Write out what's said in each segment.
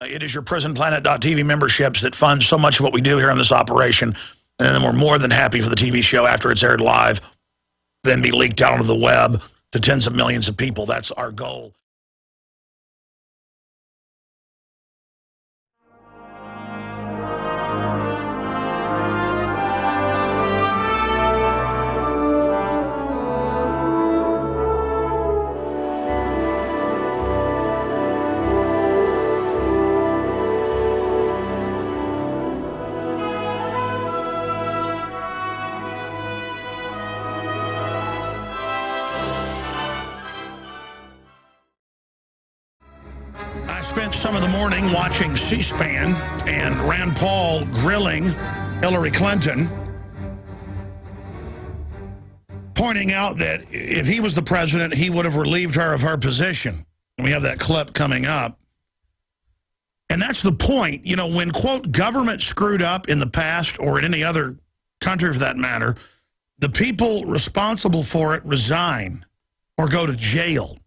It is your PrisonPlanet.tv memberships that fund so much of what we do here on this operation. And then we're more than happy for the TV show after it's aired live, then be leaked out onto the web to tens of millions of people. That's our goal. I spent some of the morning watching C-SPAN and Rand Paul grilling Hillary Clinton, pointing out that if he was the president, he would have relieved her of her position. And we have that clip coming up. And that's the point. You know, when, quote, government screwed up in the past, or in any other country for that matter, the people responsible for it resign or go to jail.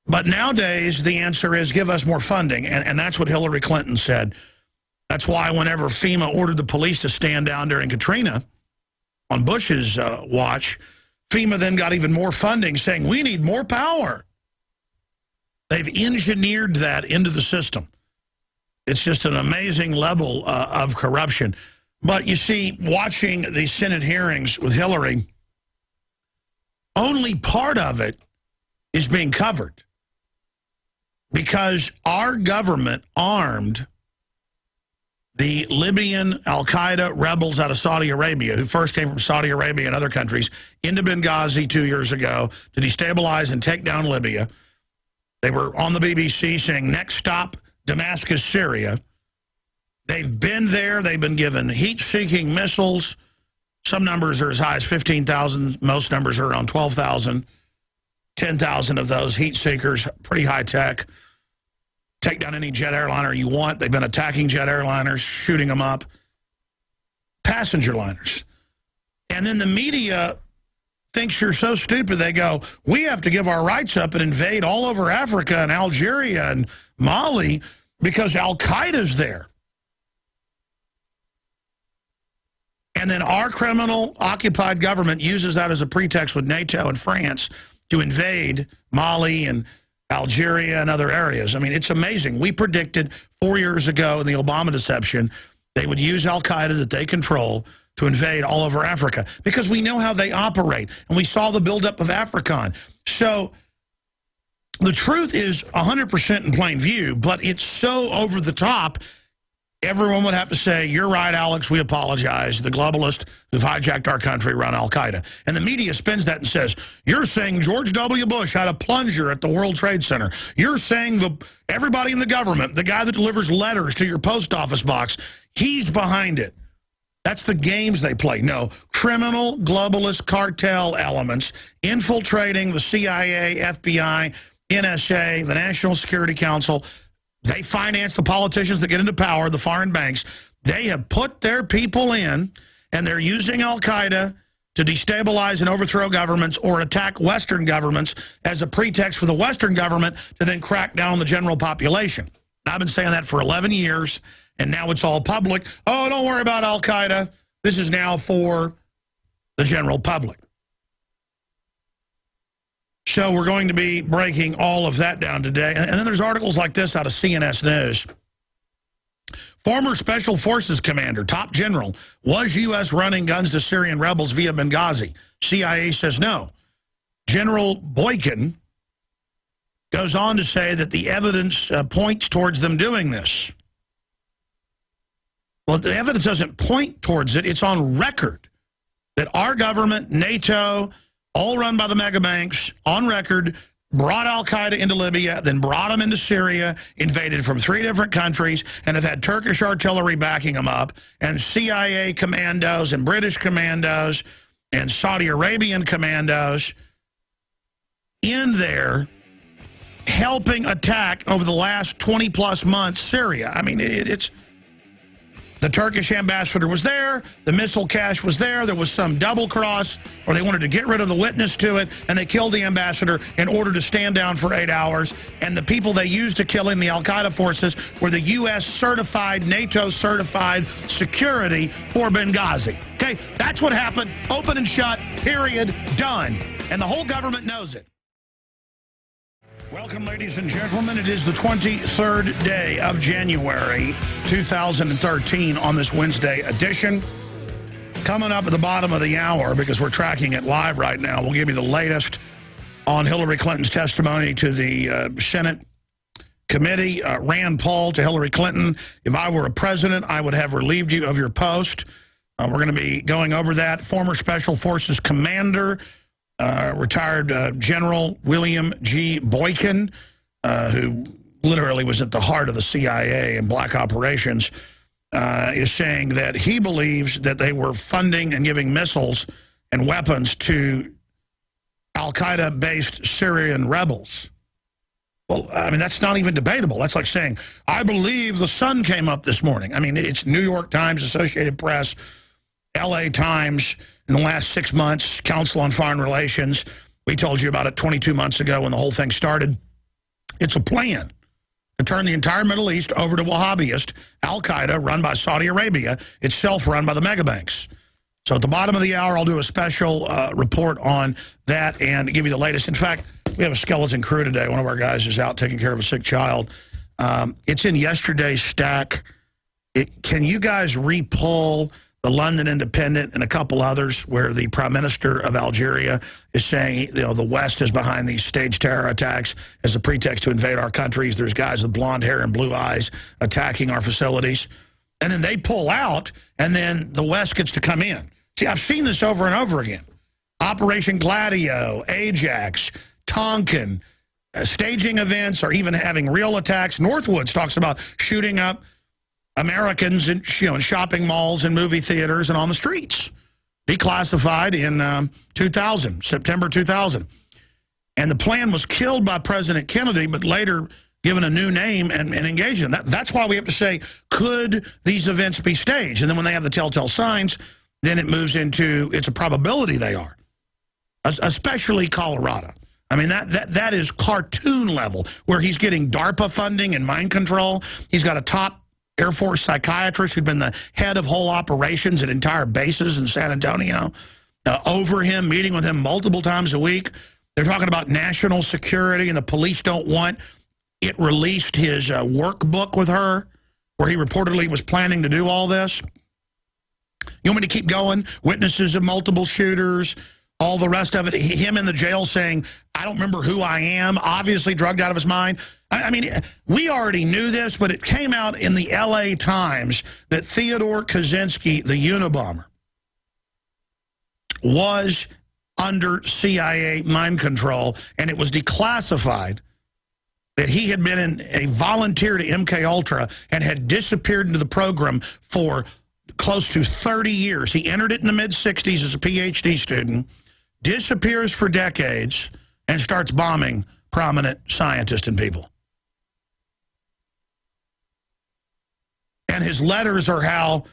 But nowadays, the answer is give us more funding, and that's what Hillary Clinton said. That's why whenever FEMA ordered the police to stand down during Katrina on Bush's watch, FEMA then got even more funding, saying, we need more power. They've engineered that into the system. It's just an amazing level of corruption. But you see, watching the Senate hearings with Hillary, only part of it is being covered. Because our government armed the Libyan al-Qaeda rebels out of Saudi Arabia, who first came from Saudi Arabia and other countries, into Benghazi 2 years ago to destabilize and take down Libya. They were on the BBC saying, next stop, Damascus, Syria. They've been there. They've been given heat-seeking missiles. Some numbers are as high as 15,000. Most numbers are around 12,000. 10,000 of those heat seekers, pretty high tech. Take down any jet airliner you want. They've been attacking jet airliners, shooting them up. Passenger liners. And then the media thinks you're so stupid, they go, we have to give our rights up and invade all over Africa and Algeria and Mali because Al-Qaeda's there. And then our criminal occupied government uses that as a pretext with NATO and France to invade Mali and Algeria and other areas. I mean, it's amazing. We predicted 4 years ago in the Obama deception, they would use Al-Qaeda that they control to invade all over Africa because we know how they operate. And we saw the buildup of AFRICON. So the truth is 100% in plain view, but it's so over the top. Everyone would have to say, you're right, Alex, we apologize. The globalists who've hijacked our country run al-Qaeda. And the media spins that and says, you're saying George W. Bush had a plunger at the World Trade Center. You're saying everybody in the government, the guy that delivers letters to your post office box, he's behind it. That's the games they play. No, criminal, globalist, cartel elements infiltrating the CIA, FBI, NSA, the National Security Council. They finance the politicians that get into power, the foreign banks. They have put their people in, and they're using Al-Qaeda to destabilize and overthrow governments or attack Western governments as a pretext for the Western government to then crack down on the general population. And I've been saying that for 11 years, and now it's all public. Oh, don't worry about Al-Qaeda. This is now for the general public. So we're going to be breaking all of that down today. And then there's articles like this out of CNS News. Former Special Forces commander, top general, was U.S. running guns to Syrian rebels via Benghazi? CIA says no. General Boykin goes on to say that the evidence points towards them doing this. Well, the evidence doesn't point towards it. It's on record that our government, NATO, all run by the mega banks, on record, brought Al-Qaeda into Libya, then brought them into Syria, invaded from 3 different countries, and have had Turkish artillery backing them up, and CIA commandos and British commandos and Saudi Arabian commandos in there helping attack over the last 20-plus months Syria. I mean, it's The Turkish ambassador was there. The missile cache was there. There was some double cross, or they wanted to get rid of the witness to it, and they killed the ambassador in order to stand down for 8 hours. And the people they used to kill him, the al-Qaeda forces, were the U.S. certified, NATO certified security for Benghazi. Okay, that's what happened. Open and shut, period, done. And the whole government knows it. Welcome, ladies and gentlemen. It is the 23rd day of January 2013 on this Wednesday edition. Coming up at the bottom of the hour, because we're tracking it live right now, we'll give you the latest on Hillary Clinton's testimony to the Senate committee. Rand Paul to Hillary Clinton: if I were a president, I would have relieved you of your post. We're going to be going over that. Former Special Forces commander, retired General William G. Boykin, who literally was at the heart of the CIA and black operations, is saying that he believes that they were funding and giving missiles and weapons to al-Qaeda-based Syrian rebels. Well, I mean, that's not even debatable. That's like saying, I believe the sun came up this morning. I mean, it's New York Times, Associated Press, LA Times. In the last 6 months, Council on Foreign Relations. We told you about it 22 months ago when the whole thing started. It's a plan to turn the entire Middle East over to Wahhabist al-Qaeda, run by Saudi Arabia, itself run by the megabanks. So at the bottom of the hour, I'll do a special report on that and give you the latest. In fact, we have a skeleton crew today. One of our guys is out taking care of a sick child. It's in yesterday's stack. Can you guys re-pull the London Independent and a couple others where the Prime Minister of Algeria is saying, you know, the West is behind these staged terror attacks as a pretext to invade our countries. There's guys with blonde hair and blue eyes attacking our facilities. And then they pull out, and then the West gets to come in. See, I've seen this over and over again. Operation Gladio, Ajax, Tonkin, staging events, or even having real attacks. Northwoods talks about shooting up Americans in, in shopping malls and movie theaters and on the streets. Declassified in 2000, September 2000. And the plan was killed by President Kennedy, but later given a new name and engaged in. That's why we have to say, could these events be staged? And then when they have the telltale signs, then it moves into, it's a probability they are. Especially Colorado. I mean, that is cartoon level, where he's getting DARPA funding and mind control. He's got a top Air Force psychiatrist who'd been the head of whole operations at entire bases in San Antonio, over him, meeting with him multiple times a week. They're talking about national security, and the police don't want it released his workbook with her, where he reportedly was planning to do all this. You want me to keep going? Witnesses of multiple shooters, all the rest of it. Him in the jail saying, I don't remember who I am, obviously drugged out of his mind. I mean, we already knew this, but it came out in the LA Times that Theodore Kaczynski, the Unabomber, was under CIA mind control, and it was declassified that he had been a volunteer to MKUltra and had disappeared into the program for close to 30 years. He entered it in the mid-60s as a PhD student, disappears for decades, and starts bombing prominent scientists and people. And his letters are how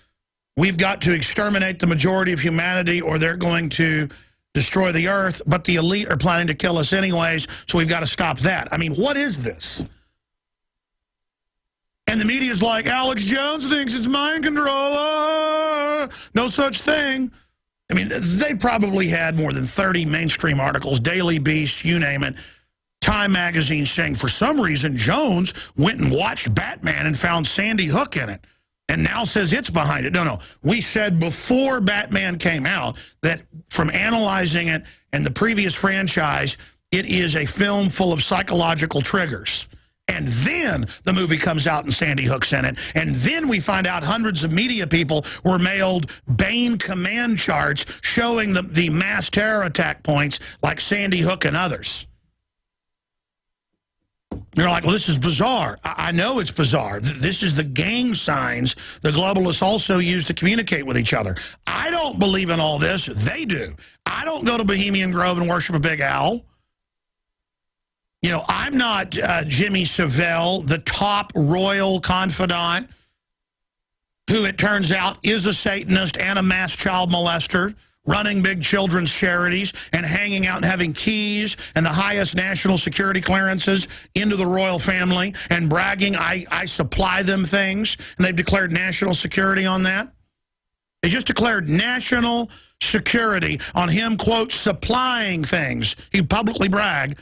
we've got to exterminate the majority of humanity or they're going to destroy the earth, but the elite are planning to kill us anyways, so we've got to stop that. I mean, what is this? And the media's like, Alex Jones thinks it's mind control. No such thing. I mean, they probably had more than 30 mainstream articles, Daily Beast, you name it, Time magazine saying for some reason Jones went and watched Batman and found Sandy Hook in it and now says it's behind it. No. We said before Batman came out that from analyzing it and the previous franchise, it is a film full of psychological triggers. And then the movie comes out and Sandy Hook's in it. And then we find out hundreds of media people were mailed Bain command charts showing the mass terror attack points like Sandy Hook and others. You're like, well, this is bizarre. I know it's bizarre. This is the gang signs the globalists also use to communicate with each other. I don't believe in all this. They do. I don't go to Bohemian Grove and worship a big owl. You know, I'm not Jimmy Savile, the top royal confidant who it turns out is a Satanist and a mass child molester, running big children's charities and hanging out and having keys and the highest national security clearances into the royal family and bragging, I supply them things, and they've declared national security on that. They just declared national security on him, quote, supplying things. He publicly bragged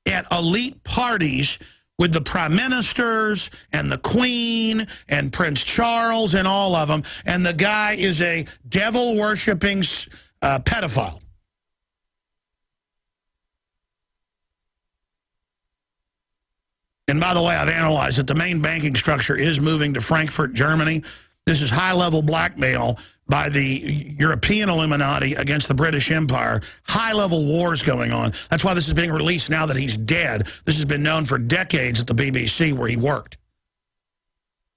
at elite parties with the prime ministers and the queen and Prince Charles and all of them. And the guy is a devil-worshipping pedophile. And by the way, I've analyzed that the main banking structure is moving to Frankfurt, Germany. This is high-level blackmail by the European Illuminati against the British Empire. High-level wars going on. That's why this is being released now that he's dead. This has been known for decades at the BBC where he worked.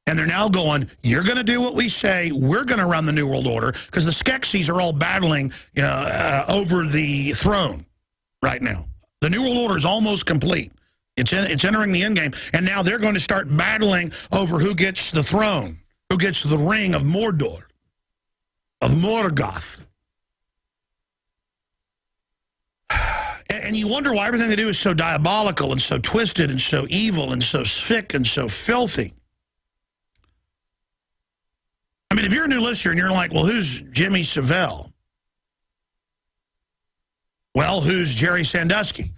And they're now going, you're going to do what we say, we're going to run the New World Order, because the Skeksis are all battling over the throne right now. The New World Order is almost complete. It's entering the endgame, and now they're going to start battling over who gets the throne, who gets the ring of Mordor, of Morgoth. And you wonder why everything they do is so diabolical and so twisted and so evil and so sick and so filthy. I mean, if you're a new listener and you're like, well, who's Jimmy Savile? Well, who's Jerry Sandusky?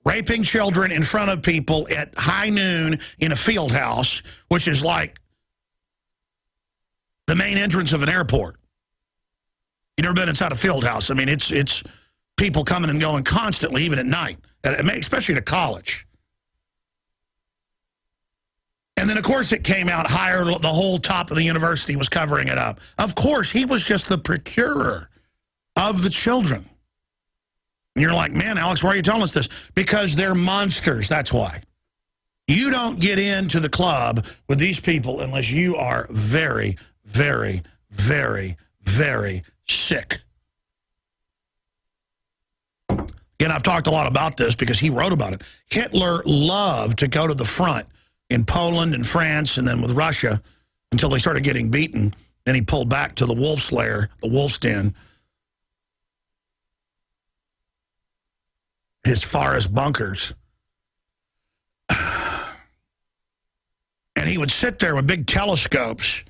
Raping children in front of people at high noon in a field house, which is like the main entrance of an airport. You've never been inside a field house. I mean, it's people coming and going constantly, even at night, especially to college. And then, of course, it came out higher. The whole top of the university was covering it up. Of course, he was just the procurer of the children. And you're like, man, Alex, why are you telling us this? Because they're monsters, that's why. You don't get into the club with these people unless you are very, very, very, very sick. Again, I've talked a lot about this because he wrote about it. Hitler loved to go to the front in Poland and France and then with Russia until they started getting beaten. Then he pulled back to the wolf's lair, the wolf's den, his forest bunkers. And he would sit there with big telescopes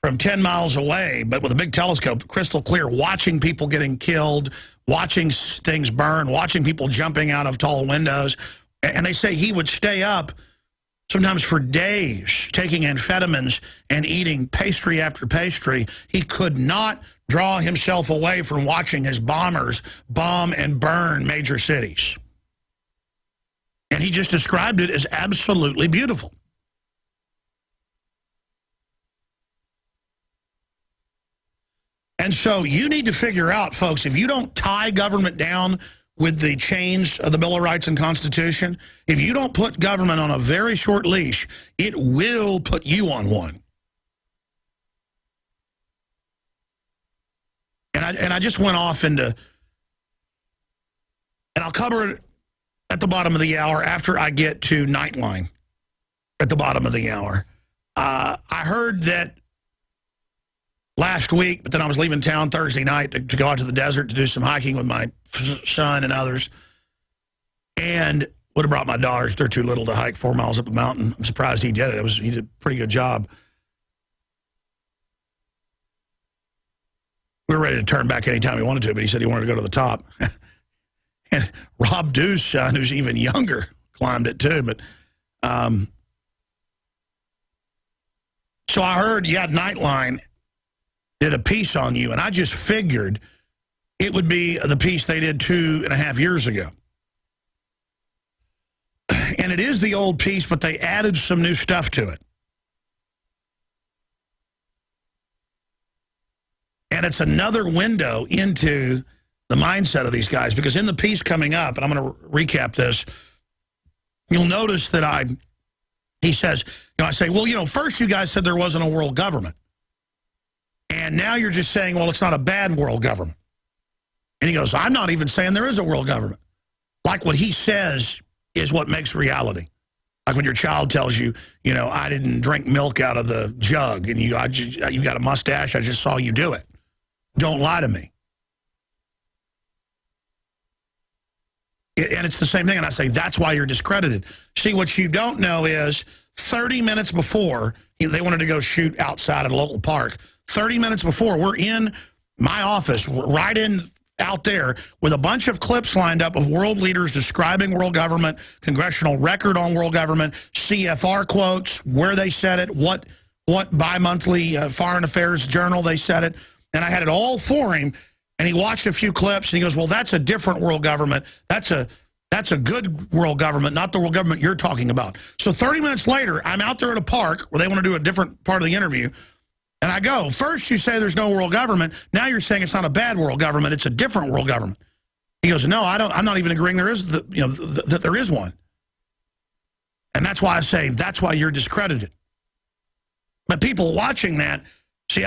from 10 miles away, but with a big telescope, crystal clear, watching people getting killed, watching things burn, watching people jumping out of tall windows. And they say he would stay up sometimes for days, taking amphetamines and eating pastry after pastry. He could not draw himself away from watching his bombers bomb and burn major cities. And he just described it as absolutely beautiful. And so you need to figure out, folks, if you don't tie government down with the chains of the Bill of Rights and Constitution, if you don't put government on a very short leash, it will put you on one. And I just went off into, and I'll cover it at the bottom of the hour after I get to Nightline at the bottom of the hour. I heard that last week, but then I was leaving town Thursday night to go out to the desert to do some hiking with my son and others. And would have brought my daughters. They're too little to hike 4 miles up a mountain. I'm surprised he did it. He did a pretty good job. We were ready to turn back anytime he wanted to, but he said he wanted to go to the top. And Rob Dew's son, who's even younger, climbed it too. But so I heard you had Nightline did a piece on you, and I just figured it would be the piece they did 2.5 years ago. And it is the old piece, but they added some new stuff to it. And it's another window into the mindset of these guys, because in the piece coming up, and I'm going to recap this, you'll notice that he says, I say, well, first you guys said there wasn't a world government. And now you're just saying, well, it's not a bad world government. And he goes, I'm not even saying there is a world government. Like what he says is what makes reality. Like when your child tells you, you know, I didn't drink milk out of the jug, and you got a mustache, I just saw you do it. Don't lie to me. And it's the same thing, and I say, that's why you're discredited. See, what you don't know is 30 minutes before, they wanted to go shoot outside at a local park. 30 minutes before, we're in my office, right in out there, with a bunch of clips lined up of world leaders describing world government, congressional record on world government, CFR quotes, where they said it, what bi-monthly foreign affairs journal they said it. And I had it all for him, and he watched a few clips, and he goes, well, that's a different world government. That's a good world government, not the world government you're talking about. So 30 minutes later, I'm out there at a park where they want to do a different part of the interview. And I go, first you say there's no world government. Now you're saying it's not a bad world government. It's a different world government. He goes, no, I'm not even agreeing there is that there is one. And that's why I say that's why you're discredited. But people watching that, see,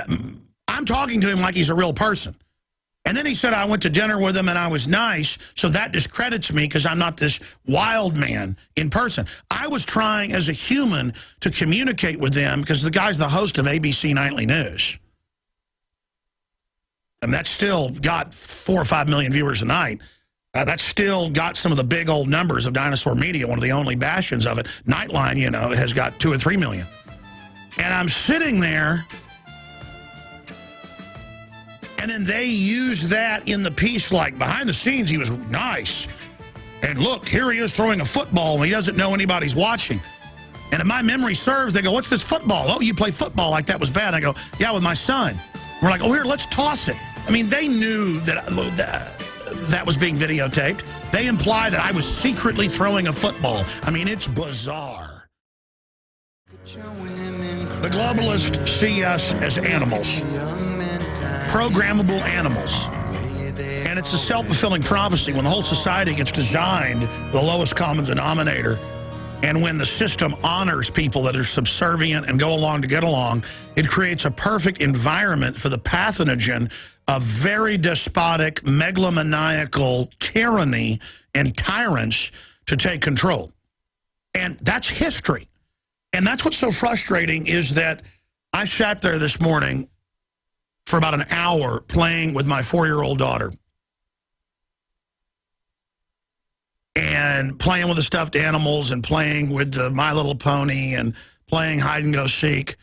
I'm talking to him like he's a real person. And then he said I went to dinner with him and I was nice, so that discredits me because I'm not this wild man in person. I was trying as a human to communicate with them because the guy's the host of ABC Nightly News. And that's still got 4 or 5 million viewers a night. That's still got some of the big old numbers of dinosaur media, one of the only bastions of it. Nightline, you know, has got 2 or 3 million. And I'm sitting there, and then they use that in the piece, like behind the scenes, he was nice. And look, here he is throwing a football, and he doesn't know anybody's watching. And if my memory serves, they go, what's this football? Oh, you play football like that was bad. I go, yeah, with my son. We're like, oh, here, let's toss it. I mean, they knew that that was being videotaped. They imply that I was secretly throwing a football. I mean, it's bizarre. The globalists see us as animals. Programmable animals. And it's a self-fulfilling prophecy. When the whole society gets designed, the lowest common denominator, and when the system honors people that are subservient and go along to get along, it creates a perfect environment for the pathogen of very despotic, megalomaniacal tyranny and tyrants to take control. And that's history. And that's what's so frustrating is that I sat there this morning for about an hour playing with my 4-year-old daughter and playing with the stuffed animals and playing with the My Little Pony and playing hide and go seek.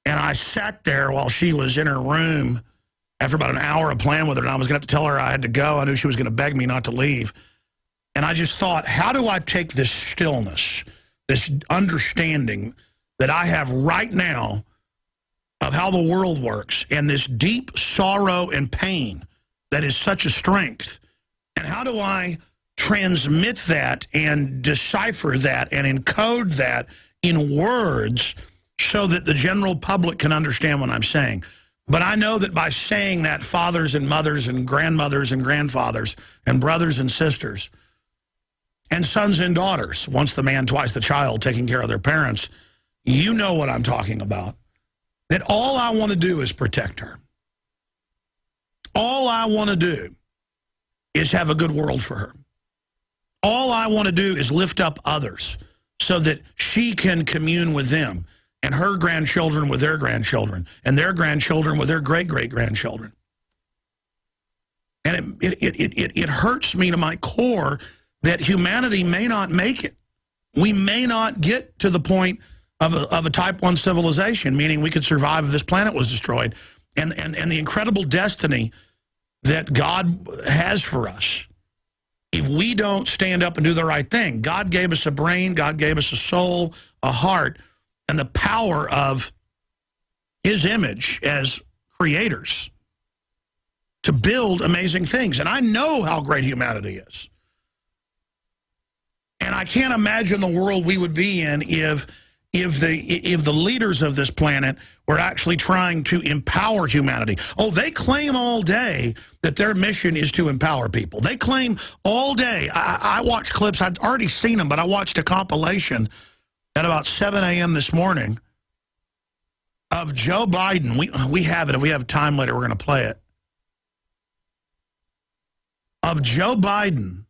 And I sat there while she was in her room after about an hour of playing with her, and I was going to have to tell her I had to go. I knew she was going to beg me not to leave. And I just thought, how do I take this stillness, this understanding that I have right now of how the world works, and this deep sorrow and pain that is such a strength, and how do I transmit that and decipher that and encode that in words so that the general public can understand what I'm saying? But I know that by saying that, fathers and mothers and grandmothers and grandfathers and brothers and sisters and sons and daughters, once the man, twice the child, taking care of their parents, you know what I'm talking about. That all I want to do is protect her. All I want to do is have a good world for her. All I want to do is lift up others so that she can commune with them and her grandchildren with their grandchildren and their grandchildren with their great-great-grandchildren. And it hurts me to my core that humanity may not make it. We may not get to the point of a type 1 civilization, meaning we could survive if this planet was destroyed. And the incredible destiny that God has for us, if we don't stand up and do the right thing. God gave us a brain, God gave us a soul, a heart, and the power of his image as creators to build amazing things. And I know how great humanity is. And I can't imagine the world we would be in if the leaders of this planet were actually trying to empower humanity. Oh, they claim all day that their mission is to empower people. They claim all day. I watched clips. I'd already seen them, but I watched a compilation at about 7 a.m. this morning of Joe Biden. We have it. If we have time later, we're going to play it. Of Joe Biden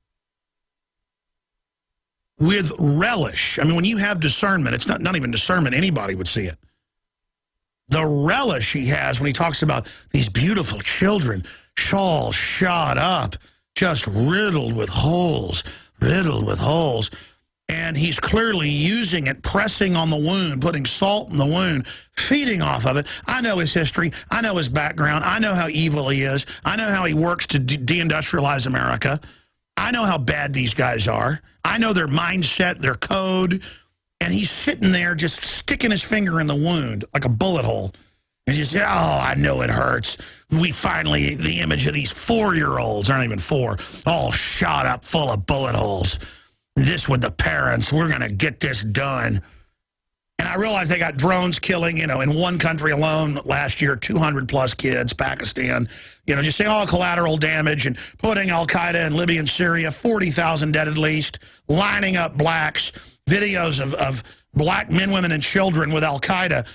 with relish. I mean, when you have discernment, it's not even discernment, anybody would see it. The relish he has when he talks about these beautiful children, all shot up, just riddled with holes, And he's clearly using it, pressing on the wound, putting salt in the wound, feeding off of it. I know his history. I know his background. I know how evil he is. I know how he works to deindustrialize America. I know how bad these guys are. I know their mindset, their code. And he's sitting there just sticking his finger in the wound like a bullet hole. And just, oh, I know it hurts. We finally, the image of these 4-year-olds, aren't even 4, all shot up full of bullet holes. This with the parents, we're going to get this done. And I realize they got drones killing, in one country alone last year, 200-plus kids, Pakistan. Just saying all collateral damage and putting al-Qaeda in Libya and Syria, 40,000 dead at least, lining up blacks, videos of black men, women, and children with al-Qaeda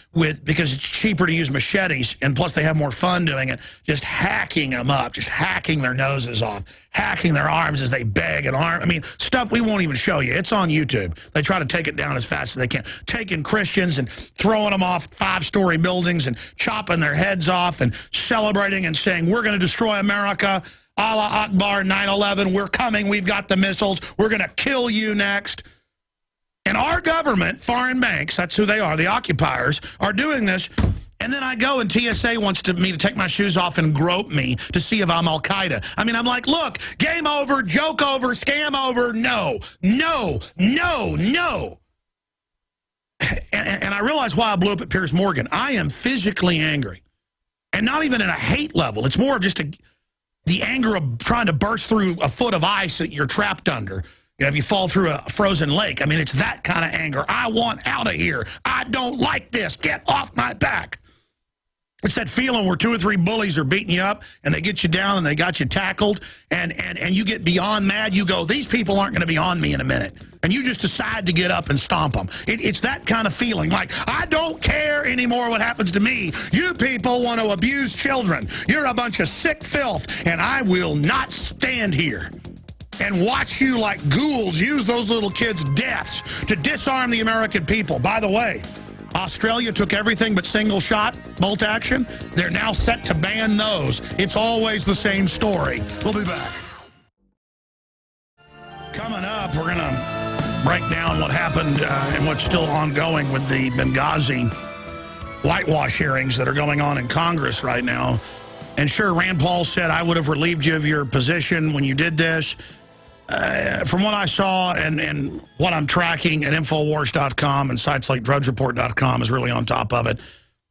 because it's cheaper to use machetes, and plus they have more fun doing it, just hacking them up, just hacking their noses off, hacking their arms as they beg and arm. I mean, stuff we won't even show you. It's on YouTube. They try to take it down as fast as they can. Taking Christians and throwing them off 5-story buildings and chopping their heads off and celebrating and saying, we're going to destroy America. Allah Akbar, 9/11, we're coming. We've got the missiles. We're going to kill you next. And our government, foreign banks, that's who they are, the occupiers, are doing this. And then I go and TSA wants me to take my shoes off and grope me to see if I'm al-Qaeda. I mean, I'm like, look, game over, joke over, scam over. No, no, no, no. And I realize why I blew up at Piers Morgan. I am physically angry. And not even at a hate level. It's more of just the anger of trying to burst through a foot of ice that you're trapped under. If you fall through a frozen lake, I mean, it's that kind of anger. I want out of here. I don't like this. Get off my back. It's that feeling where 2 or 3 bullies are beating you up, and they get you down, and they got you tackled, and you get beyond mad. You go, these people aren't going to be on me in a minute. And you just decide to get up and stomp them. It's that kind of feeling, like, I don't care anymore what happens to me. You people want to abuse children. You're a bunch of sick filth, and I will not stand here and watch you like ghouls use those little kids' deaths to disarm the American people. By the way, Australia took everything but single-shot bolt action. They're now set to ban those. It's always the same story. We'll be back. Coming up, we're going to break down what happened and what's still ongoing with the Benghazi whitewash hearings that are going on in Congress right now. And sure, Rand Paul said, I would have relieved you of your position when you did this. From what I saw and what I'm tracking at Infowars.com and sites like DrudgeReport.com is really on top of it,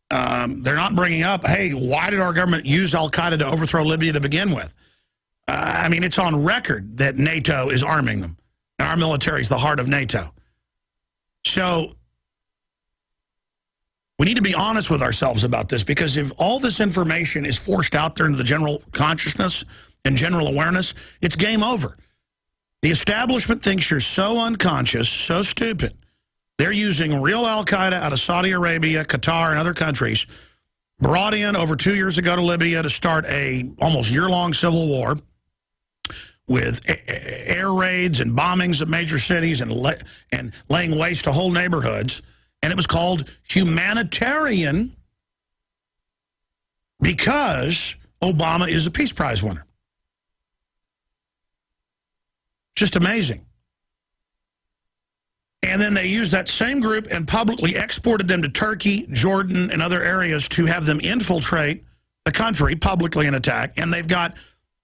they're not bringing up, hey, why did our government use al-Qaeda to overthrow Libya to begin with? I mean, it's on record that NATO is arming them. And our military is the heart of NATO. So we need to be honest with ourselves about this, because if all this information is forced out there into the general consciousness and general awareness, it's game over. The establishment thinks you're so unconscious, so stupid. They're using real al-Qaeda out of Saudi Arabia, Qatar, and other countries, brought in over 2 years ago to Libya to start a almost year-long civil war with air raids and bombings of major cities and laying waste to whole neighborhoods. And it was called humanitarian because Obama is a Peace Prize winner. Just amazing. And then they used that same group and publicly exported them to Turkey, Jordan, and other areas to have them infiltrate the country publicly and attack. And they've got,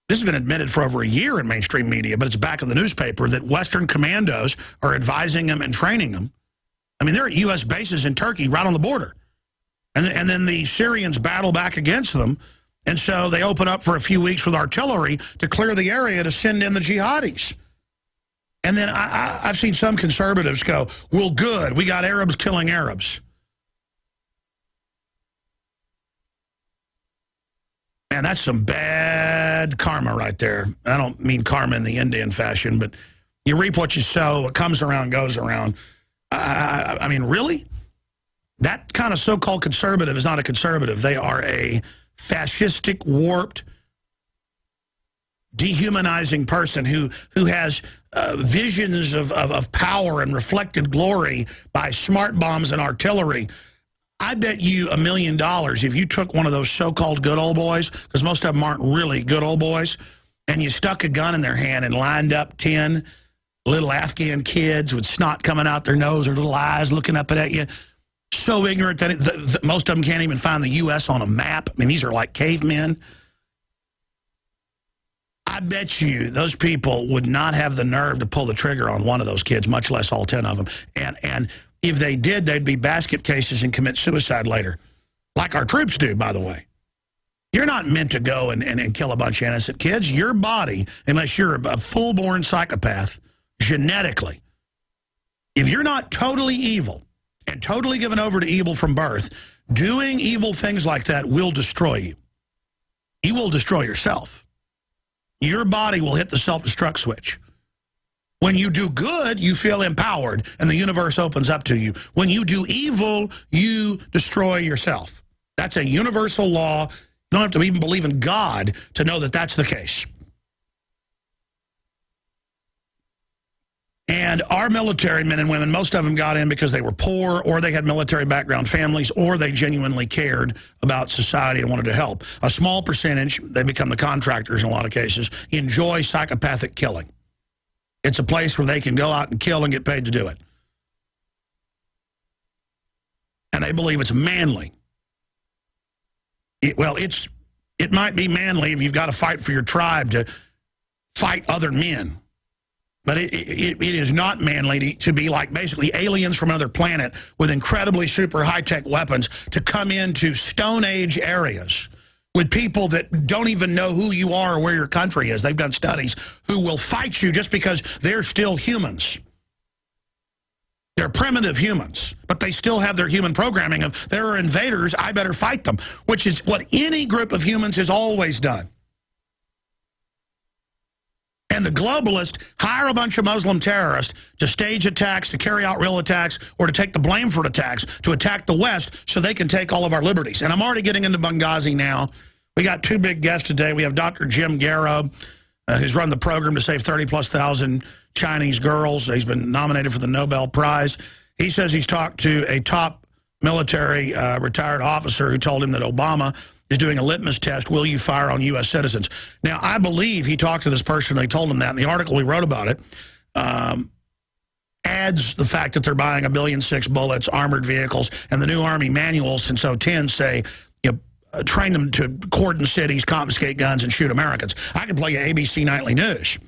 this has been admitted for over a year in mainstream media, but it's back in the newspaper, that Western commandos are advising them and training them. I mean, they're at U.S. bases in Turkey right on the border. And then the Syrians battle back against them. And so they open up for a few weeks with artillery to clear the area to send in the jihadis. And then I've seen some conservatives go, well, good, we got Arabs killing Arabs. Man, that's some bad karma right there. I don't mean karma in the Indian fashion, but you reap what you sow. What comes around goes around. I mean, really? That kind of so-called conservative is not a conservative. They are a fascistic, warped, dehumanizing person who has visions of power and reflected glory by smart bombs and artillery. I bet you $1 million if you took one of those so-called good old boys, because most of them aren't really good old boys, and you stuck a gun in their hand and lined up 10 little Afghan kids with snot coming out their nose or little eyes looking up at you, so ignorant that most of them can't even find the U.S. on a map. I mean, these are like cavemen. I bet you those people would not have the nerve to pull the trigger on one of those kids, much less all 10 of them. And if they did, they'd be basket cases and commit suicide later, like our troops do, by the way. You're not meant to go and kill a bunch of innocent kids. Your body, unless you're a full-born psychopath, genetically, if you're not totally evil and totally given over to evil from birth, doing evil things like that will destroy you. You will destroy yourself. Your body will hit the self-destruct switch. When you do good, you feel empowered, and the universe opens up to you. When you do evil, you destroy yourself. That's a universal law. You don't have to even believe in God to know that that's the case. And our military men and women, most of them got in because they were poor, or they had military background families, or they genuinely cared about society and wanted to help. A small percentage, they become the contractors in a lot of cases, enjoy psychopathic killing. It's a place where they can go out and kill and get paid to do it. And they believe it's manly. It might be manly if you've got to fight for your tribe to fight other men. But it is not manly to be like basically aliens from another planet with incredibly super high-tech weapons to come into Stone Age areas with people that don't even know who you are or where your country is. They've done studies who will fight you just because they're still humans. They're primitive humans, but they still have their human programming of, there are invaders, I better fight them, which is what any group of humans has always done. And the globalists hire a bunch of Muslim terrorists to stage attacks, to carry out real attacks, or to take the blame for attacks, to attack the West so they can take all of our liberties. And I'm already getting into Benghazi now. We got two big guests today. We have Dr. Jim Garrow, who's run the program to save 30,000+ Chinese girls. He's been nominated for the Nobel Prize. He says he's talked to a top military retired officer who told him that Obama is doing a litmus test, will you fire on U.S. citizens? Now, I believe he talked to this person, they told him that, and the article we wrote about it adds the fact that they're buying 1.6 billion bullets, armored vehicles, and the new Army manuals since 2010 say, train them to cordon cities, confiscate guns, and shoot Americans. I can play you ABC Nightly News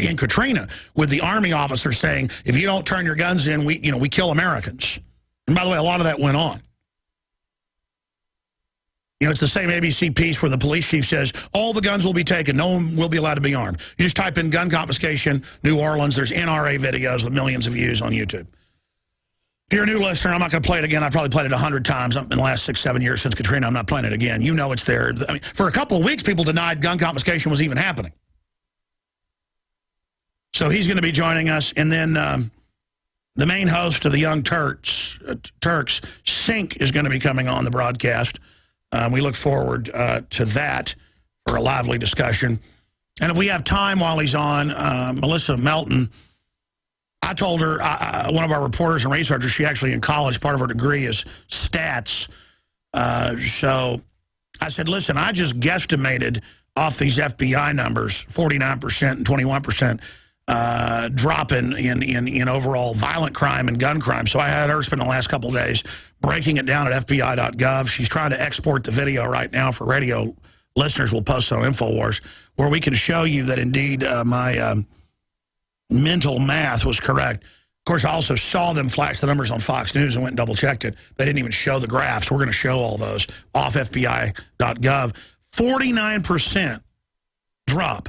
in Katrina with the Army officer saying, if you don't turn your guns in, we kill Americans. And by the way, a lot of that went on. It's the same ABC piece where the police chief says, all the guns will be taken, no one will be allowed to be armed. You just type in gun confiscation, New Orleans, there's NRA videos with millions of views on YouTube. If you're a new listener, I'm not going to play it again. I've probably played it 100 times in the last 6-7 years since Katrina. I'm not playing it again. You know it's there. I mean, for a couple of weeks, people denied gun confiscation was even happening. So he's going to be joining us. And then the main host of the Young Turks, Cenk, is going to be coming on the broadcast. We look forward to that for a lively discussion. And if we have time while he's on, Melissa Melton, I told her, one of our reporters and researchers, she actually in college, part of her degree is stats. So I said, listen, I just guesstimated off these FBI numbers, 49% and 21% drop in overall violent crime and gun crime. So I had her spend the last couple of days breaking it down at FBI.gov. She's trying to export the video right now for radio listeners. We'll post it on InfoWars, where we can show you that indeed my mental math was correct. Of course, I also saw them flash the numbers on Fox News and went and double-checked it. They didn't even show the graphs. We're going to show all those off FBI.gov. 49% drop.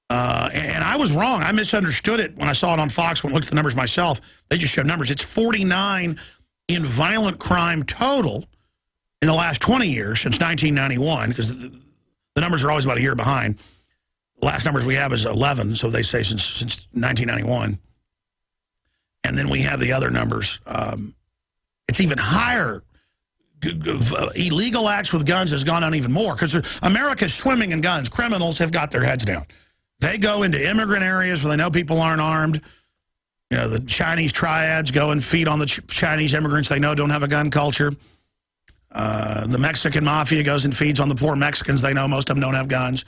And I was wrong. I misunderstood it when I saw it on Fox when I looked at the numbers myself. They just showed numbers. It's 49 in violent crime total in the last 20 years since 1991, because the numbers are always about a year behind. The last numbers we have is 11, so they say since 1991. And then we have the other numbers. It's even higher illegal acts with guns has gone on even more because America's swimming in guns. Criminals have got their heads down. They go into immigrant areas where they know people aren't armed. You know, the Chinese triads go and feed on the Chinese immigrants they know don't have a gun culture. The Mexican mafia goes and feeds on the poor Mexicans they know most of them don't have guns.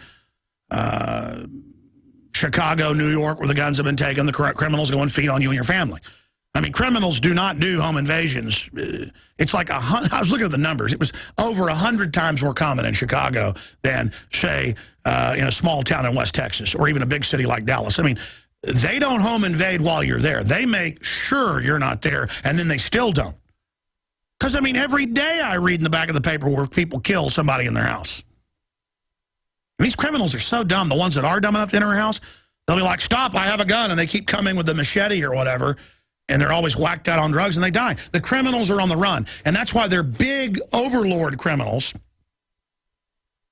Chicago, New York, where the guns have been taken, the criminals go and feed on you and your family. I mean, criminals do not do home invasions. It's like I was looking at the numbers. It was over 100 times more common in Chicago than, say, in a small town in West Texas or even a big city like Dallas. I mean, they don't home invade while you're there. They make sure you're not there, and then they still don't. Because, I mean, every day I read in the back of the paper where people kill somebody in their house. And these criminals are so dumb. The ones that are dumb enough to enter a house, they'll be like, stop, I have a gun, and they keep coming with the machete or whatever, and they're always whacked out on drugs, and they die. The criminals are on the run, and that's why they're big overlord criminals,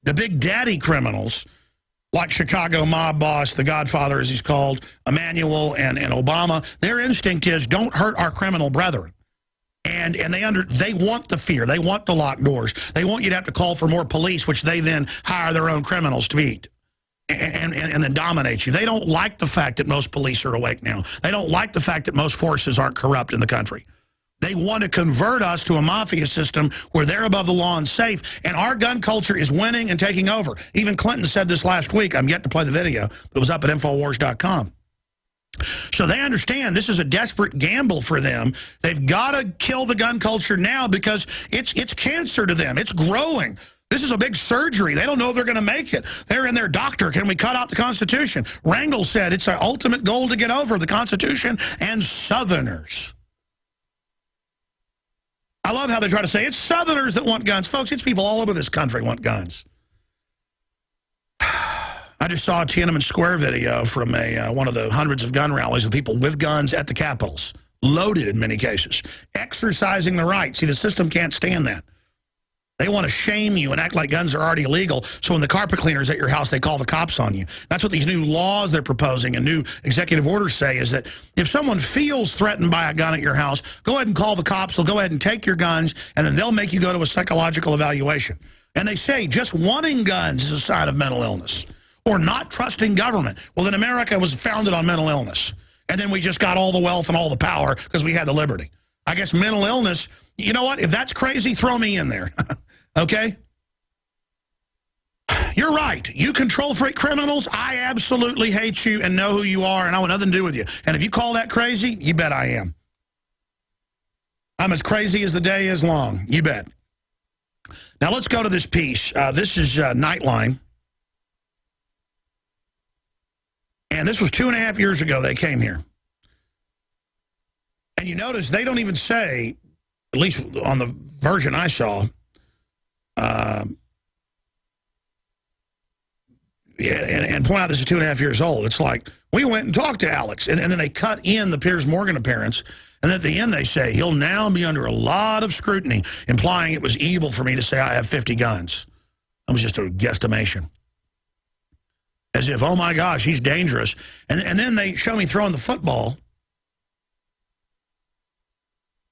the big daddy criminals, like Chicago mob boss, the Godfather, as he's called, Emmanuel and Obama. Their instinct is, don't hurt our criminal brethren. And they want the fear. They want the locked doors. They want you to have to call for more police, which they then hire their own criminals to beat. And then dominate you. They don't like the fact that most police are awake now. They don't like the fact that most forces aren't corrupt in the country. They want to convert us to a mafia system where they're above the law and safe, and our gun culture is winning and taking over. Even Clinton said this last week. I'm yet to play the video. It was up at Infowars.com. So they understand this is a desperate gamble for them. They've got to kill the gun culture now because it's cancer to them. It's growing. This is a big surgery. They don't know if they're going to make it. They're in their doctor. Can we cut out the Constitution? Rangel said it's our ultimate goal to get over the Constitution and Southerners. I love how they try to say it's Southerners that want guns. Folks, it's people all over this country want guns. I just saw a Tiananmen Square video from one of the hundreds of gun rallies of people with guns at the Capitals, loaded in many cases, exercising the right. See, the system can't stand that. They want to shame you and act like guns are already illegal, so when the carpet cleaner's at your house, they call the cops on you. That's what these new laws they're proposing and new executive orders say, is that if someone feels threatened by a gun at your house, go ahead and call the cops. They'll go ahead and take your guns, and then they'll make you go to a psychological evaluation. And they say just wanting guns is a sign of mental illness or not trusting government. Well, then America was founded on mental illness, and then we just got all the wealth and all the power because we had the liberty. I guess mental illness, you know what? If that's crazy, throw me in there. Okay? You're right. You control freak criminals. I absolutely hate you and know who you are, and I want nothing to do with you. And if you call that crazy, you bet I am. I'm as crazy as the day is long. You bet. Now let's go to this piece. This is Nightline. And this was 2.5 years ago they came here. And you notice they don't even say, at least on the version I saw, and point out this is 2.5 years old. It's like, we went and talked to Alex, and then they cut in the Piers Morgan appearance, and at the end they say, he'll now be under a lot of scrutiny, implying it was evil for me to say I have 50 guns. That was just a guesstimation. As if, oh my gosh, he's dangerous. And then they show me throwing the football,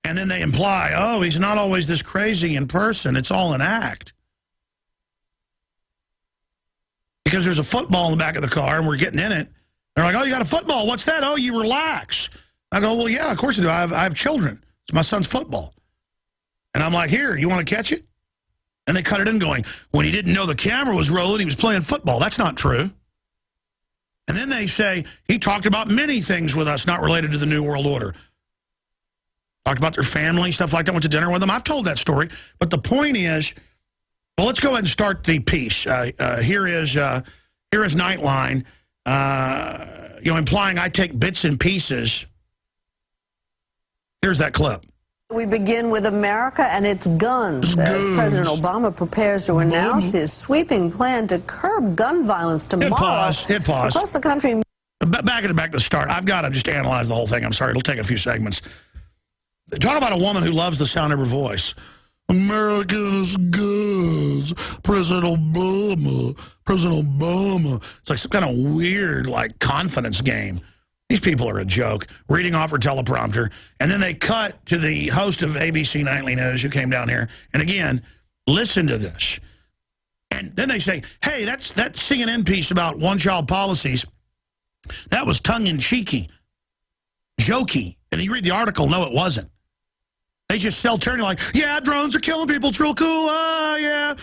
and then they imply, oh, he's not always this crazy in person. It's all an act. Because there's a football in the back of the car, and we're getting in it. They're like, oh, you got a football. What's that? Oh, you relax. I go, well, yeah, of course I do. I have children. It's my son's football. And I'm like, here, you want to catch it? And they cut it in going, when he didn't know the camera was rolling, he was playing football. That's not true. And then they say, he talked about many things with us not related to the New World Order. Talked about their family, stuff like that, went to dinner with them. I've told that story. But the point is, well, let's go ahead and start the piece. Here is Nightline, implying I take bits and pieces. Here's that clip. We begin with America and its guns, as President Obama prepares to announce his sweeping plan to curb gun violence tomorrow. Hit pause. Across the country. Back to the start. I've got to just analyze the whole thing. I'm sorry. It'll take a few segments. Talk about a woman who loves the sound of her voice. America's guns. President Obama. It's like some kind of weird, like, confidence game. These people are a joke, reading off her teleprompter. And then they cut to the host of ABC Nightly News who came down here. And again, listen to this. And then they say, hey, that CNN piece about one-child policies, that was tongue-in-cheeky, jokey. And you read the article, no, it wasn't. They just sell turning like, yeah, drones are killing people. It's real cool. Yeah,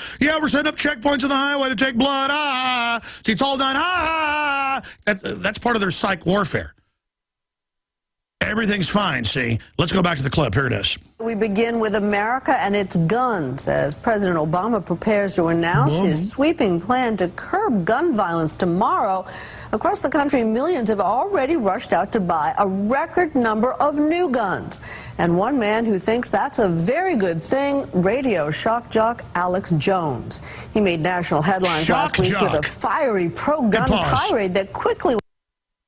we're setting up checkpoints on the highway to take blood. See, it's all done. That's part of their psych warfare. Everything's fine, see? Let's go back to the clip. Here it is. We begin with America and its guns as President Obama prepares to announce his sweeping plan to curb gun violence tomorrow. Across the country, millions have already rushed out to buy a record number of new guns. And one man who thinks that's a very good thing, radio shock jock Alex Jones. He made national headlines last week with a fiery pro-gun tirade that quickly...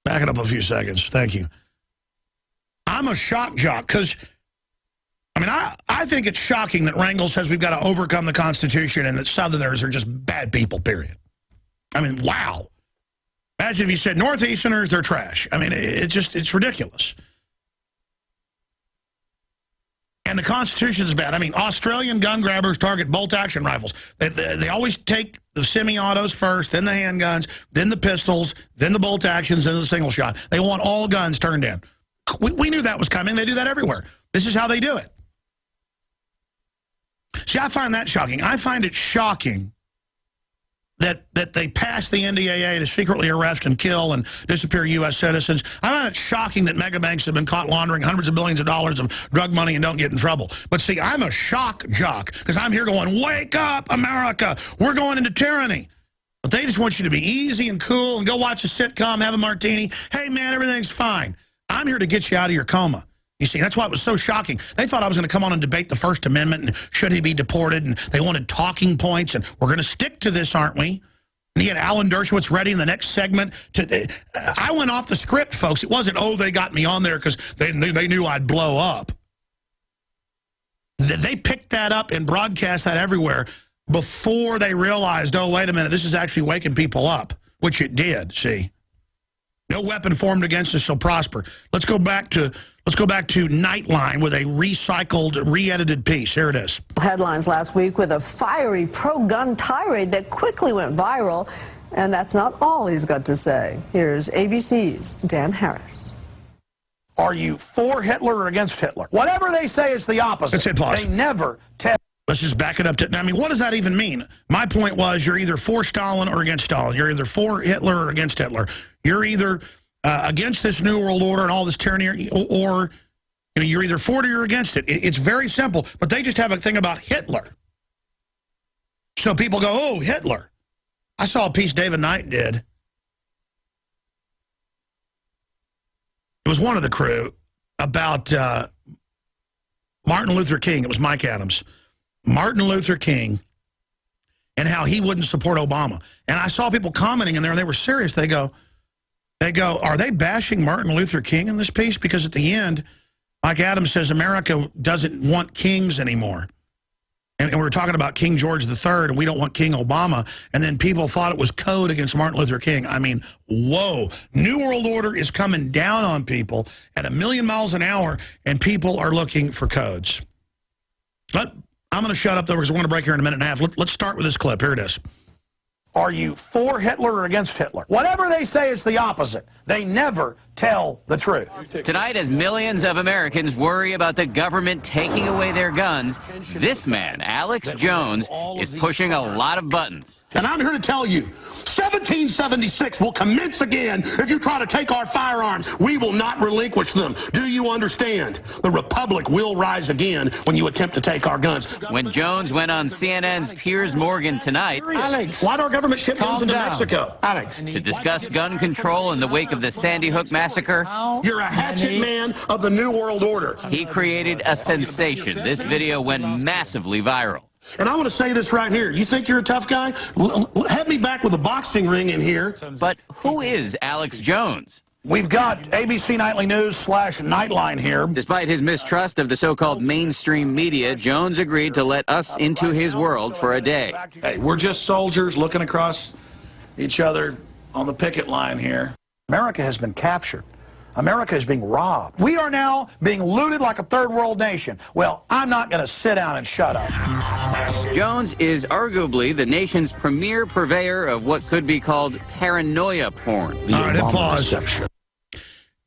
Back it up a few seconds. Thank you. I'm a shock jock because, I mean, I think it's shocking that Rangel says we've got to overcome the Constitution and that Southerners are just bad people, period. I mean, wow. Imagine if he said Northeasterners, they're trash. I mean, it's ridiculous. And the Constitution is bad. I mean, Australian gun grabbers target bolt-action rifles. They always take the semi-autos first, then the handguns, then the pistols, then the bolt-actions, then the single shot. They want all guns turned in. We knew that was coming. They do that everywhere. This is how they do it. See, I find that shocking. I find it shocking that they passed the NDAA to secretly arrest and kill and disappear U.S. citizens. I find it shocking that mega banks have been caught laundering hundreds of billions of dollars of drug money and don't get in trouble. But see, I'm a shock jock because I'm here going, wake up, America. We're going into tyranny. But they just want you to be easy and cool and go watch a sitcom, have a martini. Hey, man, everything's fine. I'm here to get you out of your coma. You see, that's why it was so shocking. They thought I was going to come on and debate the First Amendment and should he be deported, and they wanted talking points, and we're going to stick to this, aren't we? And he had Alan Dershowitz ready in the next segment. I went off the script, folks. It wasn't, oh, they got me on there because they knew I'd blow up. They picked that up and broadcast that everywhere before they realized, oh, wait a minute, this is actually waking people up, which it did, see. No weapon formed against us shall prosper. Let's go back to Nightline with a recycled, re-edited piece. Here it is. Headlines last week with a fiery pro-gun tirade that quickly went viral. And that's not all he's got to say. Here's ABC's Dan Harris. Are you for Hitler or against Hitler? Whatever they say is the opposite. Let's hit pause. They never tell. Let's just back it up to, I mean, what does that even mean? My point was you're either for Stalin or against Stalin. You're either for Hitler or against Hitler. You're either against this New World Order and all this tyranny, or you know, you're either for it or you're against it. It's very simple, but they just have a thing about Hitler. So people go, oh, Hitler. I saw a piece David Knight did. It was one of the crew about Martin Luther King. It was Mike Adams. Martin Luther King and how he wouldn't support Obama. And I saw people commenting in there, and they were serious. They go, are they bashing Martin Luther King in this piece? Because at the end, Mike Adams says America doesn't want kings anymore. And we're talking about King George III, and we don't want King Obama. And then people thought it was code against Martin Luther King. I mean, whoa. New World Order is coming down on people at 1,000,000 miles an hour, and people are looking for codes. I'm going to shut up, though, because we're going to break here in a minute and a half. Let's start with this clip. Here it is. Are you for Hitler or against Hitler? Whatever they say is the opposite. They never tell the truth. Tonight, as millions of Americans worry about the government taking away their guns, this man, Alex Jones, is pushing a lot of buttons. And I'm here to tell you, 1776 will commence again if you try to take our firearms. We will not relinquish them. Do you understand? The Republic will rise again when you attempt to take our guns. When Jones went on CNN's Piers Morgan tonight, Alex, why do our government ship guns into Mexico? Alex, to discuss gun control in the wake of the Sandy Hook massacre, you're a hatchet man of the New World Order. He created a sensation. This video went massively viral. And I want to say this right here. You think you're a tough guy? Have me back with a boxing ring in here. But who is Alex Jones? We've got ABC Nightly News / Nightline here. Despite his mistrust of the so-called mainstream media, Jones agreed to let us into his world for a day. Hey, we're just soldiers looking across each other on the picket line here. America has been captured America is being robbed. We are now being looted like a third world nation. Well, I'm not going to sit down and shut up. Jones is arguably the nation's premier purveyor of what could be called paranoia porn. All right, pause.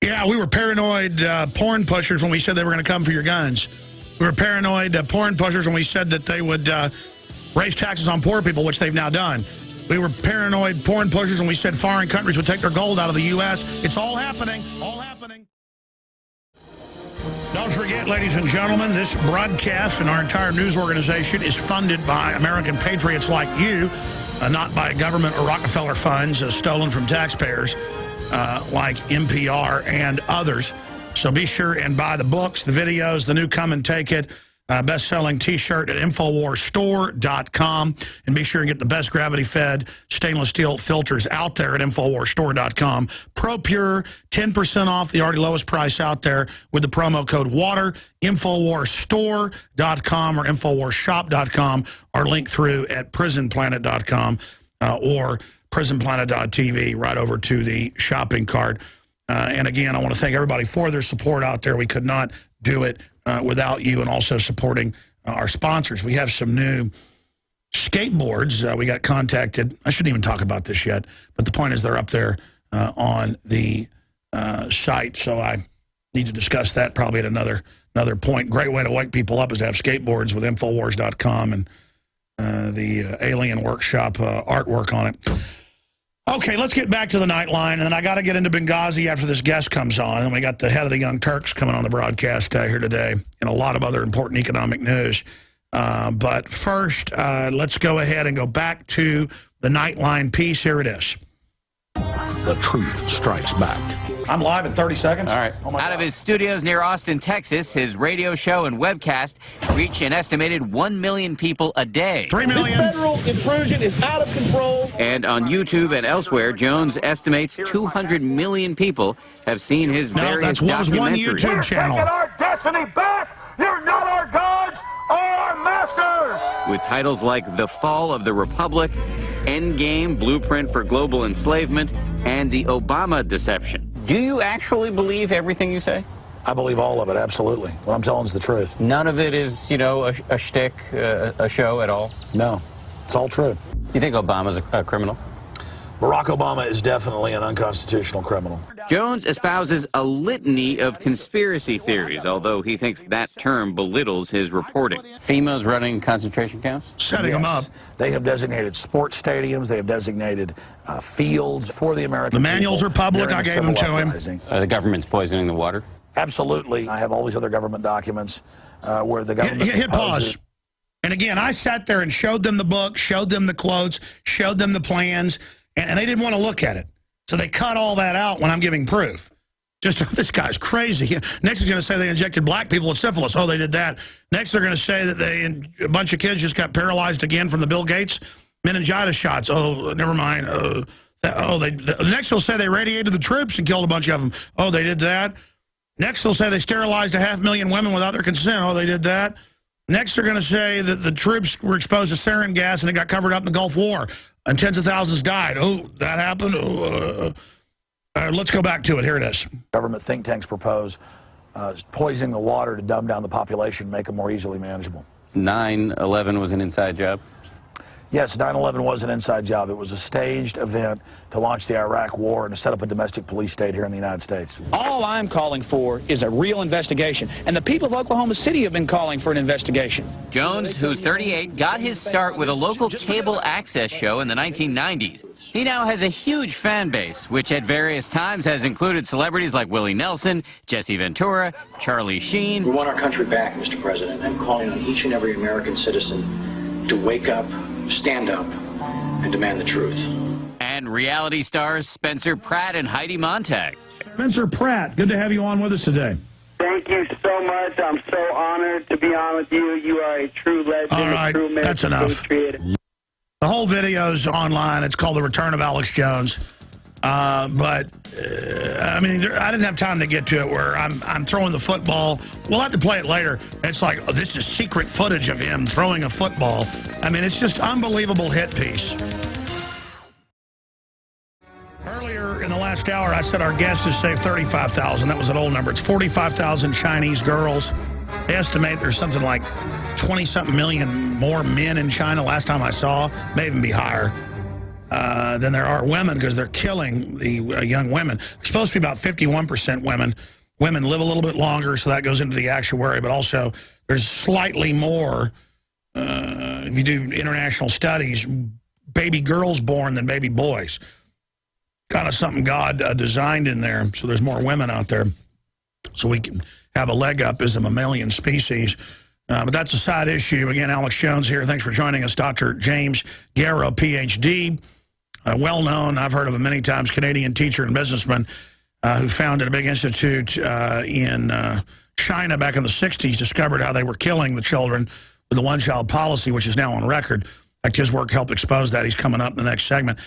Yeah, we were paranoid porn pushers when we said they were going to come for your guns. We were paranoid porn pushers when we said that they would raise taxes on poor people, which they've now done. We were paranoid porn pushers when we said foreign countries would take their gold out of the U.S. It's all happening, all happening. Don't forget, ladies and gentlemen, this broadcast and our entire news organization is funded by American patriots like you, not by government or Rockefeller funds stolen from taxpayers like NPR and others. So be sure and buy the books, the videos, the new Come and Take It, best-selling T-shirt at InfoWarsStore.com. And be sure and get the best gravity-fed stainless steel filters out there at InfoWarsStore.com. ProPure, 10% off the already lowest price out there with the promo code WATER. InfoWarsStore.com or InfoWarsShop.com, or link through at PrisonPlanet.com or PrisonPlanet.tv right over to the shopping cart. And again, I want to thank everybody for their support out there. We could not do it without you, and also supporting our sponsors. We have some new skateboards. We got contacted. I shouldn't even talk about this yet, but the point is they're up there on the site, so I need to discuss that probably at another point. Great way to wake people up is to have skateboards with Infowars.com and the Alien Workshop artwork on it. Okay, let's get back to the Nightline, and then I got to get into Benghazi after this guest comes on. And we got the head of the Young Turks coming on the broadcast here today, and a lot of other important economic news. But first, let's go ahead and go back to the Nightline piece. Here it is. The truth strikes back. I'm live in 30 seconds. All right. Out of his studios near Austin, Texas, his radio show and webcast reach an estimated 1 million people a day. 3 million. This federal intrusion is out of control. And on YouTube and elsewhere, Jones estimates 200 million people have seen his various that was one documentaries. YouTube channel. Taking our destiny back. You're not our gods or our masters. With titles like The Fall of the Republic, Endgame, Blueprint for Global Enslavement, and The Obama Deception. Do you actually believe everything you say? I believe all of it, absolutely. What I'm telling is the truth. None of it is, you know, a shtick, a show at all? No, it's all true. You think Obama's a criminal? Barack Obama is definitely an unconstitutional criminal. Jones espouses a litany of conspiracy theories, although he thinks that term belittles his reporting. FEMA's running concentration camps? Setting them up. They have designated sports stadiums. They have designated fields for the American The manuals people are public. during I the gave them civil to him. uprising. The government's poisoning the water? Absolutely. I have all these other government documents where the government Hit pause. And again, I sat there and showed them the book, showed them the quotes, showed them the plans, and they didn't want to look at it. So they cut all that out when I'm giving proof. Just, this guy's crazy. Next he's going to say they injected black people with syphilis. Oh, they did that. Next they're going to say that a bunch of kids just got paralyzed again from the Bill Gates meningitis shots. Oh, never mind. Next they'll say they radiated the troops and killed a bunch of them. Oh, they did that. Next they'll say they sterilized 500,000 women without their consent. Oh, they did that. Next they're going to say that the troops were exposed to sarin gas and it got covered up in the Gulf War and tens of thousands died. Oh, that happened? Let's go back to it. Here it is. Government think tanks propose poisoning the water to dumb down the population, make them more easily manageable. 9/11 was an inside job? Yes, 9/11 was an inside job. It was a staged event to launch the Iraq War and to set up a domestic police state here in the United States. All I'm calling for is a real investigation, and the people of Oklahoma City have been calling for an investigation. Jones, who's 38, got his start with a local cable access show in the 1990s. He now has a huge fan base, which at various times has included celebrities like Willie Nelson, Jesse Ventura, Charlie Sheen. We want our country back, Mr. President. I'm calling on each and every American citizen to wake up, stand up, and demand the truth. And reality stars Spencer Pratt and Heidi Montag. Spencer Pratt, good to have you on with us today. Thank you so much. I'm so honored to be on with you. You are a true legend, All right, a true American that's enough. patriot. The whole video's online. It's called The Return of Alex Jones. I mean, I didn't have time to get to it where I'm throwing the football. We'll have to play it later. It's like, oh, this is secret footage of him throwing a football. I mean, it's just unbelievable hit piece. Earlier in the last last hour, I said our guest has saved 35,000. That was an old number. It's 45,000 Chinese girls. They estimate there's something like 20-something million more men in China last time I saw. May even be higher than there are women because they're killing the young women. It's supposed to be about 51% women. Women live a little bit longer, so that goes into the actuary. But also, there's slightly more, if you do international studies, baby girls born than baby boys. Kind of something God designed in there, so there's more women out there. So we can have a leg up as a mammalian species. But that's a side issue. Again, Alex Jones here. Thanks for joining us. Dr. James Garrow, Ph.D., well-known, I've heard of him many times, Canadian teacher and businessman who founded a big institute in China back in the 60s, discovered how they were killing the children with the one-child policy, which is now on record. In fact, his work helped expose that. He's coming up in the next segment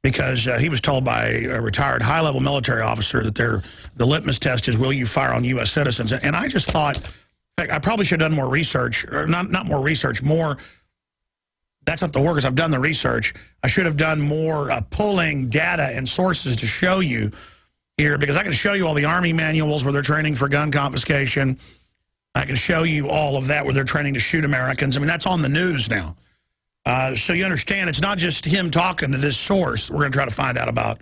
because he was told by a retired high-level military officer that the litmus test is, will you fire on U.S. citizens? And I just thought, in fact, I probably should have done more research, or not more research, more. That's not the word, because I've done the research. I should have done more pulling data and sources to show you here, because I can show you all the Army manuals where they're training for gun confiscation. I can show you all of that where they're training to shoot Americans. I mean, that's on the news now. So you understand, it's not just him talking to this source we're going to try to find out about.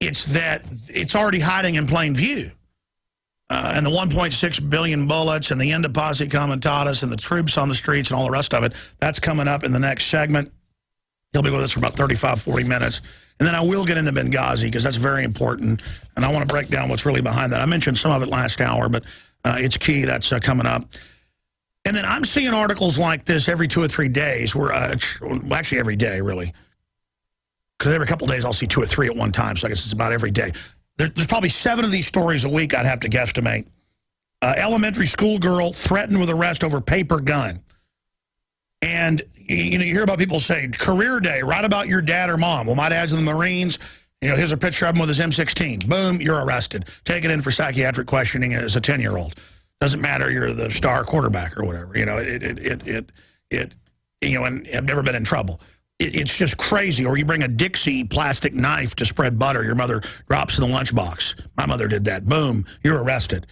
It's that it's already hiding in plain view. And the 1.6 billion bullets and the Enda Posse Comitatus and the troops on the streets and all the rest of it, that's coming up in the next segment. He'll be with us for about 35, 40 minutes. And then I will get into Benghazi because that's very important. And I want to break down what's really behind that. I mentioned some of it last hour, but it's key. That's coming up. And then I'm seeing articles like this every 2 or 3 days, where actually every day, really. Because every couple of days I'll see 2 or 3 at one time, so I guess it's about every day. There's probably 7 of these stories a week, I'd have to guesstimate. Elementary school girl threatened with arrest over paper gun. And you hear about people say, career day, write about your dad or mom. Well, my dad's in the Marines. Here's a picture of him with his M16. Boom, you're arrested. Taken in for psychiatric questioning as a 10-year-old. Doesn't matter, you're the star quarterback or whatever. And I've never been in trouble. It's just crazy. Or you bring a Dixie plastic knife to spread butter. Your mother drops in the lunchbox. My mother did that. Boom, you're arrested.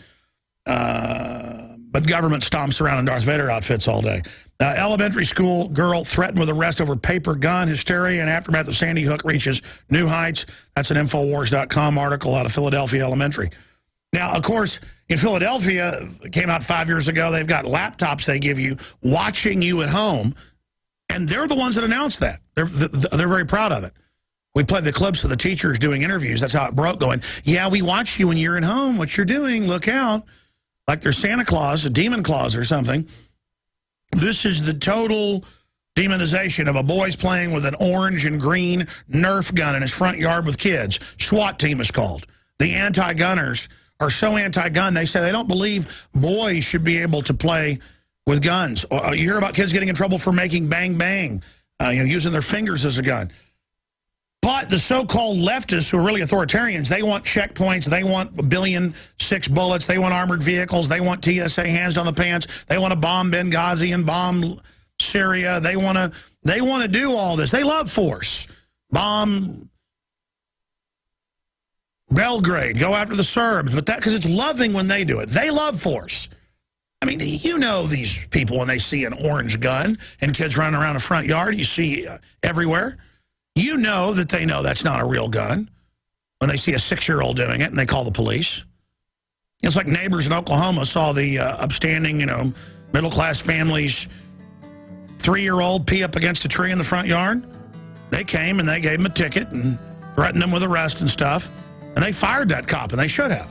But government stomps around in Darth Vader outfits all day. Elementary school girl threatened with arrest over paper gun. Hysteria and aftermath of Sandy Hook reaches new heights. That's an Infowars.com article out of Philadelphia Elementary. Now, of course, in Philadelphia, it came out 5 years ago, they've got laptops they give you watching you at home. And they're the ones that announced that. They're very proud of it. We played the clips of the teachers doing interviews. That's how it broke, going, yeah, we watch you when you're at home. What you're doing, look out. Like they're Santa Claus, a demon claus or something. This is the total demonization of a boy's playing with an orange and green Nerf gun in his front yard with kids. SWAT team is called. The anti-gunners are so anti-gun, they say they don't believe boys should be able to play with guns. You hear about kids getting in trouble for making bang bang, using their fingers as a gun. But the so-called leftists, who are really authoritarians, they want checkpoints, they want 1.6 billion bullets, they want armored vehicles, they want TSA hands down the pants, they want to bomb Benghazi and bomb Syria, they want to do all this. They love force. Bomb Belgrade, go after the Serbs, but that because it's loving when they do it. They love force. I mean, these people when they see an orange gun and kids running around a front yard, you see everywhere. You know that they know that's not a real gun when they see a 6-year-old doing it and they call the police. It's like neighbors in Oklahoma saw the upstanding, middle-class families 3-year-old pee up against a tree in the front yard. They came and they gave him a ticket and threatened him with arrest and stuff. And they fired that cop, and they should have.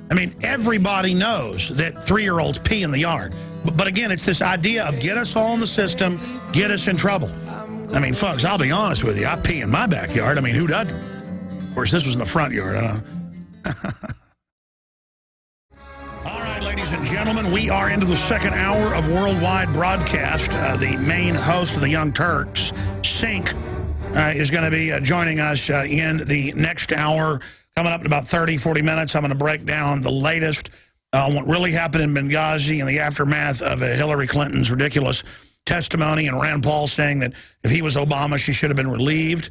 I mean, everybody knows that 3-year-olds pee in the yard. But again, it's this idea of get us all in the system, get us in trouble. I mean, folks, I'll be honest with you. I pee in my backyard. I mean, who doesn't? Of course, this was in the front yard. I don't know. All right, ladies and gentlemen, we are into the second hour of worldwide broadcast. The main host of the Young Turks, Cenk, is going to be joining us in the next hour. Coming up in about 30, 40 minutes, I'm going to break down the latest on what really happened in Benghazi and the aftermath of Hillary Clinton's ridiculous testimony and Rand Paul saying that if he was Obama, she should have been relieved.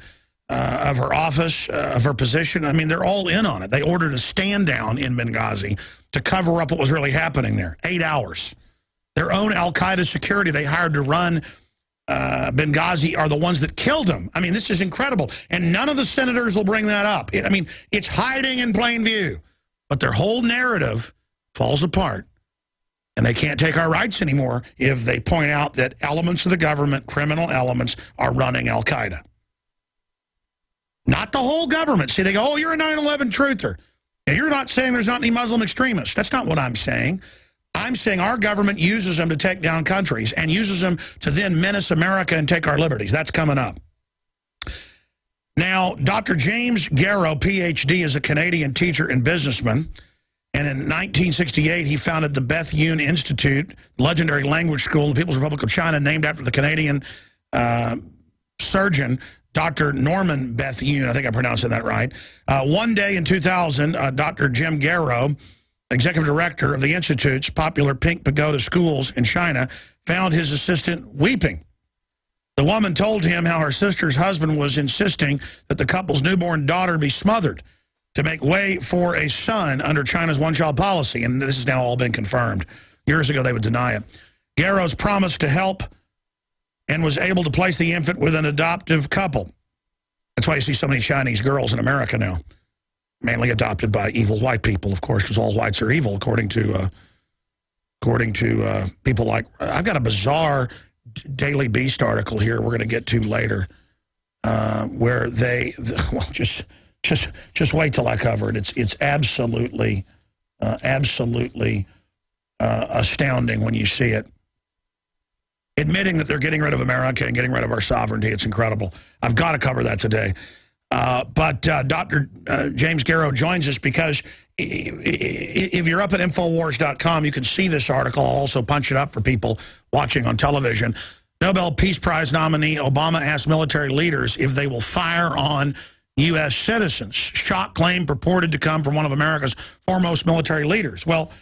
of her office, of her position. I mean, they're all in on it. They ordered a stand down in Benghazi to cover up what was really happening there. 8 hours. Their own al-Qaeda security they hired to run Benghazi are the ones that killed him. I mean, this is incredible. And none of the senators will bring that up. I mean, it's hiding in plain view. But their whole narrative falls apart. And they can't take our rights anymore if they point out that elements of the government, criminal elements, are running al-Qaeda. Not the whole government. See, they go, oh, you're a 9/11 truther. And you're not saying there's not any Muslim extremists. That's not what I'm saying. I'm saying our government uses them to take down countries and uses them to then menace America and take our liberties. That's coming up. Now, Dr. James Garrow, Ph.D., is a Canadian teacher and businessman. And in 1968, he founded the Bethune Institute, legendary language school in the People's Republic of China, named after the Canadian surgeon, Dr. Norman Bethune. I think I'm pronouncing that right. One day in 2000, Dr. Jim Garrow, executive director of the Institute's popular Pink Pagoda schools in China, found his assistant weeping. The woman told him how her sister's husband was insisting that the couple's newborn daughter be smothered to make way for a son under China's one-child policy. And this has now all been confirmed. Years ago, they would deny it. Garrow's promised to help and was able to place the infant with an adoptive couple. That's why you see so many Chinese girls in America now, mainly adopted by evil white people, of course, because all whites are evil, according to people like... I've got a bizarre Daily Beast article here we're going to get to later where they... Well, just wait till I cover it. It's absolutely astounding when you see it. Admitting that they're getting rid of America and getting rid of our sovereignty, it's incredible. I've got to cover that today. But Dr. James Garrow joins us because if you're up at Infowars.com, you can see this article. I'll also punch it up for people watching on television. Nobel Peace Prize nominee Obama asked military leaders if they will fire on U.S. citizens. Shock claim purported to come from one of America's foremost military leaders. Well,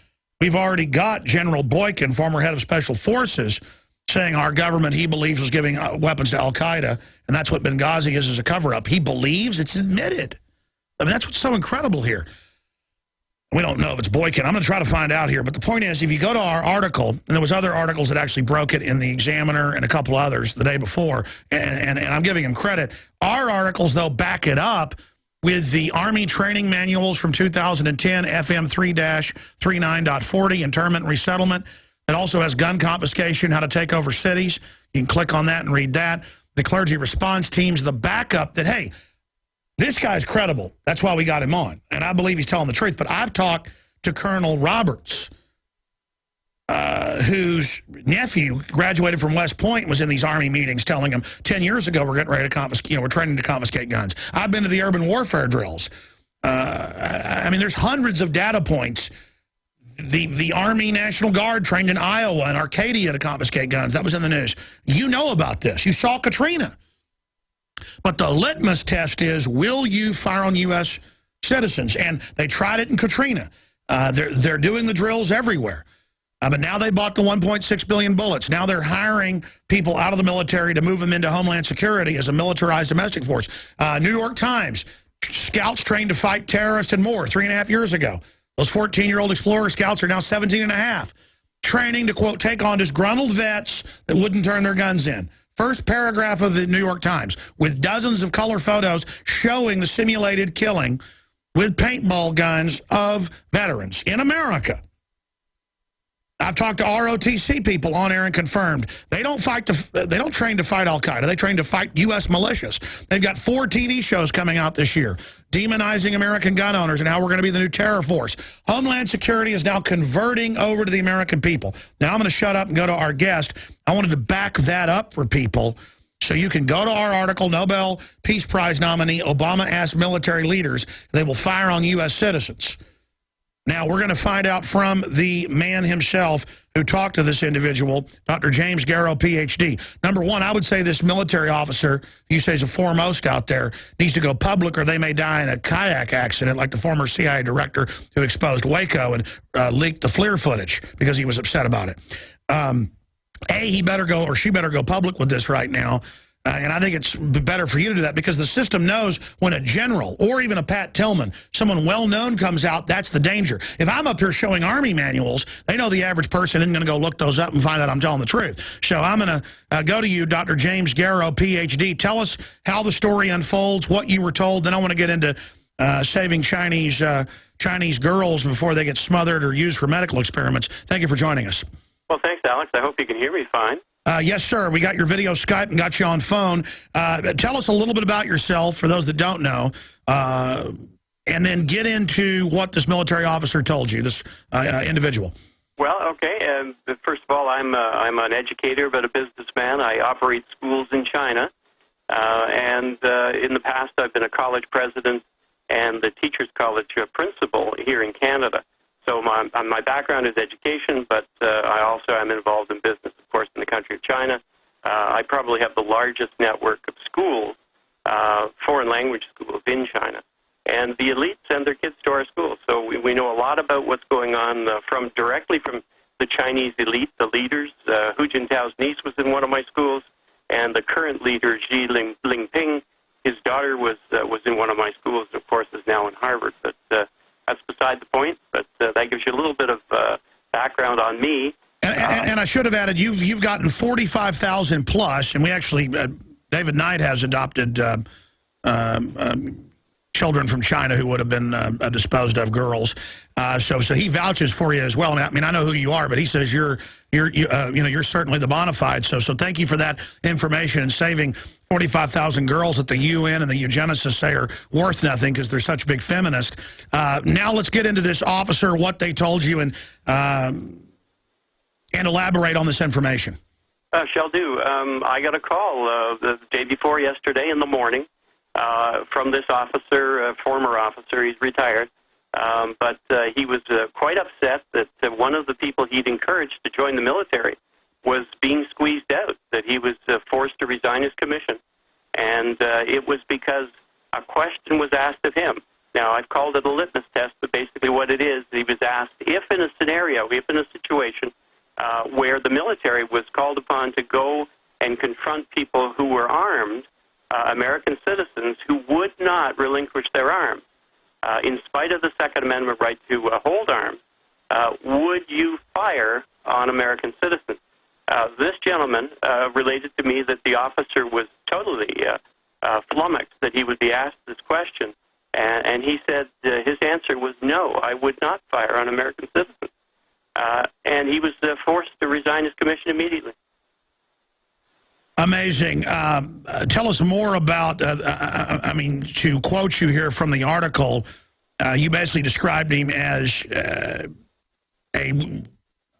we've already got General Boykin, former head of Special Forces, saying our government, he believes, was giving weapons to al-Qaeda, and that's what Benghazi is as a cover-up. He believes, it's admitted. I mean, that's what's so incredible here. We don't know if it's Boykin. I'm going to try to find out here. But the point is, if you go to our article, and there was other articles that actually broke it in the Examiner and a couple others the day before, and I'm giving him credit. Our articles, though, back it up with the Army training manuals from 2010, FM 3-39.40, internment and resettlement. It also has gun confiscation, how to take over cities. You can click on that and read that. The clergy response teams, the backup that, hey, this guy's credible. That's why we got him on. And I believe he's telling the truth. But I've talked to Colonel Roberts, whose nephew graduated from West Point and was in these Army meetings telling him 10 years ago we're getting ready to confiscate, we're training to confiscate guns. I've been to the urban warfare drills. I mean, there's hundreds of data points. The Army National Guard trained in Iowa and Arcadia to confiscate guns. That was in the news. You know about this. You saw Katrina. But the litmus test is, will you fire on U.S. citizens? And they tried it in Katrina. They're doing the drills everywhere. But now they bought the 1.6 billion bullets. Now they're hiring people out of the military to move them into Homeland Security as a militarized domestic force. New York Times, scouts trained to fight terrorists and more 3.5 years ago. Those 14-year-old Explorer scouts are now 17.5, training to, quote, take on disgruntled vets that wouldn't turn their guns in. First paragraph of the New York Times, with dozens of color photos showing the simulated killing with paintball guns of veterans in America. I've talked to ROTC people on air and confirmed they don't train to fight al-Qaeda. They train to fight U.S. militias. They've got 4 TV shows coming out this year, demonizing American gun owners and how we're going to be the new terror force. Homeland Security is now converting over to the American people. Now I'm going to shut up and go to our guest. I wanted to back that up for people so you can go to our article, Nobel Peace Prize nominee Obama asked military leaders if they will fire on U.S. citizens. Now, we're going to find out from the man himself who talked to this individual, Dr. James Garrow, Ph.D. Number one, I would say this military officer, you say is the foremost out there, needs to go public or they may die in a kayak accident like the former CIA director who exposed Waco and leaked the FLIR footage because he was upset about it. He better go or she better go public with this right now and I think it's better for you to do that because the system knows when a general or even a Pat Tillman, someone well-known comes out, that's the danger. If I'm up here showing Army manuals, they know the average person isn't going to go look those up and find out I'm telling the truth. So I'm going to go to you, Dr. James Garrow, Ph.D. Tell us how the story unfolds, what you were told. Then I want to get into saving Chinese girls before they get smothered or used for medical experiments. Thank you for joining us. Well, thanks, Alex. I hope you can hear me fine. Yes, sir. We got your video Skype and got you on phone. Tell us a little bit about yourself, for those that don't know, and then get into what this military officer told you, this individual. Well, okay. First of all, I'm an educator, but a businessman. I operate schools in China, and in the past, I've been a college president and the Teachers College principal here in Canada. So my background is education, but I also am involved in business, of course, in the country of China. I probably have the largest network of schools, foreign language schools in China. And the elites send their kids to our schools. So we know a lot about what's going on directly from the Chinese elite, the leaders. Hu Jintao's niece was in one of my schools, and the current leader, Xi Jinping, his daughter was in one of my schools, and of course is now in Harvard. But that's beside the point. But that gives you a little bit of background on me. And I should have added, you've gotten 45,000 plus, and we actually, David Knight has adopted children from China who would have been disposed of, girls. So he vouches for you as well. I mean, I know who you are, but he says you're certainly the bona fide. So thank you for that information and saving 45,000 girls that the UN and the eugenicists say are worth nothing because they're such big feminists. Now let's get into this officer, what they told you, and elaborate on this information. Shall do. I got a call the day before yesterday in the morning from this officer, former officer. He's retired. But he was quite upset that one of the people he'd encouraged to join the military was being squeezed out, that he was forced to resign his commission. And it was because a question was asked of him. Now, I've called it a litmus test, but basically what it is, he was asked if in a scenario, if in a situation where the military was called upon to go and confront people who were armed, American citizens who would not relinquish their arms, in spite of the Second Amendment right to hold arms, would you fire on American citizens? This gentleman related to me that the officer was totally flummoxed that he would be asked this question, and he said his answer was no, I would not fire on American citizens. And he was forced to resign his commission immediately. Amazing. Tell us more about, I mean, to quote you here from the article, you basically described him as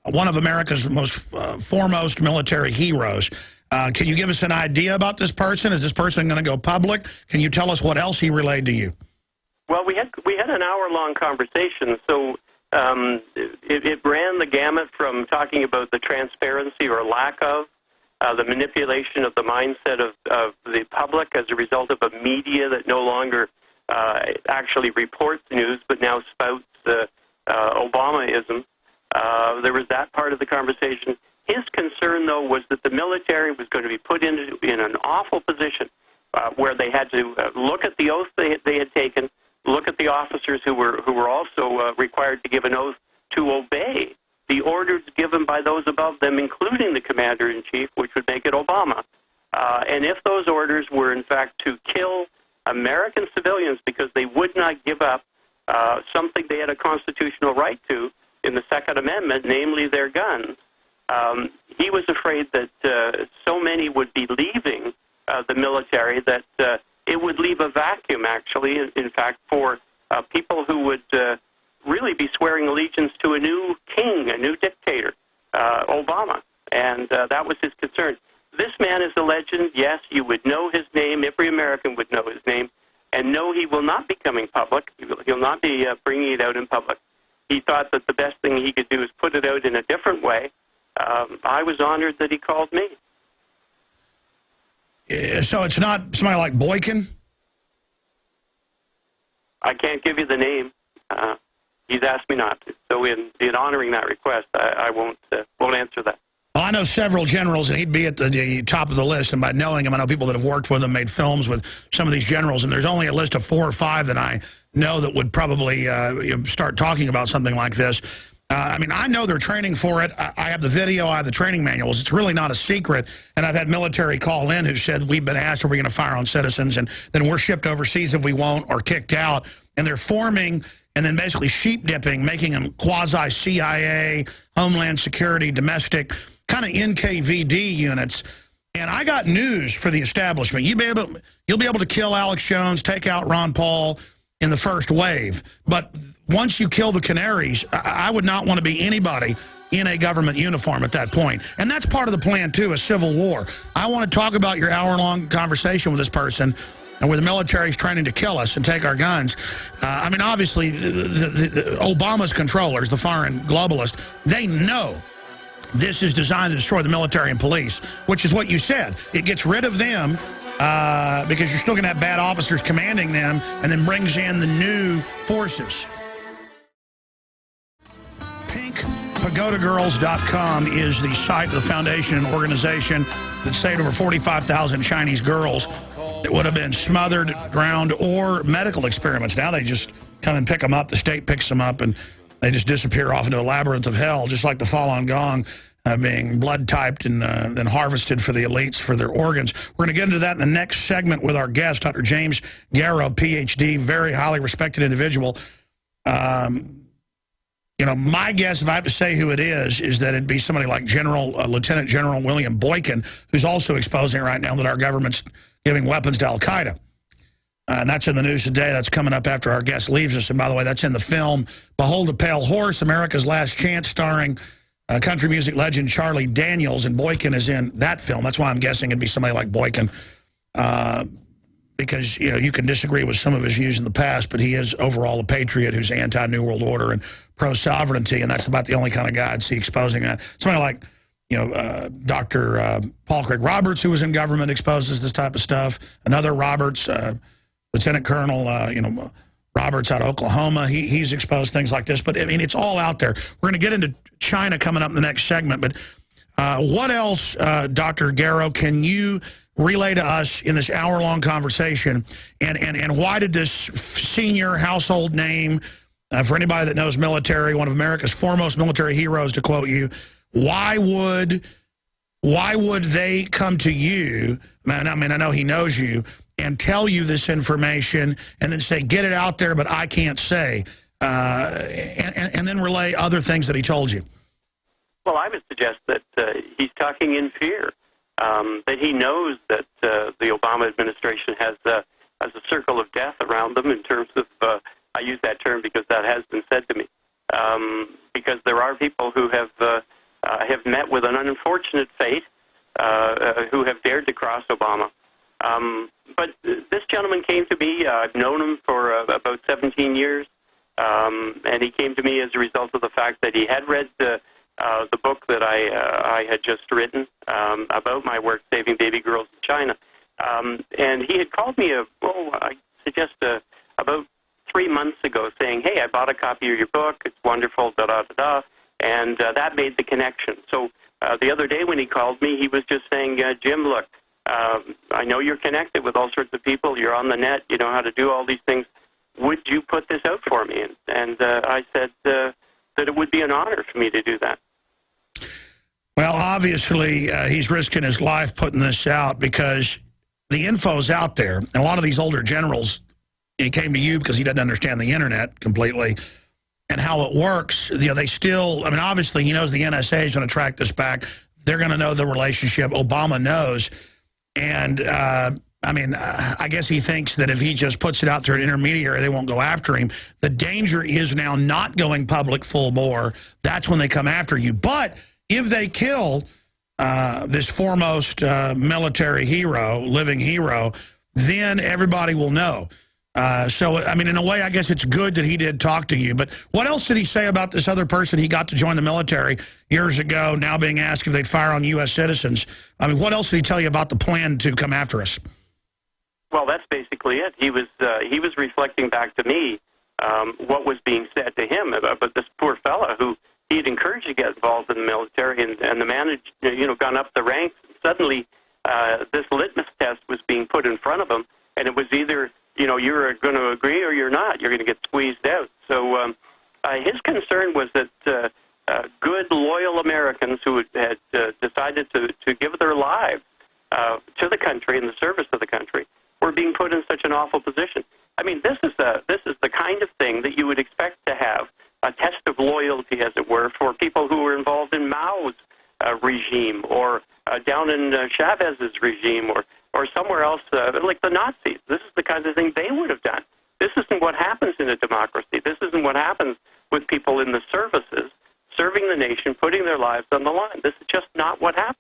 one of America's most foremost military heroes. Can you give us an idea about this person? Is this person going to go public? Can you tell us what else he relayed to you? Well, we had an hour-long conversation, so it ran the gamut from talking about the transparency or lack of, the manipulation of the mindset of the public as a result of a media that no longer actually reports news, but now spouts Obamaism. There was that part of the conversation. His concern, though, was that the military was going to be put in an awful position where they had to look at the oath they had taken, look at the officers who were also required to give an oath to obey the orders given by those above them, including the commander-in-chief, which would make it Obama. And if those orders were, in fact, to kill American civilians because they would not give up something they had a constitutional right to in the Second Amendment, namely their guns, he was afraid that so many would be leaving the military that it would leave a vacuum, actually, in fact, for people who would really be swearing allegiance to a new king, a new dictator, Obama. And that was his concern. This man is a legend. Yes, you would know his name. Every American would know his name. And no, he will not be coming public. He'll not be bringing it out in public. He thought that the best thing he could do is put it out in a different way. I was honored that he called me. So it's not somebody like Boykin? I can't give you the name. He's asked me not to. So in honoring that request, I won't answer that. Well, I know several generals, and he'd be at the top of the list. And by knowing him, I know people that have worked with him, made films with some of these generals. And there's only a list of 4 or 5 that I know that would probably start talking about something like this. I mean, I know they're training for it. I have the video. I have the training manuals. It's really not a secret. And I've had military call in who said, we've been asked, are we going to fire on citizens? And then we're shipped overseas if we won't, or kicked out. And they're forming and then basically sheep dipping, making them quasi-CIA, Homeland Security, domestic, kind of NKVD units. And I got news for the establishment. You'll be able to kill Alex Jones, take out Ron Paul in the first wave. But once you kill the canaries, I would not want to be anybody in a government uniform at that point. And that's part of the plan, too, a civil war. I want to talk about your hour-long conversation with this person and where the military's training to kill us and take our guns. I mean, obviously, the Obama's controllers, the foreign globalists, they know this is designed to destroy the military and police, which is what you said. It gets rid of them because you're still going to have bad officers commanding them, and then brings in the new forces. PagodaGirls.com is the site of the foundation and organization that saved over 45,000 Chinese girls that would have been smothered, drowned, or medical experiments. Now they just come and pick them up. The state picks them up, and they just disappear off into a labyrinth of hell, just like the Falun Gong, being blood typed and then harvested for the elites for their organs. We're going to get into that in the next segment with our guest, Dr. James Garrow, PhD, very highly respected individual. You know, my guess, if I have to say who it is that it'd be somebody like Lieutenant General William Boykin, who's also exposing right now that our government's giving weapons to Al-Qaeda. And that's in the news today. That's coming up after our guest leaves us. And by the way, that's in the film Behold a Pale Horse, America's Last Chance, starring country music legend Charlie Daniels. And Boykin is in that film. That's why I'm guessing it'd be somebody like Boykin. Because, you know, you can disagree with some of his views in the past, but he is overall a patriot who's anti-New World Order and pro-sovereignty. And that's about the only kind of guy I'd see exposing that. Somebody like, you know, Dr. Paul Craig Roberts, who was in government, exposes this type of stuff. Another Roberts, Lieutenant Colonel, you know, Roberts out of Oklahoma, he's exposed things like this. But, I mean, it's all out there. We're going to get into China coming up in the next segment. But what else, Dr. Garrow, can you relay to us in this hour-long conversation? And why did this senior household name, for anybody that knows military, one of America's foremost military heroes, to quote you, why would they come to you? I mean, I know he knows you, and tell you this information and then say, get it out there, but I can't say, and then relay other things that he told you? Well, I would suggest that he's talking in fear, that he knows that the Obama administration has a circle of death around them in terms of, I use that term because that has been said to me, because there are people who have met with an unfortunate fate, who have dared to cross Obama. But this gentleman came to me. I've known him for about 17 years, and he came to me as a result of the fact that he had read the book that I had just written about my work saving baby girls in China. And he had called me, I suggest about 3 months ago, saying, hey, I bought a copy of your book. It's wonderful, da-da-da-da. And that made the connection. So the other day when he called me, he was just saying, Jim, look, I know you're connected with all sorts of people. You're on the net. You know how to do all these things. Would you put this out for me? And I said that it would be an honor for me to do that. Well, obviously, he's risking his life putting this out because the info's out there. And a lot of these older generals, he came to you because he doesn't understand the internet completely and how it works. You know, they still, I mean, obviously he knows the NSA is going to track this back. They're going to know the relationship. Obama knows. And, I mean, I guess he thinks that if he just puts it out through an intermediary, they won't go after him. The danger is now not going public full bore. That's when they come after you. But if they kill this foremost military hero, living hero, then everybody will know. So, I mean, in a way, I guess it's good that he did talk to you. But what else did he say about this other person he got to join the military years ago, now being asked if they'd fire on U.S. citizens? I mean, what else did he tell you about the plan to come after us? Well, that's basically it. He was reflecting back to me what was being said to him about this poor fella who he had encouraged to get involved in the military, and the man had, gone up the ranks. Suddenly, this litmus test was being put in front of him, and it was either, you're going to agree or you're not. You're going to get squeezed out. So his concern was that good, loyal Americans who had decided to give their lives to the country in the service of the country were being put in such an awful position. I mean, this is the kind of thing that you would expect to have a test of loyalty, as it were, for people who were involved in Mao's regime, or down in Chavez's regime, or somewhere else like the Nazis. This is the kind of thing they would have done. This isn't what happens in a democracy. This isn't what happens with people in the services, serving the nation, putting their lives on the line. This is just not what happens.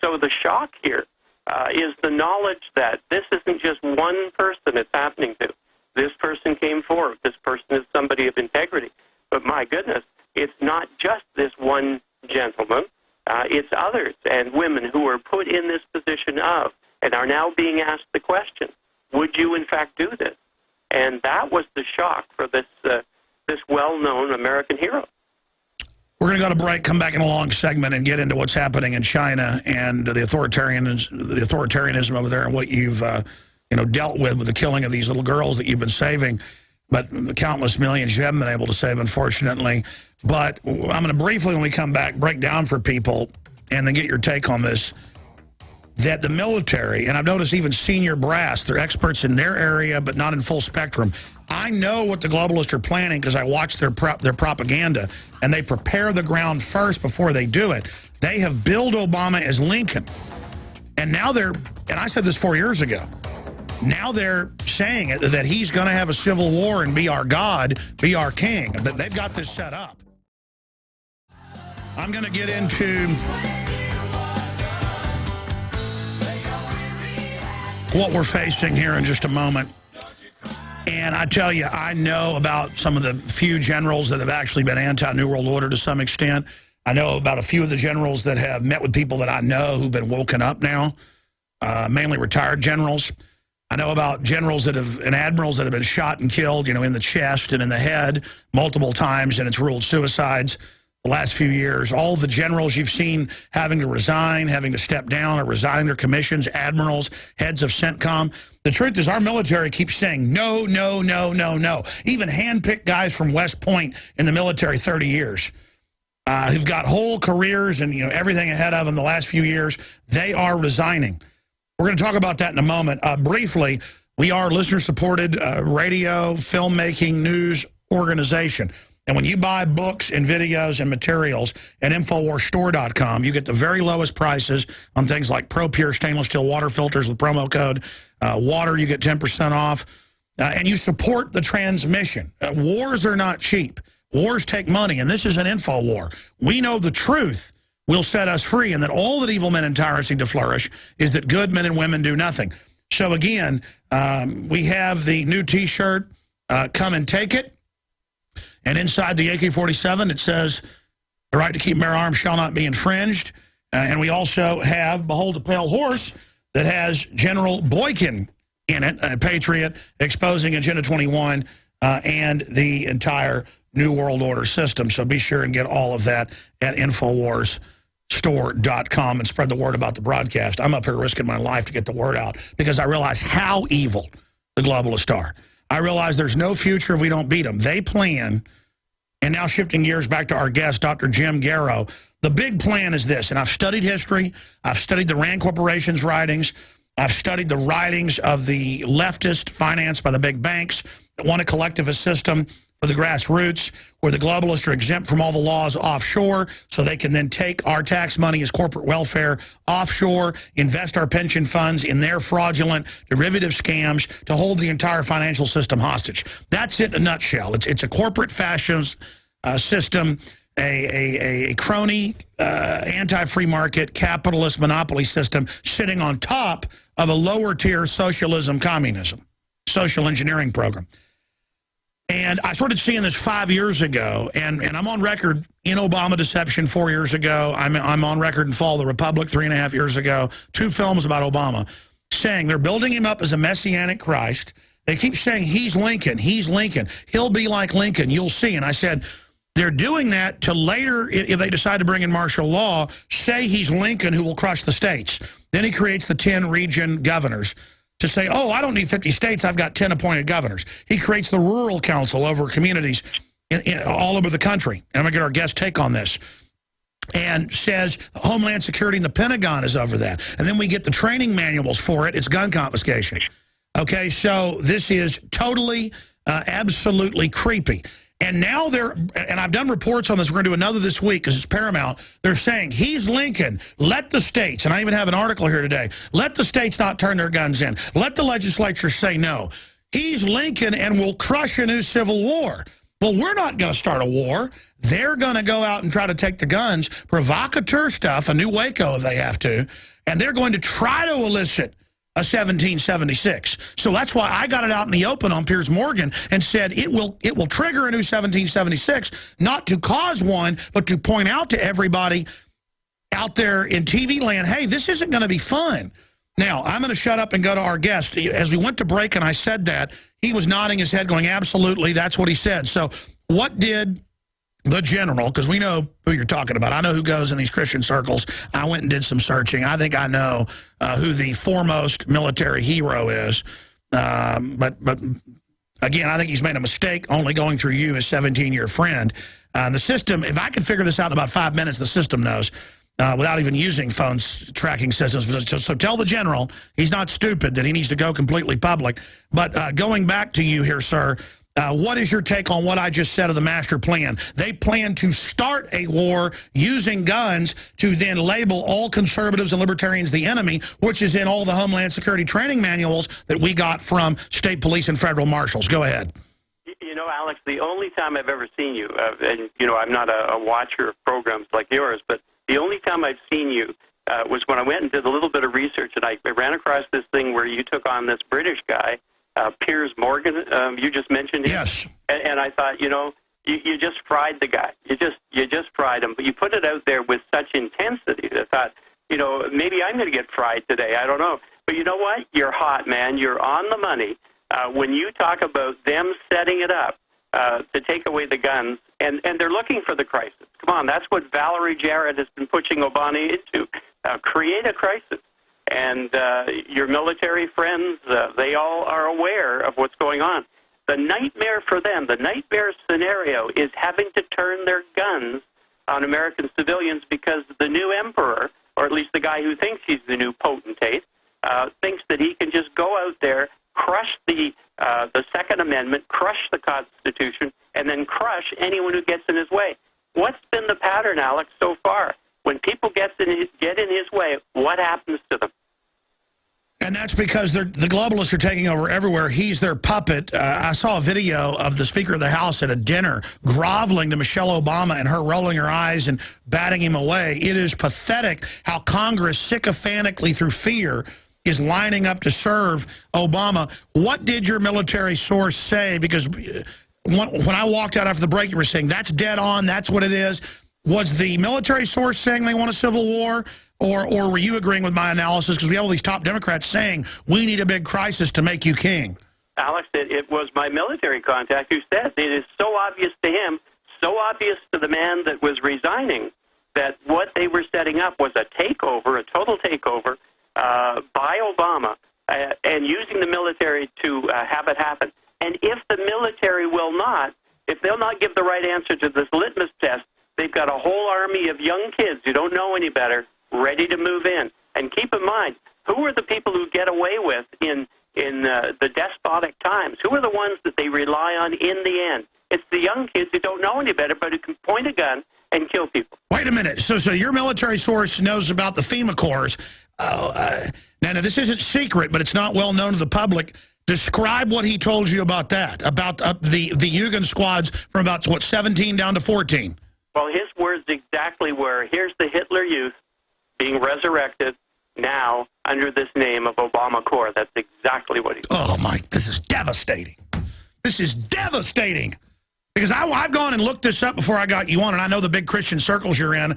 So the shock here is the knowledge that this isn't just one person it's happening to. This person came forward. This person is somebody of integrity. But my goodness, it's not just this one gentleman. It's others and women who are put in this position of and are now being asked the question, would you in fact do this? And that was the shock for this well-known American hero. We're going to go to break, come back in a long segment, and get into what's happening in China and the authoritarianism over there, and what you've dealt with the killing of these little girls that you've been saving, but the countless millions you haven't been able to save, unfortunately. But I'm going to briefly, when we come back, break down for people and then get your take on this, that the military, and I've noticed even senior brass, they're experts in their area, but not in full spectrum. I know what the globalists are planning because I watch their propaganda, and they prepare the ground first before they do it. They have billed Obama as Lincoln. And now and I said this 4 years ago, now they're saying that he's going to have a civil war and be our God, be our king. They've got this set up. I'm going to get into what we're facing here in just a moment. And I tell you, I know about some of the few generals that have actually been anti-New World Order to some extent. I know about a few of the generals that have met with people that I know who've been woken up now, mainly retired generals. I know about generals and admirals that have been shot and killed, in the chest and in the head multiple times, and it's ruled suicides the last few years. All the generals you've seen having to resign, having to step down, or resigning their commissions, admirals, heads of CENTCOM. The truth is our military keeps saying no, no, no, no, no. Even hand-picked guys from West Point in the military 30 years who've got whole careers and everything ahead of them the last few years, they are resigning. We're going to talk about that in a moment. Briefly, we are a listener-supported radio, filmmaking, news organization. And when you buy books and videos and materials at InfoWarsStore.com, you get the very lowest prices on things like ProPure stainless steel water filters with promo code WATER. You get 10% off. And you support the transmission. Wars are not cheap. Wars take money, and this is an info war. We know the truth will set us free, and that all that evil men and tyrants need to flourish is that good men and women do nothing. So again, we have the new T-shirt, Come and Take It. And inside the AK-47, it says, the right to keep and bear arms shall not be infringed. And we also have Behold a Pale Horse that has General Boykin in it, a patriot, exposing Agenda 21 and the entire New World Order system. So be sure and get all of that at InfoWarsStore.com and spread the word about the broadcast. I'm up here risking my life to get the word out because I realize how evil the globalists are. I realize there's no future if we don't beat them. They plan, and now shifting gears back to our guest, Dr. Jim Garrow, the big plan is this, and I've studied history, I've studied the Rand Corporation's writings, I've studied the writings of the leftist financed by the big banks that want a collectivist system for the grassroots, where the globalists are exempt from all the laws offshore, so they can then take our tax money as corporate welfare offshore, invest our pension funds in their fraudulent derivative scams to hold the entire financial system hostage. That's it in a nutshell. It's a corporate fascist system, a crony, anti-free market, capitalist monopoly system sitting on top of a lower-tier socialism communism, social engineering program. And I started seeing this 5 years ago, and I'm on record in Obama Deception 4 years ago. I'm on record in Fall of the Republic 3.5 years ago, 2 films about Obama, saying they're building him up as a messianic Christ. They keep saying he's Lincoln, he'll be like Lincoln, you'll see. And I said, They're doing that to later, if they decide to bring in martial law, say he's Lincoln who will crush the states. Then he creates the 10 region governors to say, oh, I don't need 50 states, I've got 10 appointed governors. He creates the rural council over communities all over the country. And I'm going to get our guest take on this. And says Homeland Security and the Pentagon is over that. And then we get the training manuals for it. It's gun confiscation. Okay, so this is totally, absolutely creepy. And now and I've done reports on this, we're going to do another this week because it's paramount. They're saying, he's Lincoln, let the states, and I even have an article here today, let the states not turn their guns in. Let the legislature say no. He's Lincoln and will crush a new civil war. Well, we're not going to start a war. They're going to go out and try to take the guns, provocateur stuff, a new Waco if they have to, and they're going to try to elicit a 1776. So that's why I got it out in the open on Piers Morgan and said it will trigger a new 1776, not to cause one, but to point out to everybody out there in TV land, hey, this isn't going to be fun. Now, I'm going to shut up and go to our guest. As we went to break and I said that, he was nodding his head going, absolutely, that's what he said. So what did the general, because we know who you're talking about. I know who goes in these Christian circles. I went and did some searching. I think I know who the foremost military hero is. But again, I think he's made a mistake only going through you, his 17-year friend. The system, if I could figure this out in about 5 minutes, the system knows. Without even using phone tracking systems. So tell the general he's not stupid, that he needs to go completely public. But going back to you here, sir, what is your take on what I just said of the master plan? They plan to start a war using guns to then label all conservatives and libertarians the enemy, which is in all the Homeland Security training manuals that we got from state police and federal marshals. Go ahead. You know, Alex, the only time I've ever seen you, and, you know, I'm not a watcher of programs like yours, but the only time I've seen you was when I went and did a little bit of research, and I ran across this thing where you took on this British guy, Piers Morgan. You just mentioned him. Yes. And I thought, you know, you just fried the guy. You just fried him. But you put it out there with such intensity that I thought, you know, maybe I'm going to get fried today. I don't know. But you know what? You're hot, man. You're on the money. When you talk about them setting it up to take away the guns, and they're looking for the crisis. Come on, that's what Valerie Jarrett has been pushing Obama into. Create a crisis. And your military friends, they all are aware of what's going on. The nightmare for them, the nightmare scenario is having to turn their guns on American civilians because the new emperor, or at least the guy who thinks he's the new potentate, thinks that he can just go out there, crush the Second Amendment, crush the Constitution, and then crush anyone who gets in his way. What's been the pattern, Alex, so far? When people get in his way, what happens to them? And that's because the globalists are taking over everywhere. He's their puppet. I saw a video of the Speaker of the House at a dinner groveling to Michelle Obama and her rolling her eyes and batting him away. It is pathetic how Congress sycophantically through fear is lining up to serve Obama. What did your military source say? Because when I walked out after the break, you were saying, that's dead on, that's what it is. Was the military source saying they want a civil war? Or were you agreeing with my analysis? Because we have all these top Democrats saying, we need a big crisis to make you king. Alex, it was my military contact who said it is so obvious to him, so obvious to the man that was resigning, that what they were setting up was a takeover, a total takeover, by Obama, and using the military to have it happen. And if the military will not, if they'll not give the right answer to this litmus test, they've got a whole army of young kids who don't know any better, ready to move in. And keep in mind, who are the people who get away with in the despotic times? Who are the ones that they rely on in the end? It's the young kids who don't know any better, but who can point a gun and kill people. Wait a minute. So your military source knows about the FEMA Corps. Now, this isn't secret, but it's not well known to the public. Describe what he told you about that, about the Uygur squads from about, 17 down to 14. Well, his words exactly were, here's the Hitler Youth being resurrected now under this name of Obama Corps. That's exactly what he said. Oh, my, this is devastating. This is devastating. Because I've gone and looked this up before I got you on, and I know the big Christian circles you're in.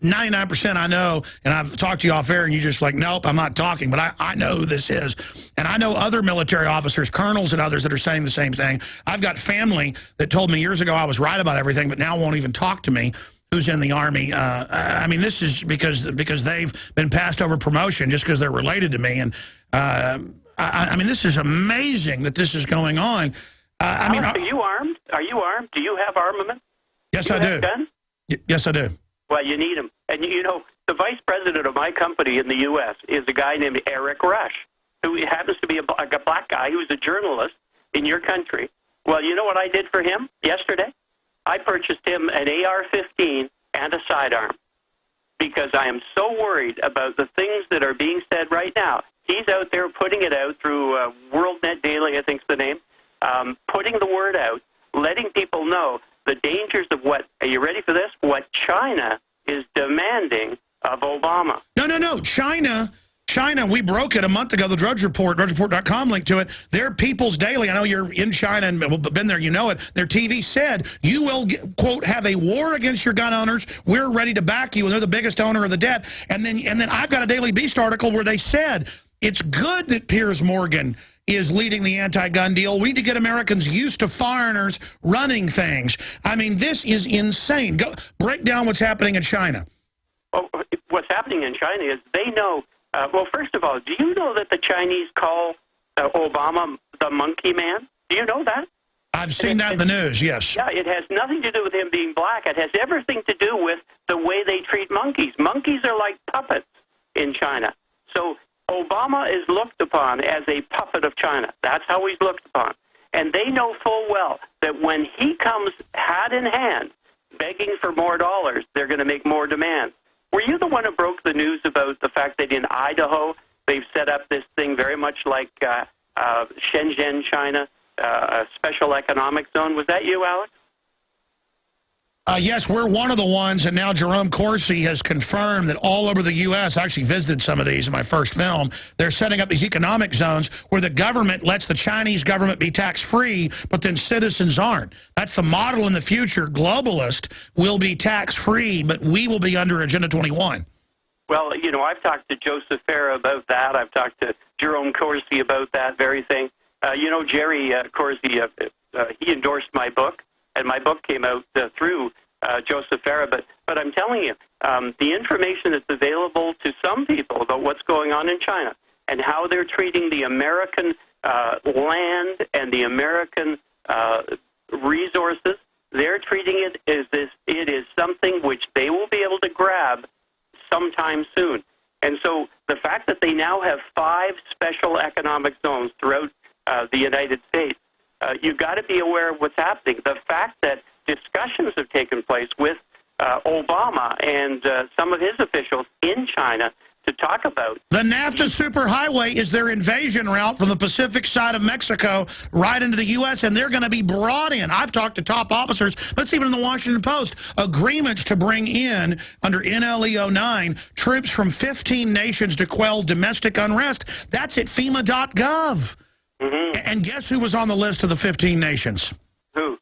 99% I know, and I've talked to you off air, and you're just like, nope, I'm not talking. But I know who this is. And I know other military officers, colonels and others that are saying the same thing. I've got family that told me years ago I was right about everything, but now won't even talk to me, who's in the Army. I mean, this is because they've been passed over promotion just because they're related to me. And I mean, this is amazing that this is going on. I mean, are you armed? Are you armed? Do you have armament? Yes, I do. Guns? Yes, I do. Well, you need them. And, you know, the vice president of my company in the U.S. is a guy named Eric Rush, who happens to be a black guy who's a journalist in your country. Well, you know what I did for him yesterday? I purchased him an AR-15 and a sidearm because I am so worried about the things that are being said right now. He's out there putting it out through WorldNet Daily, I think's the name, putting the word out, letting people know the dangers of what, are you ready for this? What China is demanding of Obama. No. China, we broke it a month ago, the Drudge Report, drudgereport.com link to it. Their People's Daily, I know you're in China and been there, you know it. Their TV said, you will, quote, have a war against your gun owners. We're ready to back you, and they're the biggest owner of the debt. And then I've got a Daily Beast article where they said, it's good that Piers Morgan is leading the anti-gun deal. We need to get Americans used to foreigners running things. I mean, this is insane. Go break down what's happening in China. Well, what's happening in China is they know, well, first of all, do you know that the Chinese call Obama the monkey man? Do you know that? I've seen that in the news, yes. Yeah, it has nothing to do with him being black. It has everything to do with the way they treat monkeys. Monkeys are like puppets in China. So Obama is looked upon as a puppet of China. That's how he's looked upon. And they know full well that when he comes hat in hand, begging for more dollars, they're going to make more demands. Were you the one who broke the news about the fact that in Idaho, they've set up this thing very much like Shenzhen, China, a special economic zone? Was that you, Alex? Yes, we're one of the ones, and now Jerome Corsi has confirmed that all over the U.S., I actually visited some of these in my first film, they're setting up these economic zones where the government lets the Chinese government be tax-free, but then citizens aren't. That's the model in the future. Globalist will be tax-free, but we will be under Agenda 21. Well, you know, I've talked to Joseph Farah about that. I've talked to Jerome Corsi about that very thing. You know, Jerry Corsi, he endorsed my book, and my book came out through Joseph Farah. But I'm telling you, the information that's available to some people about what's going on in China and how they're treating the American land and the American resources, they're treating it as if it is something which they will be able to grab sometime soon. And so the fact that they now have 5 special economic zones throughout the United States, you've got to be aware of what's happening. The fact that discussions have taken place with Obama and some of his officials in China to talk about. The NAFTA superhighway is their invasion route from the Pacific side of Mexico right into the U.S., and they're going to be brought in. I've talked to top officers, let's even in the Washington Post, agreements to bring in, under NLE 09, troops from 15 nations to quell domestic unrest. That's at FEMA.gov. Mm-hmm. And guess who was on the list of the 15 nations? Who?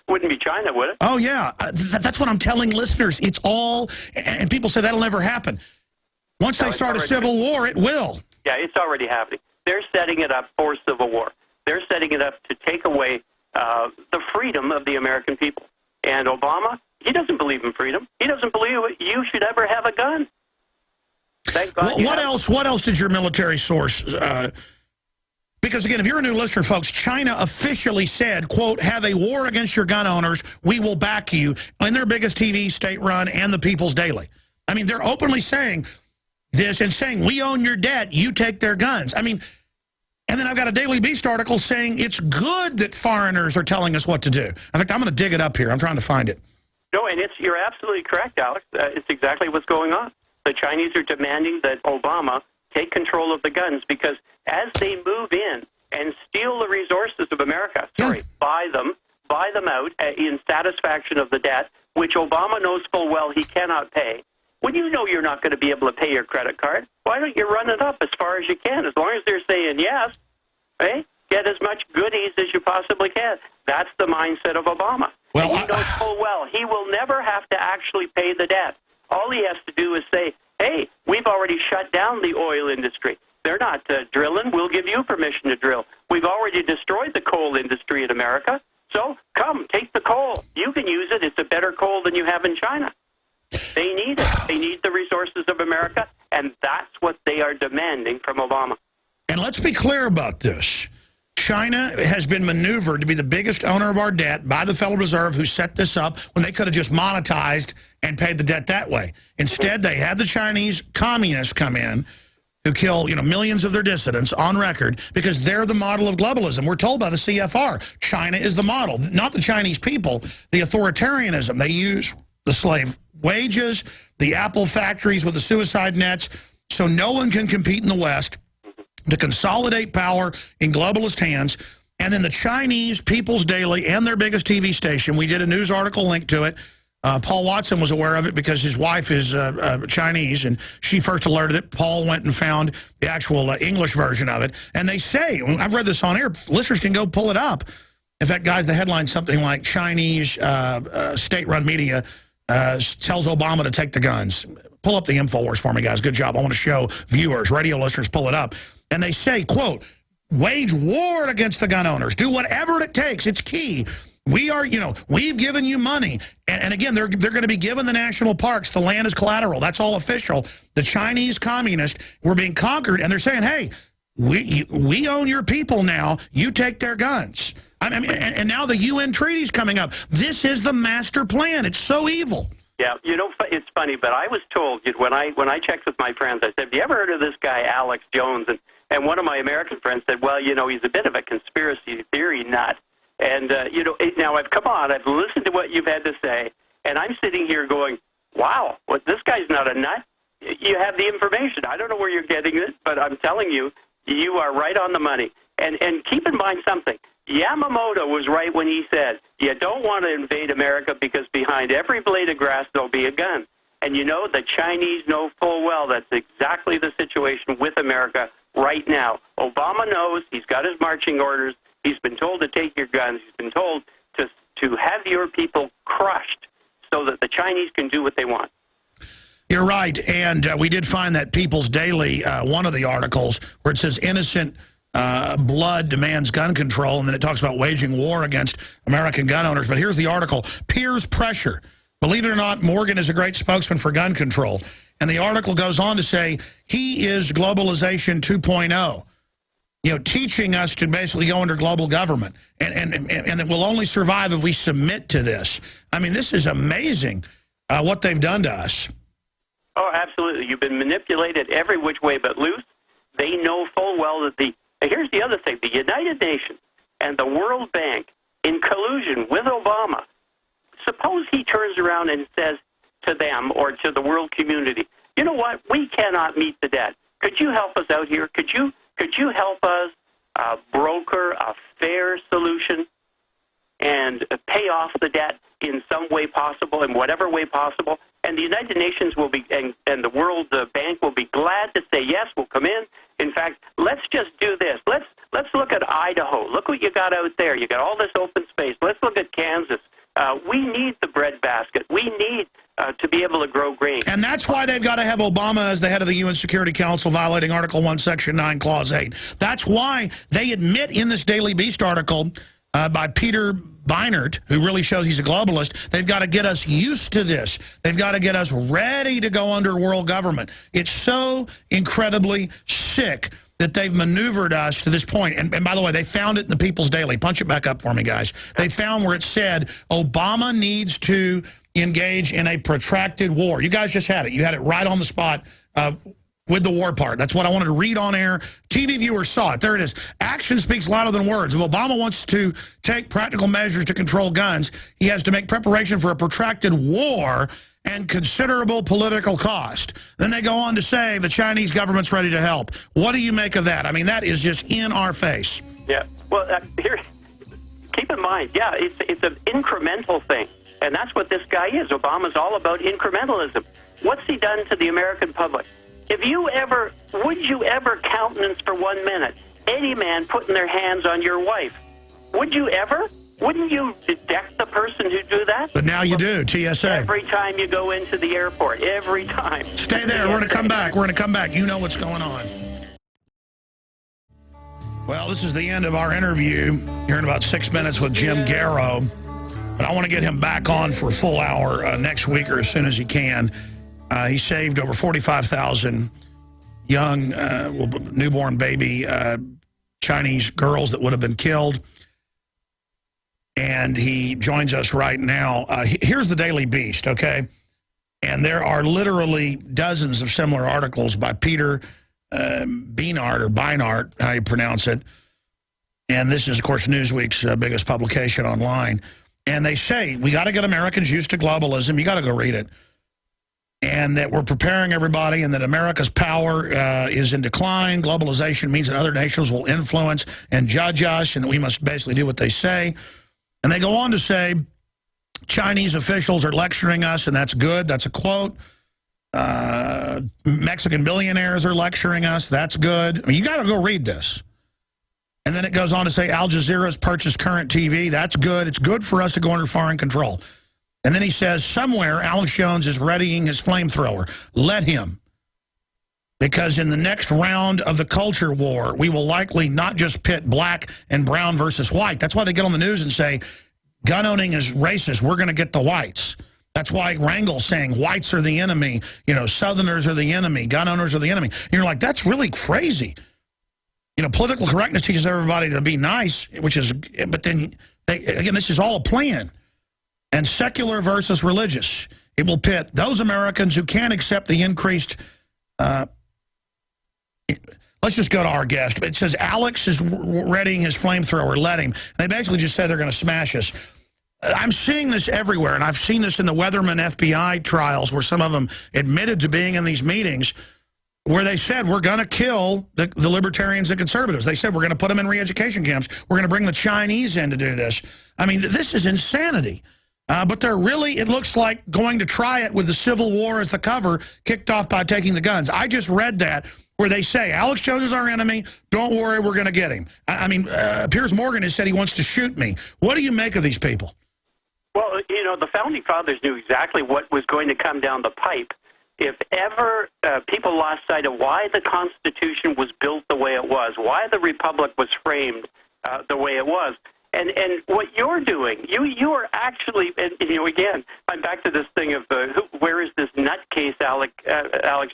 Wouldn't be China, would it? Oh, yeah. That's what I'm telling listeners. It's all, and people say that'll never happen. Once they start a civil war, it will. Yeah, it's already happening. They're setting it up for civil war. They're setting it up to take away the freedom of the American people. And Obama, he doesn't believe in freedom. He doesn't believe you should ever have a gun. Thank God. What else did your military source... because, again, if you're a new listener, folks, China officially said, quote, have a war against your gun owners. We will back you. In their biggest TV, state-run, and the People's Daily. I mean, they're openly saying this and saying, we own your debt. You take their guns. I mean, and then I've got a Daily Beast article saying it's good that foreigners are telling us what to do. In fact, I'm going to dig it up here. I'm trying to find it. No, and you're absolutely correct, Alex. It's exactly what's going on. The Chinese are demanding that Obama take control of the guns because as they move in and steal the resources of America, buy them out in satisfaction of the debt, which Obama knows full well he cannot pay. When you know you're not going to be able to pay your credit card, why don't you run it up as far as you can? As long as they're saying yes, right? get as much goodies as you possibly can. That's the mindset of Obama. Well, and he knows full well he will never have to actually pay the debt. All he has to do is say, hey, we've already shut down the oil industry. They're not drilling. We'll give you permission to drill. We've already destroyed the coal industry in America. So come, take the coal. You can use it. It's a better coal than you have in China. They need it. They need the resources of America, and that's what they are demanding from Obama. And let's be clear about this. China has been maneuvered to be the biggest owner of our debt by the Federal Reserve, who set this up when they could have just monetized and paid the debt that way. Instead, they had the Chinese communists come in who kill, millions of their dissidents on record because they're the model of globalism. We're told by the CFR, China is the model, not the Chinese people, the authoritarianism. They use the slave wages, the Apple factories with the suicide nets, so no one can compete in the West, to consolidate power in globalist hands. And then the Chinese People's Daily and their biggest TV station, we did a news article linked to it. Paul Watson was aware of it because his wife is Chinese, and she first alerted it. Paul went and found the actual English version of it. And they say, I've read this on air, listeners can go pull it up. In fact, guys, the headline's something like Chinese state-run media tells Obama to take the guns. Pull up the InfoWars for me, guys. Good job. I want to show viewers, radio listeners, pull it up. And they say, quote, wage war against the gun owners. Do whatever it takes. It's key. We are, we've given you money. And again, they're going to be given the national parks. The land is collateral. That's all official. The Chinese communists were being conquered, and they're saying, hey, we own your people now. You take their guns. I mean, and now the UN treaty's coming up. This is the master plan. It's so evil. Yeah, it's funny, but I was told when I checked with my friends, I said, have you ever heard of this guy, Alex Jones? And one of my American friends said, well, he's a bit of a conspiracy theory nut. And, now I've listened to what you've had to say, and I'm sitting here going, wow, this guy's not a nut. You have the information. I don't know where you're getting it, but I'm telling you, you are right on the money. And keep in mind something. Yamamoto was right when he said, you don't want to invade America because behind every blade of grass there'll be a gun. And the Chinese know full well that's exactly the situation with America right now. Obama knows. He's got his marching orders. He's been told to take your guns. He's been told to have your people crushed so that the Chinese can do what they want. You're right. And we did find that People's Daily, one of the articles, where it says innocent blood demands gun control, and then it talks about waging war against American gun owners. But here's the article, Peers Pressure. Believe it or not, Morgan is a great spokesman for gun control. And the article goes on to say he is globalization 2.0, teaching us to basically go under global government. And that we'll only survive if we submit to this. I mean, this is amazing what they've done to us. Oh, absolutely. You've been manipulated every which way but loose. They know full well that here's the other thing, the United Nations and the World Bank, in collusion with Obama, suppose he turns around and says to them or to the world community, you know what, we cannot meet the debt. Could you help us out here? Could you help us broker a fair solution and pay off the debt in some way possible, in whatever way possible? And the United Nations will be, and the World Bank will be glad to say, yes, we'll come in. In fact, let's just do this. Let's look at Idaho. Look what you got out there. You got all this open space. Let's look at Kansas. We need the breadbasket. We need to be able to grow grain. And that's why they've got to have Obama as the head of the UN Security Council, violating Article 1, Section 9, Clause 8. That's why they admit in this Daily Beast article by Peter Beinart, who really shows he's a globalist, they've got to get us used to this. They've got to get us ready to go under world government. It's so incredibly sick that they've maneuvered us to this point. And by the way, they found it in the People's Daily. Punch it back up for me, guys. They found where it said Obama needs to engage in a protracted war. You guys just had it. You had it right on the spot with the war part. That's what I wanted to read on air. TV viewers saw it. There it is. Action speaks louder than words. If Obama wants to take practical measures to control guns, he has to make preparation for a protracted war and considerable political cost. Then they go on to say the Chinese government's ready to help. What do you make of that? I mean, that is just in our face. Yeah. Well, here, keep in mind, yeah, it's an incremental thing. And that's what this guy is. Obama's all about incrementalism. What's he done to the American public? Would you ever countenance for 1 minute any man putting their hands on your wife. Would you ever? Wouldn't you deck the person who do that? But now you do, TSA. Every time you go into the airport, every time. Stay there. We're going to come back. We're going to come back. You know what's going on. Well, this is the end of our interview here in about 6 minutes with Jim Garrow. But I want to get him back on for a full hour next week or as soon as he can. He saved over 45,000 young, newborn baby Chinese girls that would have been killed. And he joins us right now. Here's the Daily Beast, okay? And there are literally dozens of similar articles by Peter Beinart, or Beinart, how you pronounce it. And this is, of course, Newsweek's biggest publication online. And they say, we got to get Americans used to globalism. You got to go read it. And that we're preparing everybody, and that America's power is in decline. Globalization means that other nations will influence and judge us, and that we must basically do what they say. And they go on to say, Chinese officials are lecturing us, and that's good. That's a quote. Mexican billionaires are lecturing us. That's good. I mean, you got to go read this. And then it goes on to say, Al Jazeera's purchased Current TV. That's good. It's good for us to go under foreign control. And then he says, somewhere Alex Jones is readying his flamethrower. Let him. Because in the next round of the culture war, we will likely not just pit black and brown versus white. That's why they get on the news and say, gun owning is racist. We're going to get the whites. That's why Rangel's saying whites are the enemy. You know, Southerners are the enemy. Gun owners are the enemy. And you're like, that's really crazy. You know, political correctness teaches everybody to be nice, which is, but then, again, this is all a plan. And secular versus religious. It will pit those Americans who can't accept the increased... let's just go to our guest. It says Alex is readying his flamethrower. Let him. They basically just say they're going to smash us. I'm seeing this everywhere, and I've seen this in the Weatherman FBI trials where some of them admitted to being in these meetings where they said, we're going to kill the libertarians and conservatives. They said, we're going to put them in re-education camps. We're going to bring the Chinese in to do this. I mean, this is insanity. But they're really, it looks like, going to try it with the Civil War as the cover, kicked off by taking the guns. I just read that where they say, Alex Jones is our enemy. Don't worry, we're going to get him. I mean, Piers Morgan has said he wants to shoot me. What do you make of these people? Well, you know, the Founding Fathers knew exactly what was going to come down the pipe. If ever people lost sight of why the Constitution was built the way it was, why the Republic was framed the way it was, and what you're doing, you are actually, and you know, again, I'm back to this thing of where is this nutcase Alex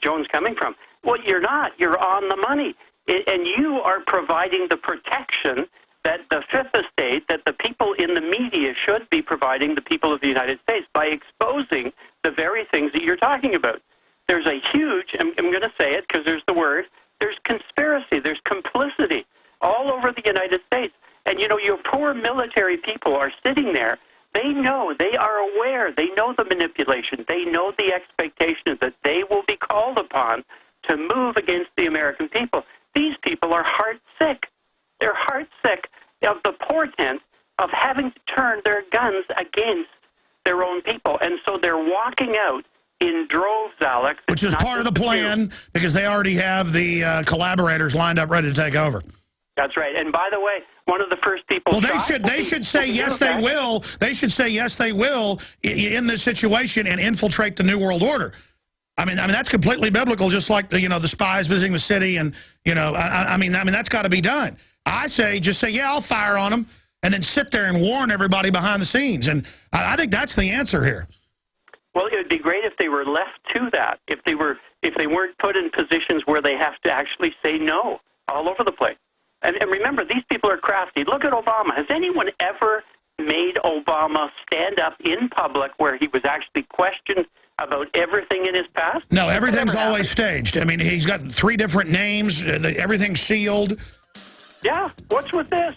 Jones coming from? Well, you're not. You're on the money, and you are providing the protection that the Fifth Estate, that the people in the media should be providing the people of the United States by exposing the very things that you're talking about. There's a huge, I'm going to say it because there's the word, there's conspiracy, there's complicity all over the United States. And, you know, your poor military people are sitting there. They know, they are aware, they know the manipulation, they know the expectation that they will be called upon to move against the American people. These people are heartsick. They're heartsick of the portent of having to turn their guns against their own people. And so they're walking out in droves, Alex. Which is part of the plan, because they already have the collaborators lined up ready to take over. That's right. And by the way, one of the first people... Well, they should say yes, they will. They should say yes, they will in this situation and infiltrate the New World Order. I mean that's completely biblical, just like the spies visiting the city, and I mean that's got to be done. I say just say yeah, I'll fire on them, and then sit there and warn everybody behind the scenes. And I think that's the answer here. Well, it would be great if they were left to that. If they weren't put in positions where they have to actually say no all over the place. And remember, these people are crafty. Look at Obama. Has anyone ever made Obama stand up in public where he was actually questioned about everything in his past? No, everything's always staged. I mean, he's got 3 different names. Everything's sealed. Yeah, what's with this?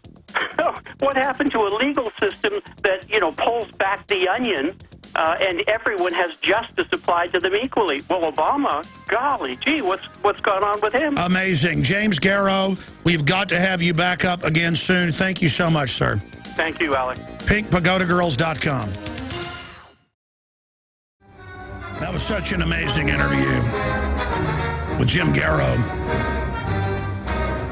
What happened to a legal system that, pulls back the onion and everyone has justice applied to them equally? Well, Obama, golly gee, what's gone on with him? Amazing. James Garrow, we've got to have you back up again soon. Thank you so much, sir. Thank you, Alex. PinkPagodaGirls.com. That was such an amazing interview with Jim Garrow.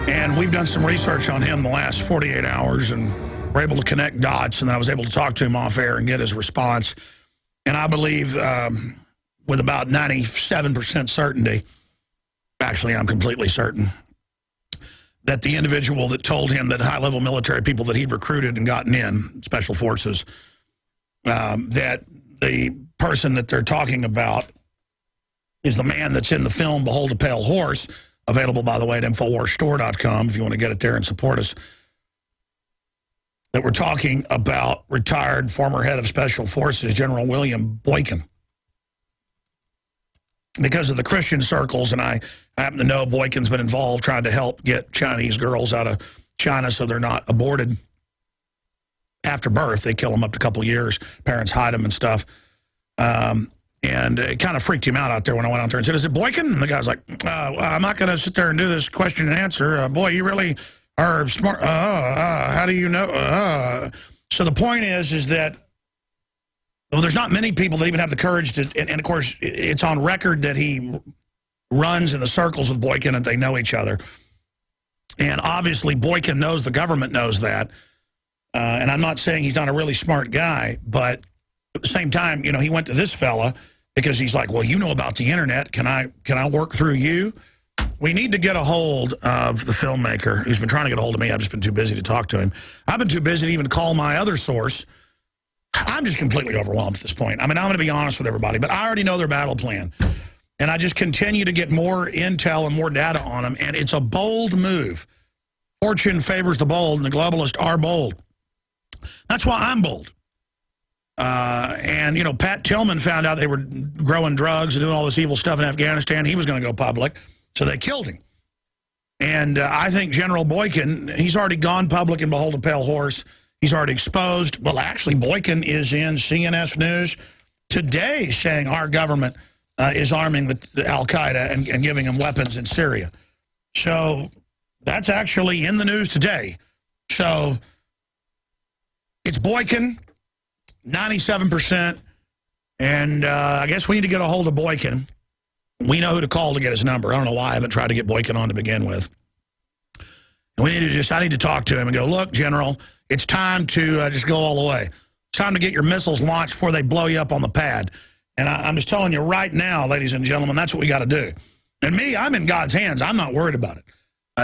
And we've done some research on him the last 48 hours, and we're able to connect dots, and then I was able to talk to him off air and get his response. And I believe with about 97% certainty, actually I'm completely certain, that the individual that told him that high-level military people that he'd recruited and gotten in, special forces, that the person that they're talking about is the man that's in the film Behold a Pale Horse, available, by the way, at InfoWarsStore.com if you want to get it there and support us, that we're talking about retired former head of Special Forces, General William Boykin. Because of the Christian circles, and I happen to know Boykin's been involved trying to help get Chinese girls out of China so they're not aborted after birth. They kill them up to a couple of years. Parents hide them and stuff. And it kind of freaked him out there when I went out there and said, "Is it Boykin?" And the guy's like, "I'm not going to sit there and do this question and answer. Boy, you really are smart. How do you know?" So the point is that, well, there's not many people that even have the courage to, and of course, it's on record that he runs in the circles with Boykin and they know each other. And obviously, Boykin knows the government knows that. And I'm not saying he's not a really smart guy, but at the same time, you know, he went to this fella because he's like, "Well, you know about the internet. Can I work through you?" We need to get a hold of the filmmaker. He's been trying to get a hold of me. I've just been too busy to talk to him. I've been too busy to even call my other source. I'm just completely overwhelmed at this point. I mean, I'm going to be honest with everybody, but I already know their battle plan. And I just continue to get more intel and more data on them, and it's a bold move. Fortune favors the bold, and the globalists are bold. That's why I'm bold. And, you know, Pat Tillman found out they were growing drugs and doing all this evil stuff in Afghanistan. He was going to go public, so they killed him. And I think General Boykin, he's already gone public in Behold a Pale Horse. He's already exposed. Well, actually, Boykin is in CNS News today saying our government is arming the Al-Qaeda and giving them weapons in Syria. So that's actually in the news today. So it's Boykin, 97%. And I guess we need to get a hold of Boykin. We know who to call to get his number. I don't know why I haven't tried to get Boykin on to begin with. And we need to I need to talk to him and go, "Look, General, it's time to just go all the way. It's time to get your missiles launched before they blow you up on the pad." And I'm just telling you right now, ladies and gentlemen, that's what we got to do. And me, I'm in God's hands. I'm not worried about it.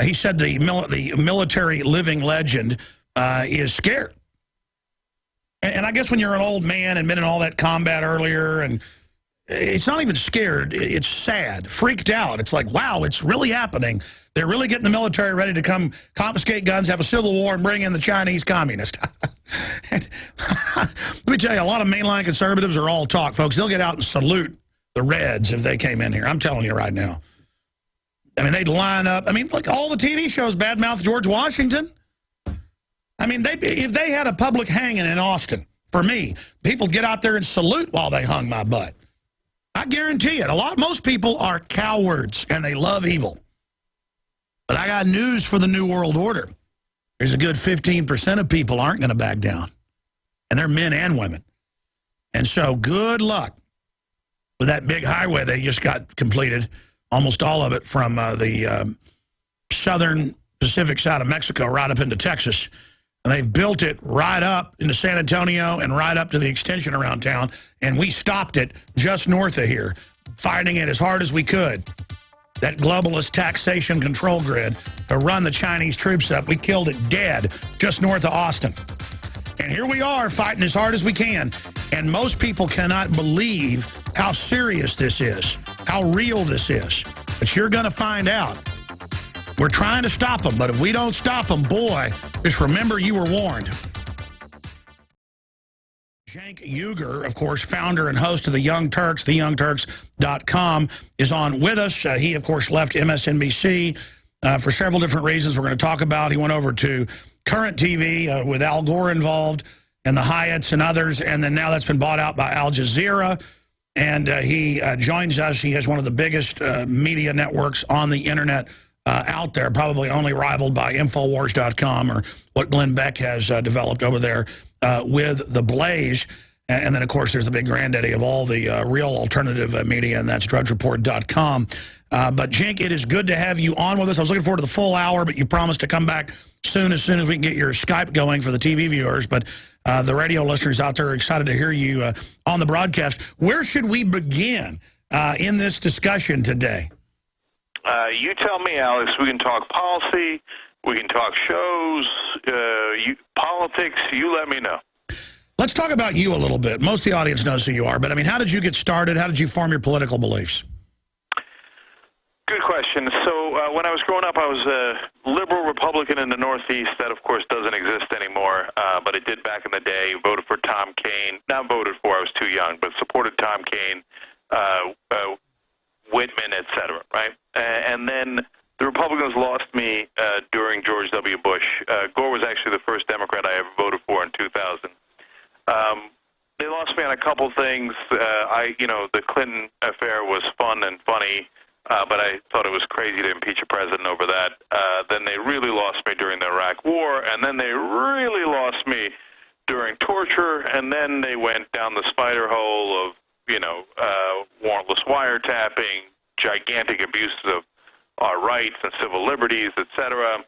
He said the military living legend is scared. And I guess when you're an old man and been in all that combat earlier, and it's not even scared, it's sad, freaked out. It's like, wow, it's really happening. They're really getting the military ready to come confiscate guns, have a civil war, and bring in the Chinese communists. Let me tell you, a lot of mainline conservatives are all talk, folks. They'll get out and salute the Reds if they came in here. I'm telling you right now. I mean, they'd line up. I mean, look, all the TV shows badmouth George Washington. I mean, if they had a public hanging in Austin, for me, people get out there and salute while they hung my butt. I guarantee it. Most people are cowards, and they love evil. But I got news for the New World Order. There's a good 15% of people aren't going to back down. And they're men and women. And so good luck with that big highway they just got completed, almost all of it from the southern Pacific side of Mexico right up into Texas. And they've built it right up into San Antonio and right up to the extension around town. And we stopped it just north of here, fighting it as hard as we could. That globalist taxation control grid to run the Chinese troops up. We killed it dead just north of Austin. And here we are fighting as hard as we can. And most people cannot believe how serious this is, how real this is. But you're going to find out. We're trying to stop them, but if we don't stop them, boy, just remember you were warned. Cenk Uygur, of course, founder and host of The Young Turks, theyoungturks.com, is on with us. He, of course, left MSNBC for several different reasons we're going to talk about. He went over to Current TV with Al Gore involved and the Hyatts and others, and then now that's been bought out by Al Jazeera. And he joins us. He has one of the biggest media networks on the internet out there, probably only rivaled by Infowars.com or what Glenn Beck has developed over there with The Blaze. And then, of course, there's the big granddaddy of all the real alternative media, and that's DrudgeReport.com. But, Cenk, it is good to have you on with us. I was looking forward to the full hour, but you promised to come back soon as we can get your Skype going for the TV viewers. But the radio listeners out there are excited to hear you on the broadcast. Where should we begin in this discussion today? You tell me, Alex. We can talk policy. We can talk shows, politics. You let me know. Let's talk about you a little bit. Most of the audience knows who you are, but I mean, how did you get started? How did you form your political beliefs? Good question. So when I was growing up, I was a liberal Republican in the Northeast. That, of course, doesn't exist anymore, but it did back in the day. Voted for Tom Kean. Not voted for, I was too young, but supported Tom Kean, Whitman, et cetera, right? And then the Republicans lost me during George W. Bush. Gore was actually the first Democrat I ever voted for in 2000. They lost me on a couple things. The Clinton affair was fun and funny, but I thought it was crazy to impeach a president over that. Then they really lost me during the Iraq War, and then they really lost me during torture, and then they went down the spider hole of, warrantless wiretapping, gigantic abuses of our rights and civil liberties, et cetera.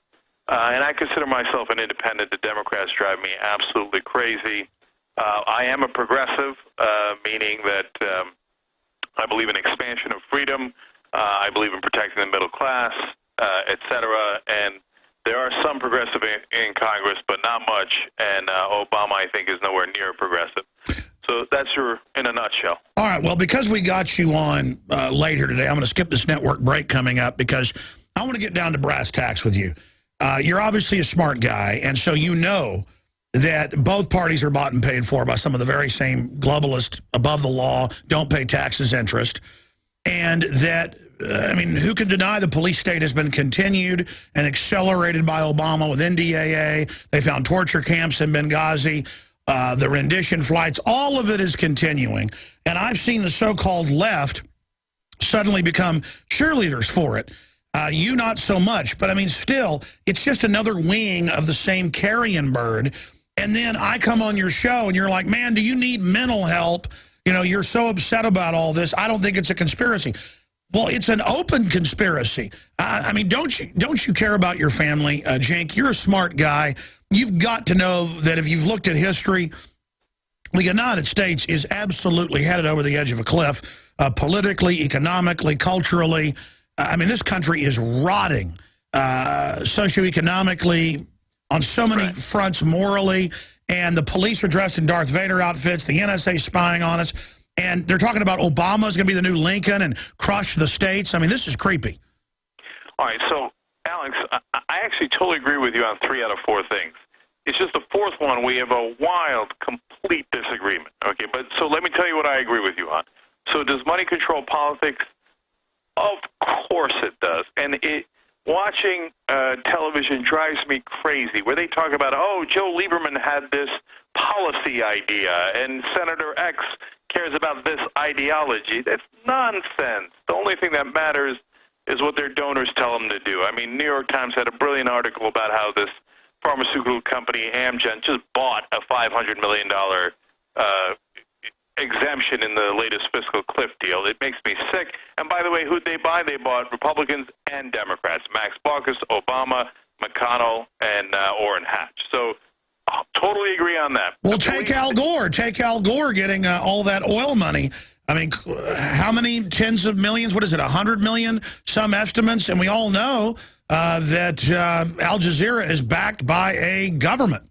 And I consider myself an independent. The Democrats drive me absolutely crazy. I am a progressive, meaning that I believe in expansion of freedom. I believe in protecting the middle class, et cetera. And there are some progressive in Congress, but not much. And Obama, I think, is nowhere near progressive. So that's in a nutshell. All right. Well, because we got you on later today, I'm going to skip this network break coming up because I want to get down to brass tacks with you. You're obviously a smart guy, and so you know that both parties are bought and paid for by some of the very same globalist, above the law, don't pay taxes interest, and that, who can deny the police state has been continued and accelerated by Obama with NDAA? They found torture camps in Benghazi. The rendition flights, all of it is continuing. And I've seen the so-called left suddenly become cheerleaders for it. You not so much, but still, it's just another wing of the same carrion bird. And then I come on your show and you're like, man, do you need mental help? You're so upset about all this. I don't think it's a conspiracy. Well, it's an open conspiracy. Don't you care about your family? Cenk, you're a smart guy. You've got to know that if you've looked at history, the United States is absolutely headed over the edge of a cliff, politically, economically, culturally. This country is rotting socioeconomically on so many fronts, morally, and the police are dressed in Darth Vader outfits, the NSA spying on us, and they're talking about Obama's going to be the new Lincoln and crush the states. This is creepy. All right, so, Alex, I actually totally agree with you on 3 out of 4 things. It's just the 4th one we have a wild, complete disagreement. Okay, but so let me tell you what I agree with you on. So does money control politics? Of course it does. And watching television drives me crazy, where they talk about, Joe Lieberman had this policy idea, and Senator X cares about this ideology. That's nonsense. The only thing that matters is what their donors tell them to do. New York Times had a brilliant article about how this pharmaceutical company, Amgen, just bought a $500 million exemption in the latest fiscal cliff deal. It makes me sick. And by the way, who'd they buy? They bought Republicans and Democrats. Max Baucus, Obama, McConnell, and Orrin Hatch. So totally agree on that. Well, take Al Gore. Take Al Gore getting all that oil money. How many tens of millions? What is it, 100 million? Some estimates. And we all know that Al Jazeera is backed by a government.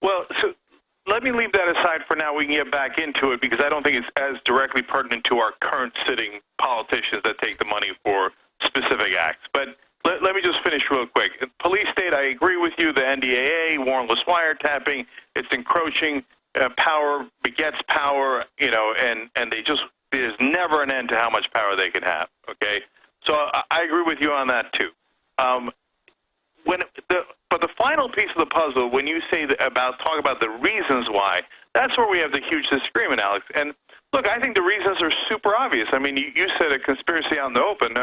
Well, so let me leave that aside for now. We can get back into it because I don't think it's as directly pertinent to our current sitting politicians that take the money for specific acts. But let me just finish real quick. Police state, I agree with you. The NDAA, warrantless wiretapping, it's encroaching. Power begets power, and there's never an end to how much power they can have, okay? So I agree with you on that, too. But the final piece of the puzzle, when you say talk about the reasons why, that's where we have the huge disagreement, Alex. And look, I think the reasons are super obvious. You said a conspiracy out in the open.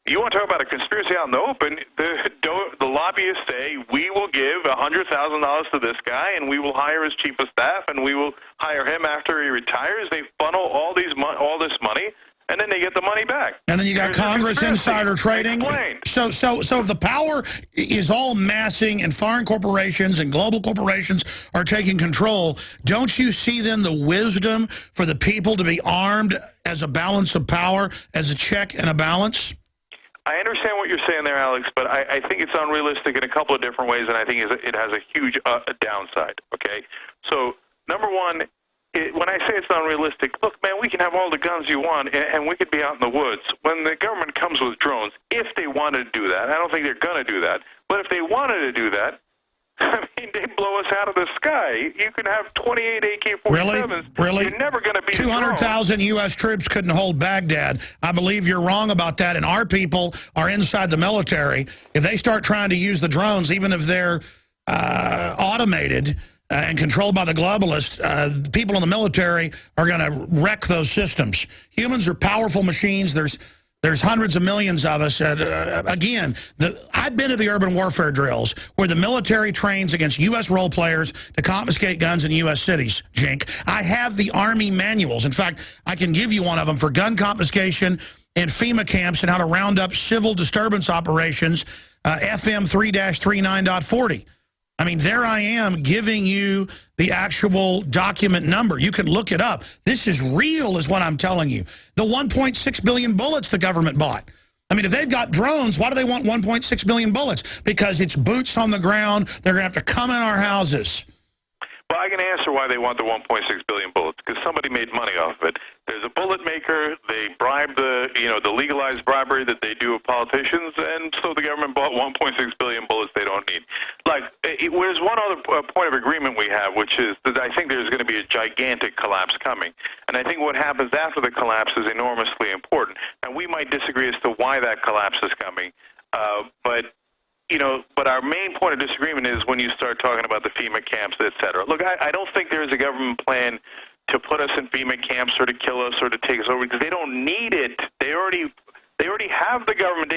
You want to talk about a conspiracy out in the open? The lobbyists say we will give $100,000 to this guy, and we will hire his chief of staff, and we will hire him after he retires. They funnel all this money and then they get the money back. And then you got Congress insider trading. Explain. So if the power is all massing and foreign corporations and global corporations are taking control, don't you see then the wisdom for the people to be armed as a balance of power, as a check and a balance? I understand what you're saying there, Alex, but I think it's unrealistic in a couple of different ways, and I think it has a huge downside, okay? So, number one, when I say it's unrealistic, look, man, we can have all the guns you want, and we could be out in the woods. When the government comes with drones, if they wanted to do that, I don't think they're going to do that, but if they wanted to do that, I mean, they blow us out of the sky. You can have 28 AK-47s. Really? You're never going to be 200,000 U.S. troops couldn't hold Baghdad. I believe you're wrong about that, and our people are inside the military. If they start trying to use the drones, even if they're automated and controlled by the globalists, people in the military are going to wreck those systems. Humans are powerful machines. There's hundreds of millions of us. Again, I've been to the urban warfare drills where the military trains against U.S. role players to confiscate guns in U.S. cities, Cenk. I have the Army manuals. In fact, I can give you one of them for gun confiscation and FEMA camps and how to round up civil disturbance operations, FM 3-39.40. I mean, there I am giving you the actual document number. You can look it up. This is real is what I'm telling you. The 1.6 billion bullets the government bought. I mean, if they've got drones, why do they want 1.6 billion bullets? Because it's boots on the ground. They're going to have to come in our houses. Well, I can answer why they want the 1.6 billion bullets, because somebody made money off of it. There's a bullet maker. They bribe the legalized bribery that they do of politicians, and so the government bought 1.6 billion bullets they don't need. Like, there's one other point of agreement we have, which is that I think there's going to be a gigantic collapse coming. And I think what happens after the collapse is enormously important. And we might disagree as to why that collapse is coming, but our main point of disagreement is when you start talking about the FEMA camps, et cetera. Look, I don't think there's a government plan to put us in FEMA camps or to kill us or to take us over, because they don't need it. They already have the government.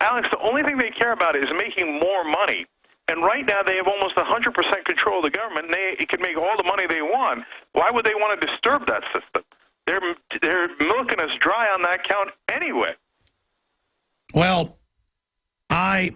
Alex, the only thing they care about is making more money. And right now they have almost 100% control of the government, and they can make all the money they want. Why would they want to disturb that system? They're milking us dry on that count anyway. Well, I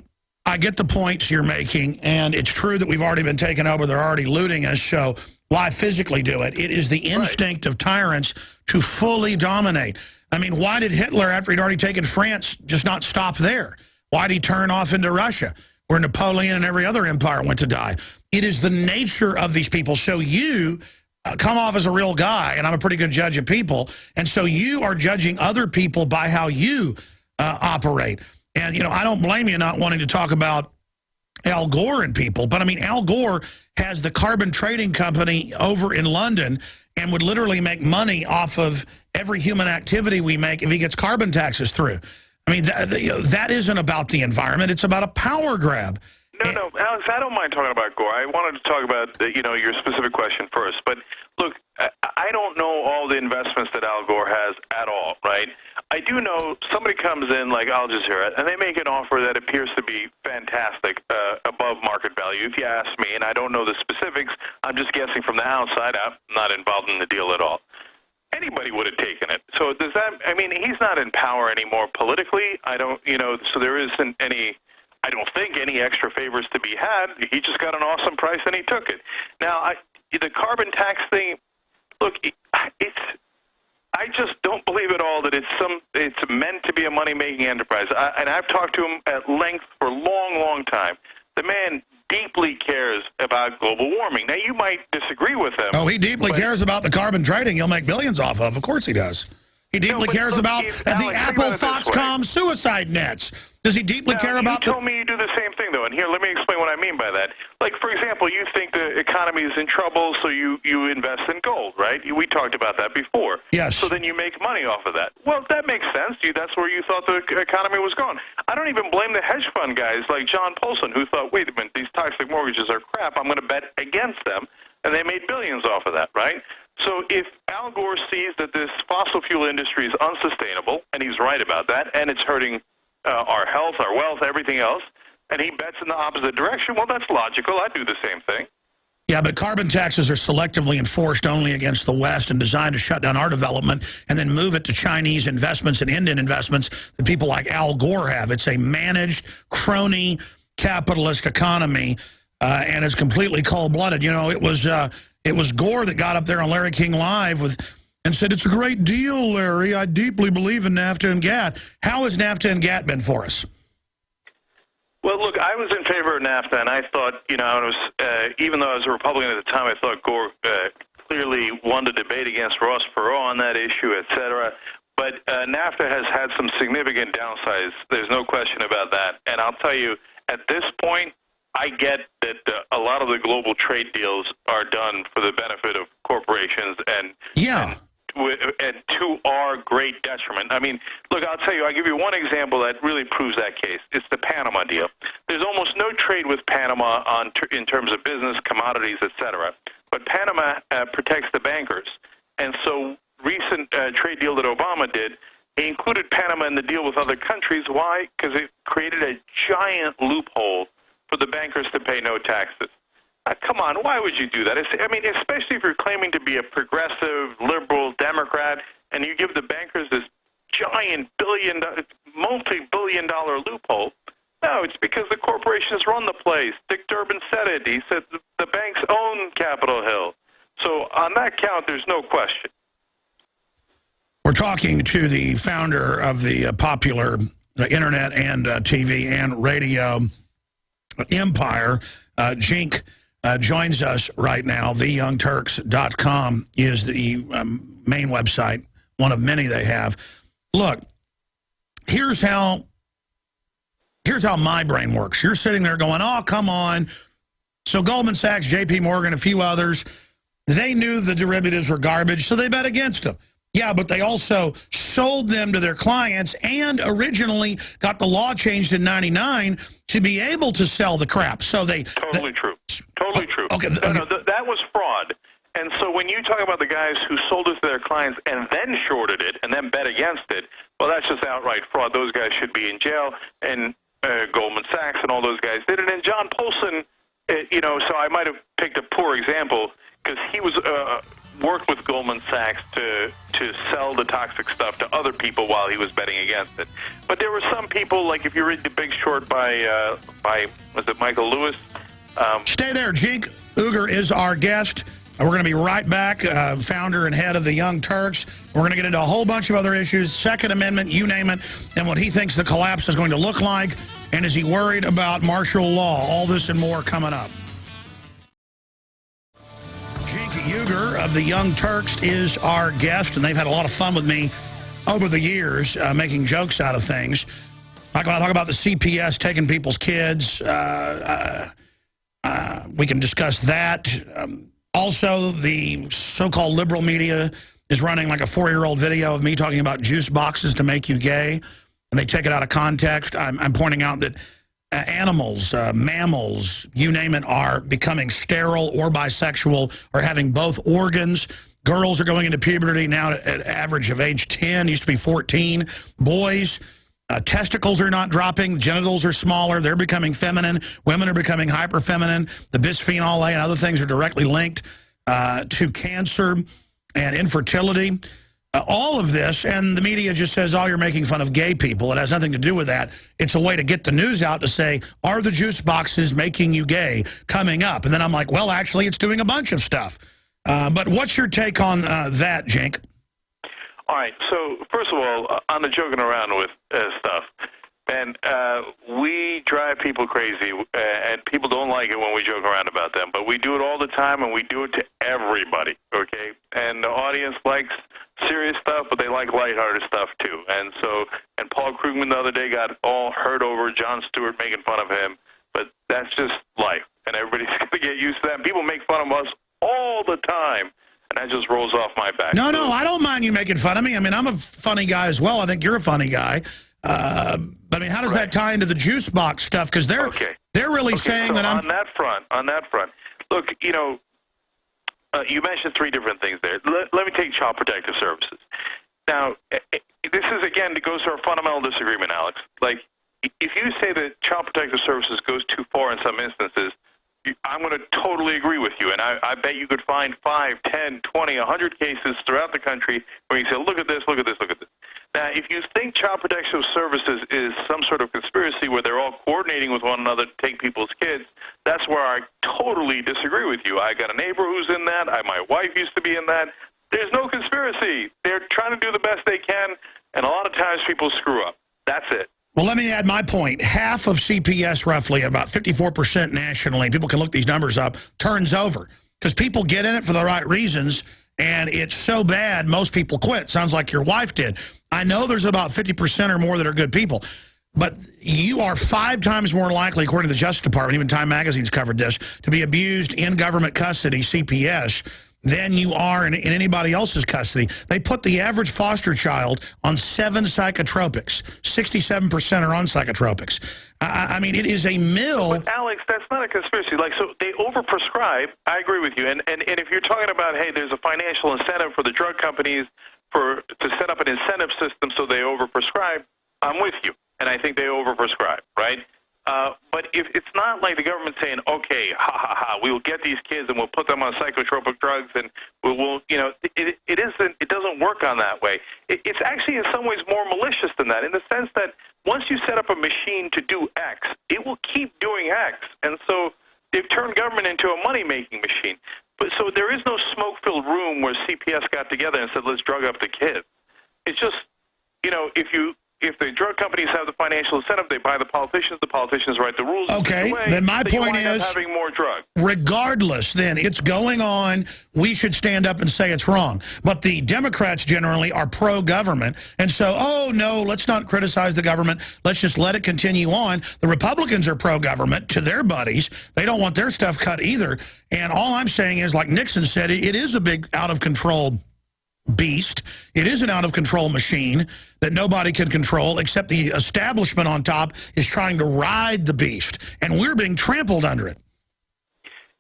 get the points you're making, and it's true that we've already been taken over. They're already looting us, so why physically do it? It is the instinct of tyrants to fully dominate. I mean, why did Hitler, after he'd already taken France, just not stop there? Why did he turn off into Russia, where Napoleon and every other empire went to die? It is the nature of these people. So you come off as a real guy, and I'm a pretty good judge of people, and so you are judging other people by how you operate. And, I don't blame you not wanting to talk about Al Gore and people, but, I mean, Al Gore has the carbon trading company over in London and would literally make money off of every human activity we make if he gets carbon taxes through. I mean, that isn't about the environment. It's about a power grab. No, Alex, I don't mind talking about Gore. I wanted to talk about, your specific question first. But, look, I don't know all the investments that Al Gore has at all, right? I do know somebody comes in like Al Jazeera, and they make an offer that appears to be fantastic, above market value, if you ask me, and I don't know the specifics. I'm just guessing from the outside. I'm not involved in the deal at all. Anybody would have taken it. So does that, I mean, he's not in power anymore politically. I don't, so there isn't any, I don't think, any extra favors to be had. He just got an awesome price and he took it. Now, the carbon tax thing, look, I just don't believe at all that it's meant to be a money-making enterprise. And I've talked to him at length for a long, long time. The man deeply cares about global warming. Now, you might disagree with him. Oh, he deeply cares about the carbon trading he'll make billions off of. Of course he does. He deeply cares about the Apple Foxconn suicide nets. Does he deeply care about... You told me you do the same thing, though, and here, let me explain what I mean by that. Like, for example, you think the economy is in trouble, so you invest in gold, right? We talked about that before. Yes. So then you make money off of that. Well, that makes sense. That's where you thought the economy was going. I don't even blame the hedge fund guys like John Paulson, who thought, wait a minute, these toxic mortgages are crap. I'm going to bet against them. And they made billions off of that, right? So if Al Gore sees that this fossil fuel industry is unsustainable, and he's right about that, and it's hurting our health, our wealth, everything else, and he bets in the opposite direction, well, that's logical. I'd do the same thing. Yeah, but carbon taxes are selectively enforced only against the West and designed to shut down our development and then move it to Chinese investments and Indian investments that people like Al Gore have. It's a managed, crony, capitalist economy, and it's completely cold-blooded. You know, it was Gore that got up there on Larry King Live and said, "It's a great deal, Larry. I deeply believe in NAFTA and GATT." How has NAFTA and GATT been for us? Well, look, I was in favor of NAFTA, and I thought, you know, I was, even though I was a Republican at the time, I thought Gore clearly won the debate against Ross Perot on that issue, et cetera. But NAFTA has had some significant downsides. There's no question about that. And I'll tell you, at this point, I get that a lot of the global trade deals are done for the benefit of corporations and to our great detriment. I mean, look, I'll tell you, I'll give you one example that really proves that case. It's the Panama deal. There's almost no trade with Panama in terms of business, commodities, et cetera. But Panama protects the bankers. And so recent trade deal that Obama did, he included Panama in the deal with other countries. Why? Because it created a giant loophole for the bankers to pay no taxes. Come on, why would you do that? I mean, especially if you're claiming to be a progressive, liberal Democrat, and you give the bankers this giant multi-billion-dollar loophole. No, it's because the corporations run the place. Dick Durbin said it. He said the banks own Capitol Hill. So on that count, there's no question. We're talking to the founder of the popular internet and TV and radio empire, Cenk. Joins us right now. TheYoungTurks.com is the main website, one of many they have. Look, here's how my brain works. You're sitting there going, oh, come on. So Goldman Sachs, J.P. Morgan, a few others, they knew the derivatives were garbage, so they bet against them. Yeah, but they also sold them to their clients and originally got the law changed in '99 to be able to sell the crap. So they totally true. Totally true. Okay, no, that was fraud. And so when you talk about the guys who sold it to their clients and then shorted it and then bet against it, well, that's just outright fraud. Those guys should be in jail. And Goldman Sachs and all those guys did it. And John Paulson, you know, so I might have picked a poor example because he was worked with Goldman Sachs to sell the toxic stuff to other people while he was betting against it. But there were some people, like if you read The Big Short by was it Michael Lewis? Stay there. Cenk Uygur is our guest. We're going to be right back, founder and head of the Young Turks. We're going to get into a whole bunch of other issues, Second Amendment, you name it, and what he thinks the collapse is going to look like, and is he worried about martial law? All this and more coming up. Cenk Uygur of the Young Turks is our guest, and they've had a lot of fun with me over the years, making jokes out of things. Like when I talk about the CPS taking people's kids, we can discuss that. Also, the so-called liberal media is running like a 4-year-old video of me talking about juice boxes to make you gay, and they take it out of context. I'm pointing out that animals, mammals, you name it, are becoming sterile or bisexual or having both organs. Girls are going into puberty now at an average of age 10, used to be 14. Boys, testicles are not dropping, genitals are smaller, they're becoming feminine, women are becoming hyper-feminine. The bisphenol A and other things are directly linked to cancer and infertility. All of this, and the media just says, oh, you're making fun of gay people. It has nothing to do with that. It's a way to get the news out to say, are the juice boxes making you gay coming up? And then I'm like, well, actually, it's doing a bunch of stuff. But what's your take on that, Cenk? All right, so first of all, on the joking around with stuff, and we drive people crazy, and people don't like it when we joke around about them, but we do it all the time, and we do it to everybody, okay? And the audience likes serious stuff, but they like lighthearted stuff, too. And so, and Paul Krugman the other day got all hurt over Jon Stewart making fun of him, but that's just life, and everybody's going to get used to that. People make fun of us all the time. And that just rolls off my back. No, I don't mind you making fun of me. I mean, I'm a funny guy as well. I think you're a funny guy. But I mean, how does that tie into the juice box stuff? Because they're really saying so that I'm... On that front, look, you know, you mentioned 3 different things there. Let me take Child Protective Services. Now, this is, again, it goes to our fundamental disagreement, Alex. Like, if you say that Child Protective Services goes too far in some instances, I'm going to totally agree with you. And I bet you could find 5, 10, 20, 100 cases throughout the country where you say, look at this, look at this, look at this. Now, if you think Child Protective Services is some sort of conspiracy where they're all coordinating with one another to take people's kids, that's where I totally disagree with you. I got a neighbor who's in that. My wife used to be in that. There's no conspiracy. They're trying to do the best they can, and a lot of times people screw up. That's it. Well, let me add my point. Half of CPS, roughly, about 54% nationally, people can look these numbers up, turns over. Because people get in it for the right reasons, and it's so bad, most people quit. Sounds like your wife did. I know there's about 50% or more that are good people. But you are 5 times more likely, according to the Justice Department, even Time Magazine's covered this, to be abused in government custody, CPS, than you are in anybody else's custody. They put the average foster child on 7 psychotropics. 67% are on psychotropics. I mean, it is a mill. But Alex, that's not a conspiracy. Like, so they overprescribe. I agree with you. And if you're talking about, hey, there's a financial incentive for the drug companies to set up an incentive system so they overprescribe, I'm with you. And I think they overprescribe, right? But if it's not like the government saying, okay, we will get these kids and we'll put them on psychotropic drugs and we'll it doesn't work on that way. It's actually in some ways more malicious than that, in the sense that once you set up a machine to do X, it will keep doing X. And so they've turned government into a money-making machine. But so there is no smoke-filled room where CPS got together and said, let's drug up the kids. It's just, if the drug companies have the financial incentive, they buy the politicians write the rules. Okay, then my point is, having more drugs. Regardless, then, it's going on. We should stand up and say it's wrong. But the Democrats generally are pro-government. And so, oh, no, let's not criticize the government. Let's just let it continue on. The Republicans are pro-government to their buddies. They don't want their stuff cut either. And all I'm saying is, like Nixon said, it is a big out-of-control beast. It is an out-of-control machine that nobody can control, except the establishment on top is trying to ride the beast, and we're being trampled under it.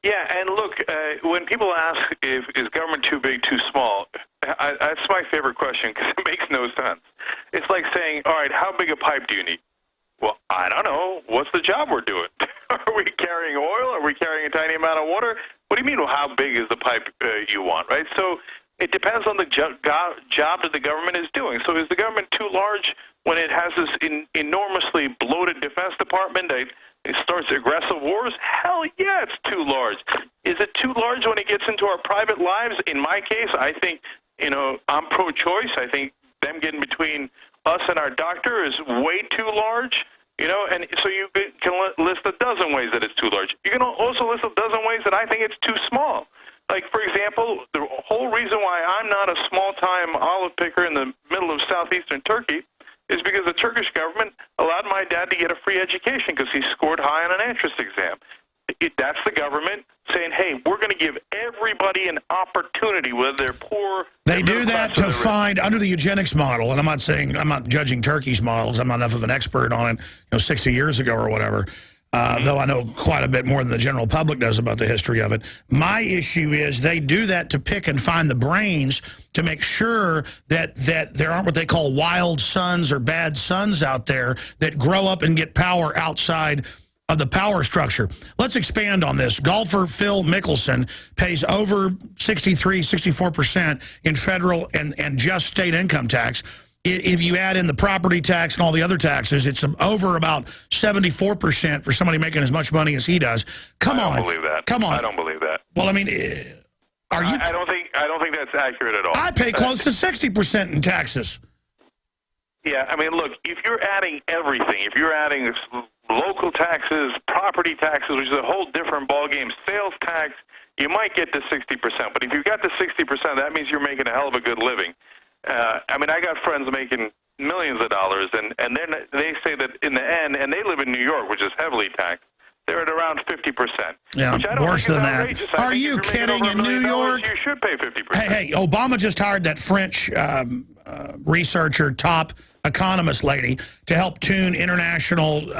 Yeah, and look, when people ask is government too big, too small, that's my favorite question because it makes no sense. It's like saying, all right, how big a pipe do you need? Well, I don't know. What's the job we're doing? Are we carrying oil? Are we carrying a tiny amount of water? What do you mean, well, how big is the pipe you want, right? So it depends on the job that the government is doing. So is the government too large when it has this enormously bloated Defense Department that it starts aggressive wars? Hell yeah, it's too large. Is it too large when it gets into our private lives? In my case, I think, I'm pro-choice. I think them getting between us and our doctor is way too large. And so you can list a dozen ways that it's too large. You can also list a dozen ways that I think it's too small. Like, for example, the whole reason why I'm not a small-time olive picker in the middle of southeastern Turkey is because the Turkish government allowed my dad to get a free education because he scored high on an entrance exam. That's the government saying, hey, we're going to give everybody an opportunity, whether they're poor. They do that to find, under the eugenics model, and I'm not judging Turkey's models. I'm not enough of an expert on it, 60 years ago or whatever. Though I know quite a bit more than the general public does about the history of it. My issue is they do that to pick and find the brains to make sure that there aren't what they call wild sons or bad sons out there that grow up and get power outside of the power structure. Let's expand on this. Golfer Phil Mickelson pays over 64% in federal and just state income tax. If you add in the property tax and all the other taxes, it's over about 74% for somebody making as much money as he does. Come on. I don't believe that. Come on. I don't believe that. Well, I mean, are you? I don't think that's accurate at all. I pay close to 60% in taxes. Yeah, I mean, look, if you're adding everything, if you're adding local taxes, property taxes, which is a whole different ballgame, sales tax, you might get to 60%. But if you got to 60%, that means you're making a hell of a good living. I mean, I got friends making millions of dollars, and then they say that in the end, and they live in New York, which is heavily taxed, they're at around 50%. Yeah, which I don't worse think is than that. outrageous. Are you kidding? In New York? You should pay 50%. Hey, Obama just hired that French researcher, top economist lady to help tune international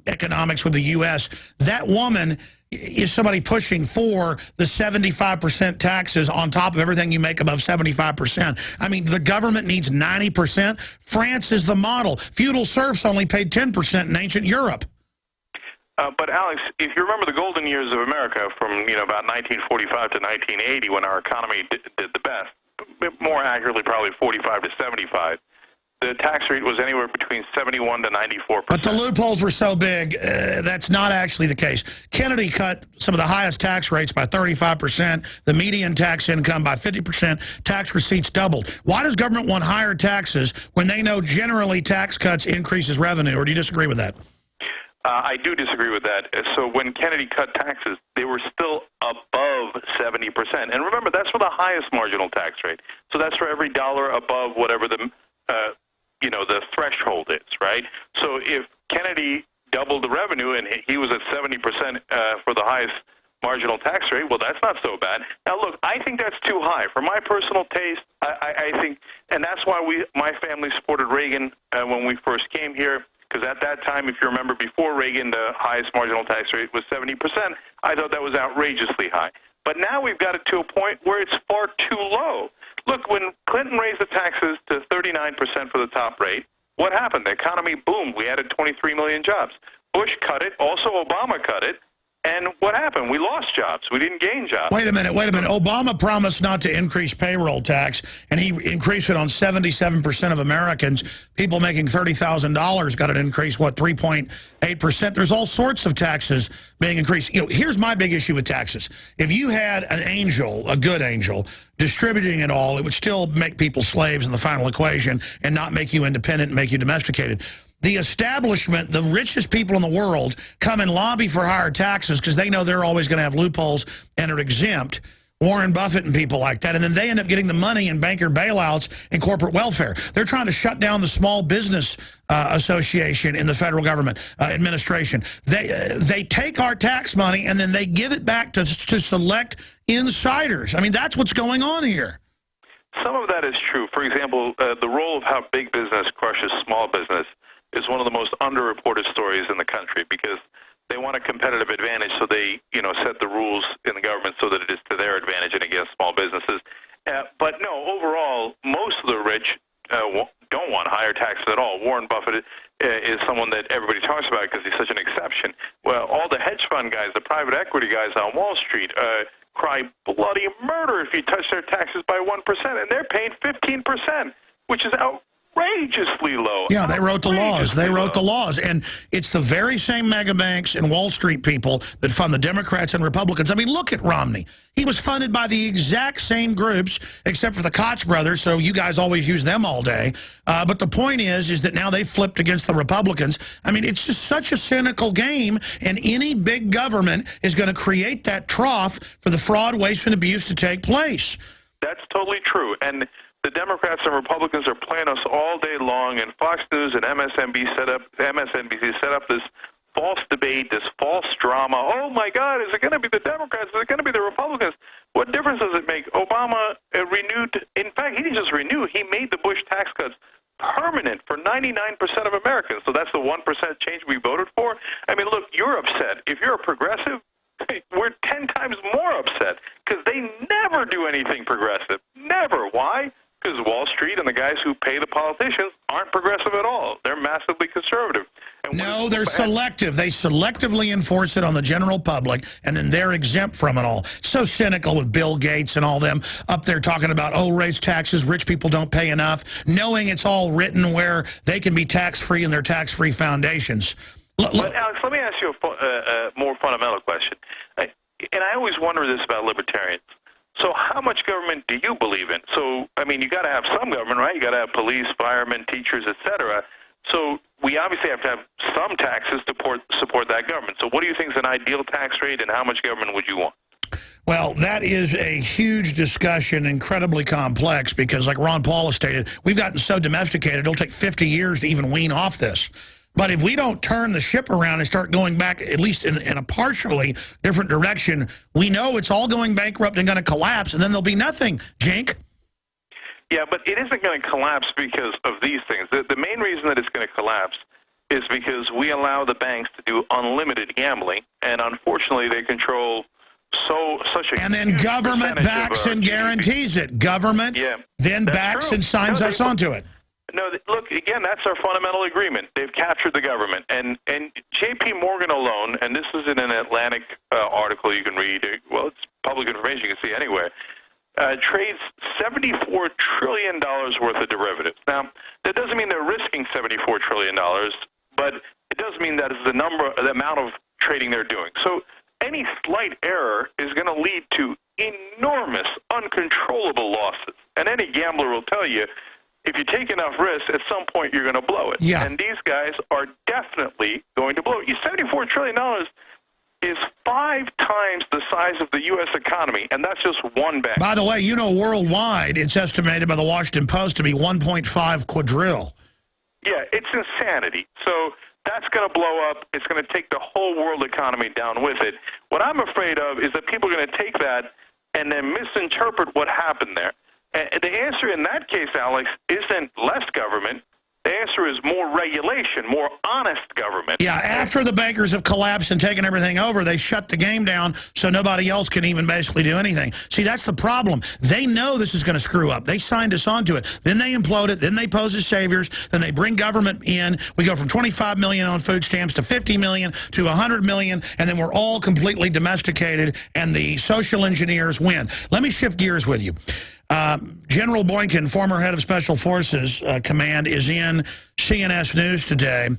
economics with the U.S. That woman is somebody pushing for the 75% taxes on top of everything you make above 75%. I mean, the government needs 90%. France is the model. Feudal serfs only paid 10% in ancient Europe. But Alex, if you remember the golden years of America from about 1945 to 1980, when our economy did the best, more accurately probably 45 to 75, the tax rate was anywhere between 71 to 94%. But the loopholes were so big, that's not actually the case. Kennedy cut some of the highest tax rates by 35%, the median tax income by 50%, tax receipts doubled. Why does government want higher taxes when they know generally tax cuts increases revenue, or do you disagree with that? I do disagree with that. So when Kennedy cut taxes, they were still above 70%. And remember, that's for the highest marginal tax rate. So that's for every dollar above whatever the threshold is, right? So if Kennedy doubled the revenue and he was at 70% for the highest marginal tax rate, well, that's not so bad. Now, look, I think that's too high. For my personal taste, I think, and that's why my family supported Reagan when we first came here, because at that time, if you remember, before Reagan, the highest marginal tax rate was 70%. I thought that was outrageously high. But now we've got it to a point where it's far too low. Look, when Clinton raised the taxes to 39% for the top rate, what happened? The economy boomed. We added 23 million jobs. Bush cut it. Also, Obama cut it. And what happened? We lost jobs. We didn't gain jobs. Wait a minute. Obama promised not to increase payroll tax, and he increased it on 77% of Americans. People making $30,000 got an increase, 3.8%. There's all sorts of taxes being increased. Here's my big issue with taxes. If you had an angel, a good angel, distributing it all, it would still make people slaves in the final equation and not make you independent and make you domesticated. The establishment, the richest people in the world, come and lobby for higher taxes because they know they're always going to have loopholes and are exempt. Warren Buffett and people like that. And then they end up getting the money in banker bailouts and corporate welfare. They're trying to shut down the Small Business Association in the federal government administration. They take our tax money and then they give it back to select insiders. I mean, that's what's going on here. Some of that is true. For example, the role of how big business crushes small business is one of the most underreported stories in the country, because they want a competitive advantage, so they set the rules in the government so that it is to their advantage and against small businesses. But no, overall, most of the rich don't want higher taxes at all. Warren Buffett is someone that everybody talks about because he's such an exception. Well, all the hedge fund guys, the private equity guys on Wall Street cry bloody murder if you touch their taxes by 1%, and they're paying 15%, which is outrageously low. Yeah, they wrote the laws. They wrote the laws. And it's the very same mega banks and Wall Street people that fund the Democrats and Republicans. I mean, look at Romney. He was funded by the exact same groups, except for the Koch brothers, so you guys always use them all day. But the point is that now they flipped against the Republicans. I mean, it's just such a cynical game, and any big government is going to create that trough for the fraud, waste, and abuse to take place. That's totally true. And the Democrats and Republicans are playing us all day long, and Fox News and MSNBC set up this false debate, this false drama. Oh, my God, is it going to be the Democrats? Is it going to be the Republicans? What difference does it make? Obama renewed. In fact, he didn't just renew. He made the Bush tax cuts permanent for 99% of Americans. So that's the 1% change we voted for. I mean, look, you're upset. If you're a progressive, we're 10 times more upset because they never do anything progressive. Never. Why? Because Wall Street and the guys who pay the politicians aren't progressive at all. They're massively conservative. And no, they're selective. They selectively enforce it on the general public, and then they're exempt from it all. So cynical with Bill Gates and all them up there talking about, oh, raise taxes, rich people don't pay enough, knowing it's all written where they can be tax-free in their tax-free foundations. But Alex, let me ask you a more fundamental question. And I always wonder this about libertarians. So how much government do you believe in? So, I mean, you got to have some government, right? You got to have police, firemen, teachers, etc. So we obviously have to have some taxes to support that government. So what do you think is an ideal tax rate, and how much government would you want? Well, that is a huge discussion, incredibly complex, because like Ron Paul has stated, we've gotten so domesticated, it'll take 50 years to even wean off this. But if we don't turn the ship around and start going back, at least in a partially different direction, we know it's all going bankrupt and going to collapse, and then there'll be nothing, Cenk. Yeah, but it isn't going to collapse because of these things. The main reason that it's going to collapse is because we allow the banks to do unlimited gambling, and unfortunately they control such a and then government backs and guarantees it. Government then backs and signs us onto it. No, look, again, that's our fundamental agreement. They've captured the government. And J.P. Morgan alone, and this is in an Atlantic article you can read, well, it's public information you can see anywhere, trades $74 trillion worth of derivatives. Now, that doesn't mean they're risking $74 trillion, but it does mean that is the amount of trading they're doing. So any slight error is going to lead to enormous, uncontrollable losses. And any gambler will tell you, if you take enough risk, at some point you're going to blow it. Yeah. And these guys are definitely going to blow it. $74 trillion is 5 times the size of the U.S. economy, and that's just one bank. By the way, you know, worldwide, it's estimated by the Washington Post to be 1.5 quadrillion. Yeah, it's insanity. So that's going to blow up. It's going to take the whole world economy down with it. What I'm afraid of is that people are going to take that and then misinterpret what happened there. And the answer in that case, Alex, isn't less government. The answer is more regulation, more honest government. Yeah, after the bankers have collapsed and taken everything over, they shut the game down so nobody else can even basically do anything. See, that's the problem. They know this is going to screw up. They signed us onto it. Then they implode it. Then they pose as saviors. Then they bring government in. We go from 25 million on food stamps to 50 million to 100 million, and then we're all completely domesticated, and the social engineers win. Let me shift gears with you. General Boykin, former head of Special Forces Command, is in CNS News today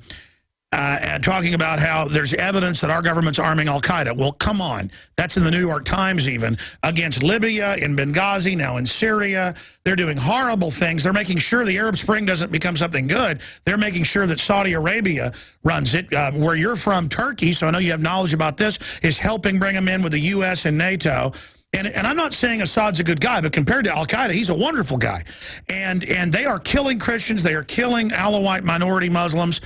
talking about how there's evidence that our government's arming al-Qaeda. Well, come on. That's in the New York Times even. Against Libya, in Benghazi, now in Syria. They're doing horrible things. They're making sure the Arab Spring doesn't become something good. They're making sure that Saudi Arabia runs it. Where you're from, Turkey, so I know you have knowledge about this, is helping bring them in with the U.S. and NATO. And I'm not saying Assad's a good guy, but compared to al-Qaeda, he's a wonderful guy. And they are killing Christians. They are killing Alawite minority Muslims.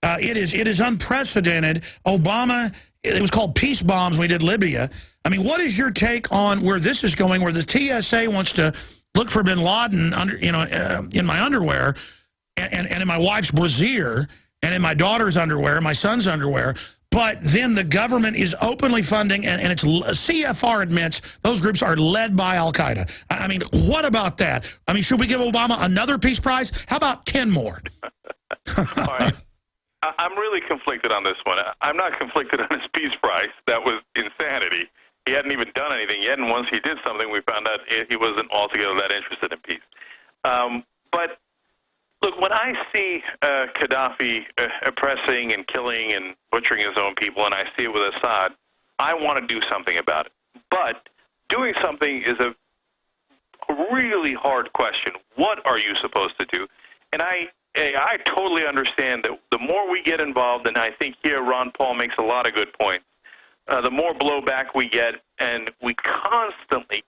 It is unprecedented. Obama, it was called peace bombs when we did Libya. I mean, what is your take on where this is going, where the TSA wants to look for bin Laden in my underwear and in my wife's brassiere and in my daughter's underwear, my son's underwear, but then the government is openly funding, and it's CFR admits those groups are led by al-Qaeda. I mean, what about that? I mean, should we give Obama another peace prize? How about 10 more? All right. I'm really conflicted on this one. I'm not conflicted on his peace prize. That was insanity. He hadn't even done anything yet, and once he did something, we found out he wasn't altogether that interested in peace. But look, when I see Gaddafi oppressing and killing and butchering his own people, and I see it with Assad, I want to do something about it. But doing something is a really hard question. What are you supposed to do? And I totally understand that the more we get involved, and I think here Ron Paul makes a lot of good points, the more blowback we get, and we constantly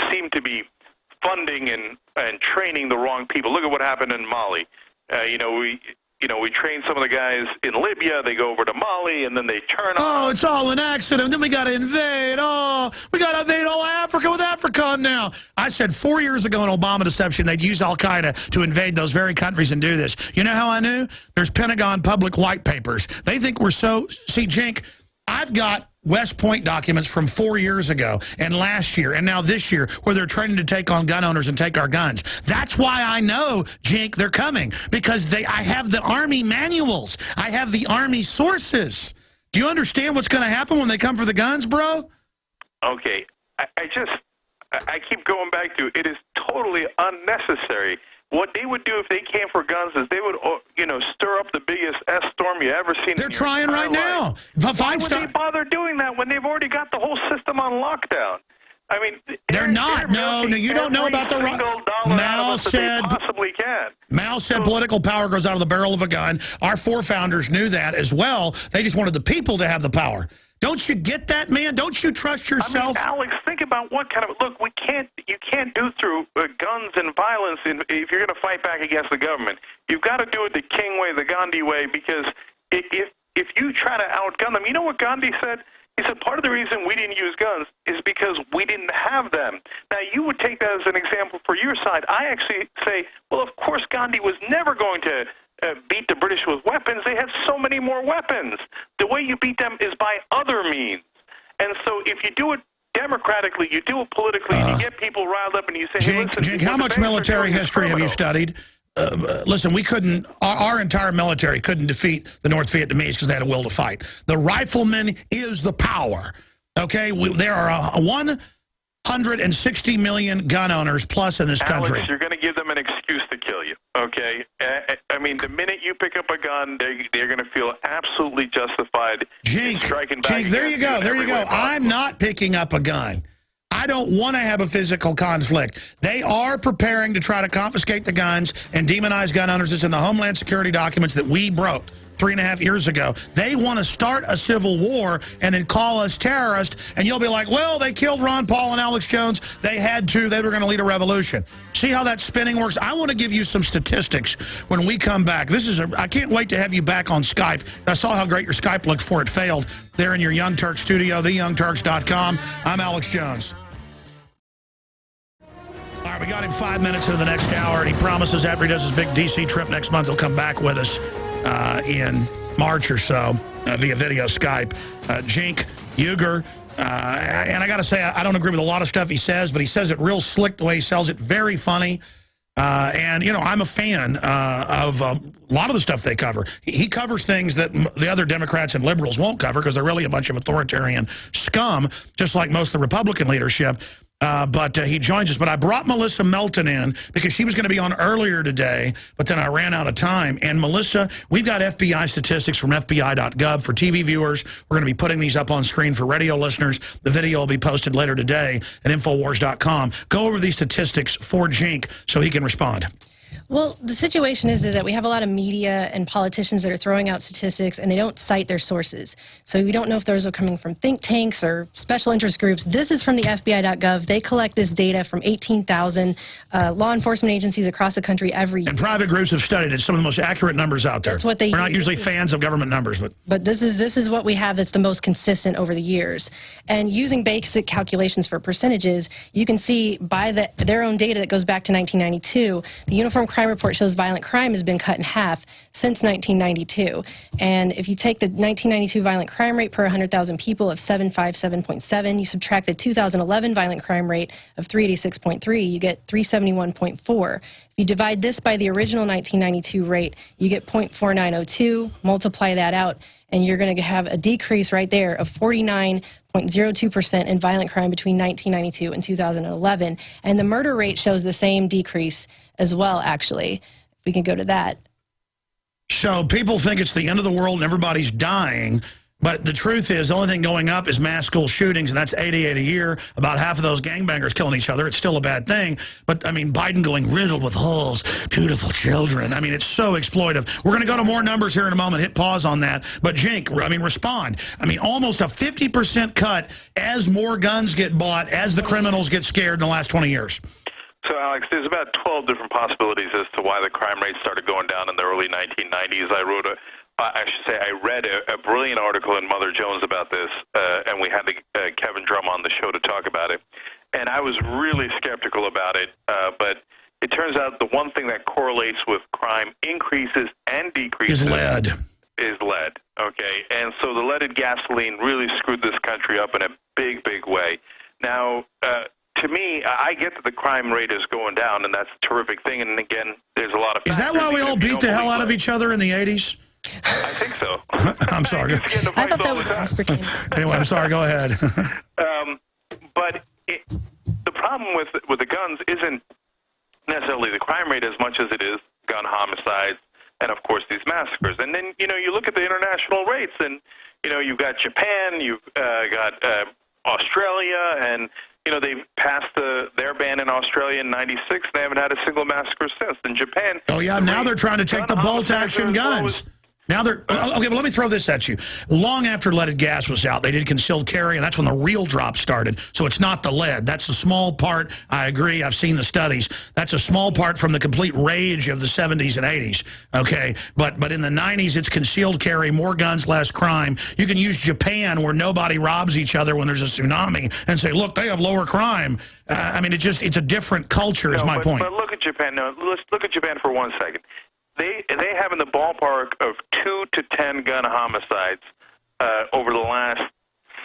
seem to be funding and training the wrong people. Look at what happened in Mali. We train some of the guys in Libya. They go over to Mali, and then they turn on. Oh, it's all an accident. Then we got to invade. Oh, we got to invade all Africa with AFRICOM now. I said 4 years ago in Obama deception, they'd use al-Qaeda to invade those very countries and do this. You know how I knew? There's Pentagon public white papers. They think we're so... See, Cenk, I've got West Point documents from 4 years ago and last year and now this year where they're training to take on gun owners and take our guns. That's why I know, Cenk, they're coming, because I have the Army manuals. I have the Army sources. Do you understand what's going to happen when they come for the guns, bro? Okay. I keep going back to it is totally unnecessary. What they would do if they came for guns is they would, stir up the biggest S-storm you ever seen. They're trying right now. Why would they bother doing that when they've already got the whole system on lockdown? I mean, they're not. No, you don't know about the Mao said possibly can. Mao said political power goes out of the barrel of a gun. Our forefounders knew that as well. They just wanted the people to have the power. Don't you get that, man? Don't you trust yourself? I mean, Alex, think about what kind of look. You can't do through guns and violence if you're going to fight back against the government. You've got to do it the King way, the Gandhi way, because if you try to outgun them, you know what Gandhi said? He said part of the reason we didn't use guns is because we didn't have them. Now, you would take that as an example for your side. I actually say, well, of course, Gandhi was never going to beat the British with weapons. They had so many more weapons. The way you beat them is by other means. And so if you do it democratically, you do it politically, and you get people riled up and you say, hey, listen, Cenk, how much military history have you studied? listen, we couldn't, our entire military couldn't defeat the North Vietnamese because they had a will to fight. The rifleman is the power, okay? There are 160 million gun owners plus in this country. Alex, you're going to give them an excuse to kill you, okay? I mean, the minute you pick up a gun, they're going to feel absolutely justified in striking back. Jink, there you go, there you go. I'm not picking up a gun. I don't want to have a physical conflict. They are preparing to try to confiscate the guns and demonize gun owners. It's in the Homeland Security documents that we broke 3.5 years ago. They want to start a civil war and then call us terrorists, and you'll be like, well, they killed Ron Paul and Alex Jones. They had to. They were going to lead a revolution. See how that spinning works? I want to give you some statistics when we come back. I can't wait to have you back on Skype. I saw how great your Skype looked before it failed there in your Young Turks studio, theyoungturks.com. I'm Alex Jones. All right, we got him 5 minutes into the next hour, and he promises after he does his big D.C. trip next month, he'll come back with us in March or so via video Skype. Cenk Uygur, and I got to say, I don't agree with a lot of stuff he says, but he says it real slick the way he sells it, very funny. And, you know, I'm a fan of a lot of the stuff they cover. He covers things that the other Democrats and liberals won't cover because they're really a bunch of authoritarian scum, just like most of the Republican leadership. But he joins us. But I brought Melissa Melton in because she was going to be on earlier today, but then I ran out of time. And Melissa, we've got FBI statistics from FBI.gov for TV viewers. We're going to be putting these up on screen for radio listeners. The video will be posted later today at Infowars.com. Go over these statistics for Cenk so he can respond. Well, the situation is that we have a lot of media and politicians that are throwing out statistics, and they don't cite their sources. So we don't know if those are coming from think tanks or special interest groups. This is from the FBI.gov. They collect this data from 18,000 law enforcement agencies across the country every year. And private groups have studied it. Some of the most accurate numbers out there. That's what they We're not usually fans of government numbers, but this is what we have that's the most consistent over the years. And using basic calculations for percentages, you can see by their own data that goes back to 1992, the Uniform Crime Report shows violent crime has been cut in half since 1992. And if you take the 1992 violent crime rate per 100,000 people of 757.7, you subtract the 2011 violent crime rate of 386.3, you get 371.4. If you divide this by the original 1992 rate, you get 0.4902, multiply that out, and you're going to have a decrease right there of 49.02% in violent crime between 1992 and 2011. And the murder rate shows the same decrease as well, actually. If we can go to that. So people think it's the end of the world and everybody's dying, but the truth is the only thing going up is mass school shootings, and that's 88 a year. About half of those gangbangers killing each other. It's still a bad thing, but, I mean, Biden going riddled with holes, beautiful children. I mean, it's so exploitive. We're going to go to more numbers here in a moment. Hit pause on that. But, Cenk, I mean, respond. I mean, almost a 50% cut as more guns get bought, as the criminals get scared in the last 20 years. So, Alex, there's about 12 different possibilities as to why the crime rate started going down in the early 1990s. I read a brilliant article in Mother Jones about this, and we had Kevin Drum on the show to talk about it. And I was really skeptical about it, but it turns out the one thing that correlates with crime increases and decreases is lead. Okay? And so the leaded gasoline really screwed this country up in a big, big way. Now, to me, I get that the crime rate is going down, and that's a terrific thing. And again, there's a lot of factors. Is that why we all beat the hell out of each other in the 80s? I think so. I'm sorry. I thought that was aspartame. Anyway, I'm sorry. Go ahead. But the problem with the guns isn't necessarily the crime rate as much as it is gun homicides and, of course, these massacres. And then, you know, you look at the international rates, and, you know, you've got Japan, you've got Australia, and, you know, they've passed their ban in Australia in '96, and they haven't had a single massacre since. In Japan... Oh, yeah, now they're trying to take the bolt-action guns. Now they're, okay, but let me throw this at you. Long after leaded gas was out, they did concealed carry, and that's when the real drop started. So it's not the lead. That's a small part. I agree. I've seen the studies. That's a small part from the complete rage of the 70s and 80s, okay? But in the 90s, it's concealed carry, more guns, less crime. You can use Japan, where nobody robs each other when there's a tsunami, and say, look, they have lower crime. I mean, it's a different culture is my point. But look at Japan. No, let's look at Japan for 1 second. They have in the ballpark of 2 to 10 gun homicides over the last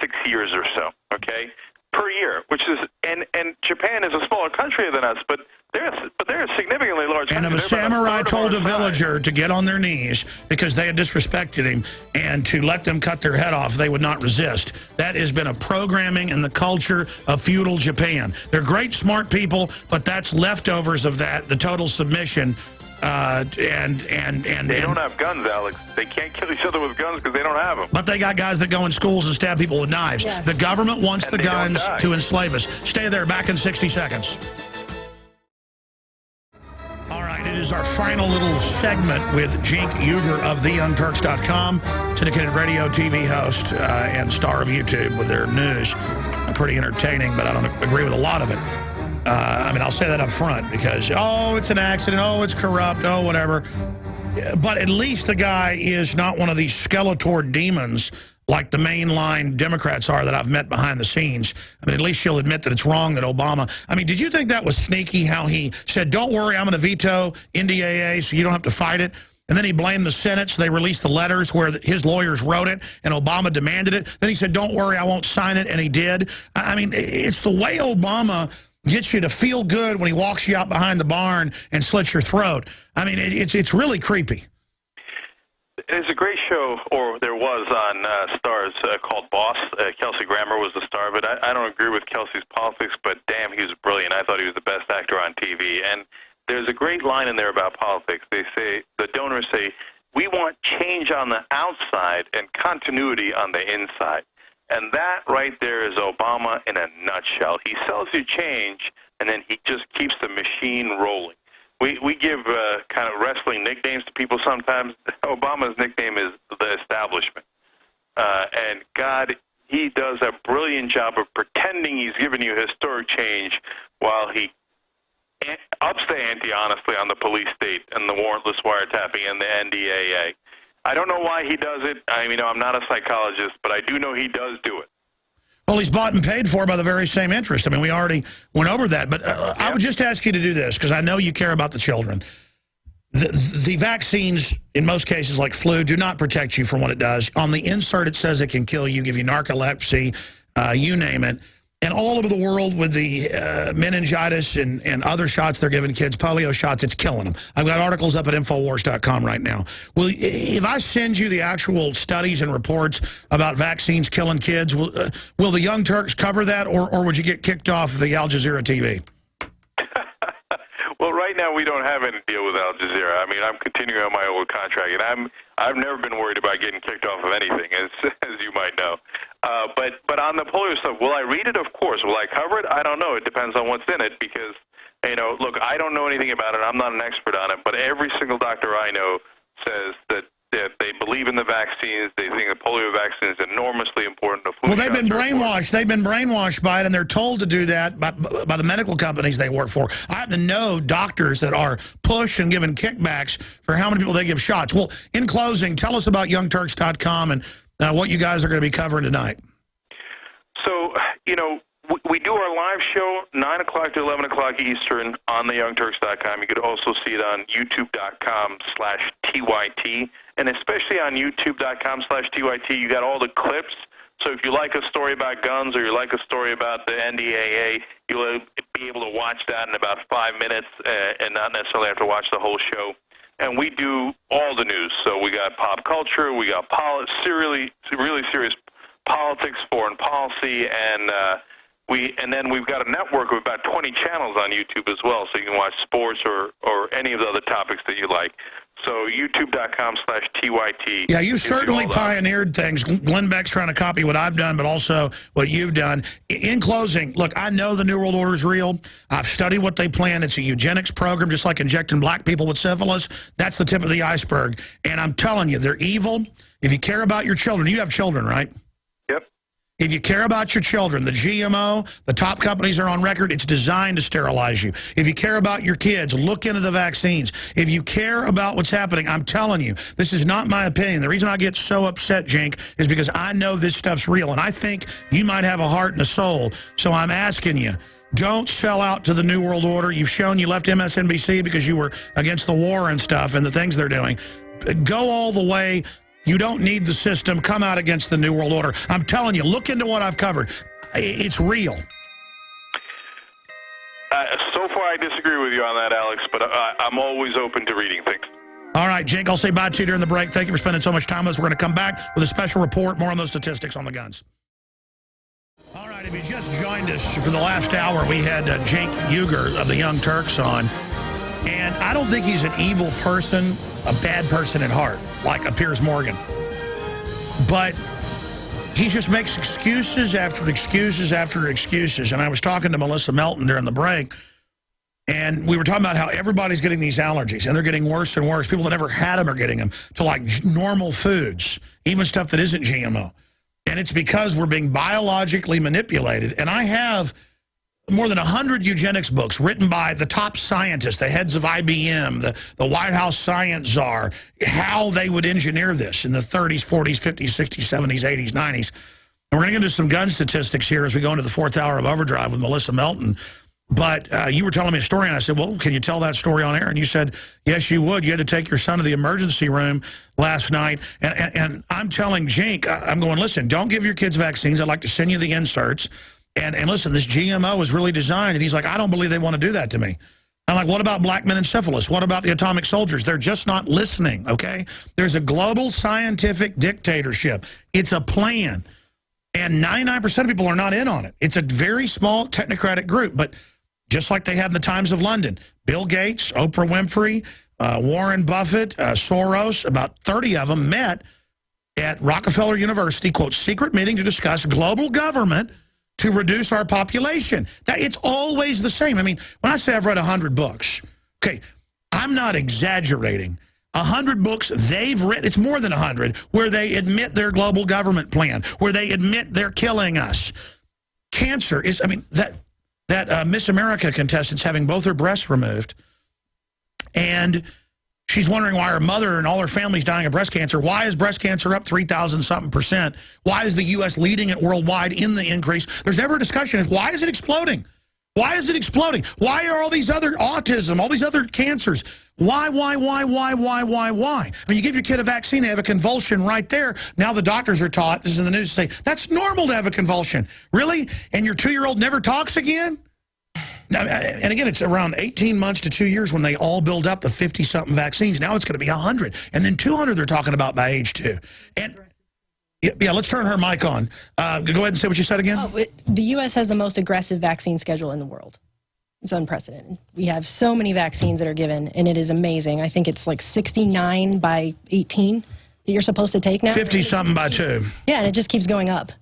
6 years or so, okay? per year, which is and Japan is a smaller country than us, but they're a significantly large country. And if a samurai told a villager to get on their knees because they had disrespected him and to let them cut their head off, they would not resist. That has been a programming in the culture of feudal Japan. They're great, smart people, but that's leftovers of that, the total submission. They don't have guns, Alex. They can't kill each other with guns because they don't have them. But they got guys that go in schools and stab people with knives. Yes. The government wants And the they don't guns die. to enslave us. Stay there, back in 60 seconds. All right, it is our final little segment with Cenk Uygur of TheYoungTurks.com, syndicated radio, TV host, and star of YouTube with their news. Pretty entertaining, but I don't agree with a lot of it. I mean, I'll say that up front because, oh, it's an accident, oh, it's corrupt, oh, whatever. But at least the guy is not one of these Skeletor demons like the mainline Democrats are that I've met behind the scenes. I mean, at least she'll admit that it's wrong that Obama... I mean, did you think that was sneaky how he said, don't worry, I'm going to veto NDAA so you don't have to fight it? And then he blamed the Senate, so they released the letters where his lawyers wrote it, and Obama demanded it. Then he said, don't worry, I won't sign it, and he did. I mean, it's the way Obama gets you to feel good when he walks you out behind the barn and slits your throat. I mean, it's really creepy. There's a great show, or there was on Starz called Boss. Kelsey Grammer was the star of it. I don't agree with Kelsey's politics, but damn, he was brilliant. I thought he was the best actor on TV. And there's a great line in there about politics. They say, the donors say, we want change on the outside and continuity on the inside. And that right there is Obama in a nutshell. He sells you change, and then he just keeps the machine rolling. We give kind of wrestling nicknames to people sometimes. Obama's nickname is the establishment. And God, he does a brilliant job of pretending he's giving you historic change while he ups the ante, honestly, on the police state and the warrantless wiretapping and the NDAA. I don't know why he does it. I mean, I'm not a psychologist, but I do know he does do it. Well, he's bought and paid for by the very same interest. I mean, we already went over that. But I would just ask you to do this, because I know you care about the children. The vaccines, in most cases, like flu, do not protect you from what it does. On the insert, it says it can kill you, give you narcolepsy, you name it. And all over the world with the meningitis and other shots they're giving kids, polio shots, it's killing them. I've got articles up at Infowars.com right now. Well, if I send you the actual studies and reports about vaccines killing kids, will the Young Turks cover that, or would you get kicked off the Al Jazeera TV? Well, right now we don't have any deal with Al Jazeera. I mean, I'm continuing on my old contract, and I've never been worried about getting kicked off of anything, as you might know. But on the polio stuff, will I read it? Of course. Will I cover it? I don't know. It depends on what's in it because, you know, look, I don't know anything about it. I'm not an expert on it, but every single doctor I know says that they believe in the vaccines. They think the polio vaccine is enormously important. Well, they've been brainwashed. They've been brainwashed by it, and they're told to do that by the medical companies they work for. I happen to know doctors that are pushed and given kickbacks for how many people they give shots. Well, in closing, tell us about YoungTurks.com and what you guys are going to be covering tonight. So, you know, we do our live show 9 o'clock to 11 o'clock Eastern on the YoungTurks.com. You could also see it on YouTube.com/TYT. And especially on YouTube.com/TYT, you got all the clips. So if you like a story about guns or you like a story about the NDAA, you'll be able to watch that in about 5 minutes and not necessarily have to watch the whole show. And we do all the news. So we got pop culture, we got really serious politics, foreign policy, and then we've got a network of about 20 channels on YouTube as well, so you can watch sports or any of the other topics that you like. So YouTube.com/TYT. Yeah, you've certainly pioneered things. Glenn Beck's trying to copy what I've done, but also what you've done. In closing, look, I know the New World Order is real. I've studied what they plan. It's a eugenics program, just like injecting black people with syphilis. That's the tip of the iceberg. And I'm telling you, they're evil. If you care about your children, you have children, right? If you care about your children, the GMO, the top companies are on record, it's designed to sterilize you. If you care about your kids, look into the vaccines. If you care about what's happening, I'm telling you, this is not my opinion. The reason I get so upset, Cenk, is because I know this stuff's real, and I think you might have a heart and a soul. So I'm asking you, don't sell out to the New World Order. You've shown you left MSNBC because you were against the war and stuff and the things they're doing. Go all the way. You don't need the system. Come out against the New World Order. I'm telling you, look into what I've covered. it's real. So far, I disagree with you on that, Alex, but I'm always open to reading things. All right, Cenk, I'll say bye to you during the break. Thank you for spending so much time with us. We're going to come back with a special report, more on those statistics on the guns. All right, if you just joined us for the last hour, we had Cenk Uygur of the Young Turks on. And I don't think he's an evil person, a bad person at heart, like a Piers Morgan. But he just makes excuses after excuses after excuses. And I was talking to Melissa Melton during the break, and we were talking about how everybody's getting these allergies, and they're getting worse and worse. People that never had them are getting them to, like, normal foods, even stuff that isn't GMO. And it's because we're being biologically manipulated. And I have more than 100 eugenics books written by the top scientists, the heads of IBM, the White House science czar, how they would engineer this in the 30s, 40s, 50s, 60s, 70s, 80s, 90s. And we're going to get into some gun statistics here as we go into the fourth hour of Overdrive with Melissa Melton. But you were telling me a story, and I said, well, can you tell that story on air? And you said, yes, you would. You had to take your son to the emergency room last night. And I'm telling Cenk, I'm going, listen, don't give your kids vaccines. I'd like to send you the inserts. And listen, this GMO was really designed. And he's like, I don't believe they want to do that to me. I'm like, what about black men and syphilis? What about the atomic soldiers? They're just not listening, okay? There's a global scientific dictatorship. It's a plan. And 99% of people are not in on it. It's a very small technocratic group. But just like they had in the Times of London, Bill Gates, Oprah Winfrey, Warren Buffett, Soros, about 30 of them met at Rockefeller University, quote, secret meeting to discuss global government to reduce our population. It's always the same. I mean, when I say I've read 100 books, okay, I'm not exaggerating. 100 books they've written, it's more than 100, where they admit their global government plan, where they admit they're killing us. Cancer is, I mean, that Miss America contestant's having both her breasts removed, and she's wondering why her mother and all her family's dying of breast cancer. Why is breast cancer up 3,000-something%? Why is the U.S. leading it worldwide in the increase? There's never a discussion of why is it exploding? Why is it exploding? Why are all these other autism, all these other cancers? Why? I mean, you give your kid a vaccine, they have a convulsion right there. Now the doctors are taught, this is in the news, say, that's normal to have a convulsion. Really? And your 2-year-old never talks again? Now, and again, it's around 18 months to 2 years when they all build up the 50-something vaccines. Now it's going to be 100. And then 200 they're talking about by age 2. And yeah, let's turn her mic on. Go ahead and say what you said again. Oh, the U.S. has the most aggressive vaccine schedule in the world. It's unprecedented. We have so many vaccines that are given, and it is amazing. I think it's like 69 by 18 that you're supposed to take now. 50-something by 2. Yeah, and it just keeps going up.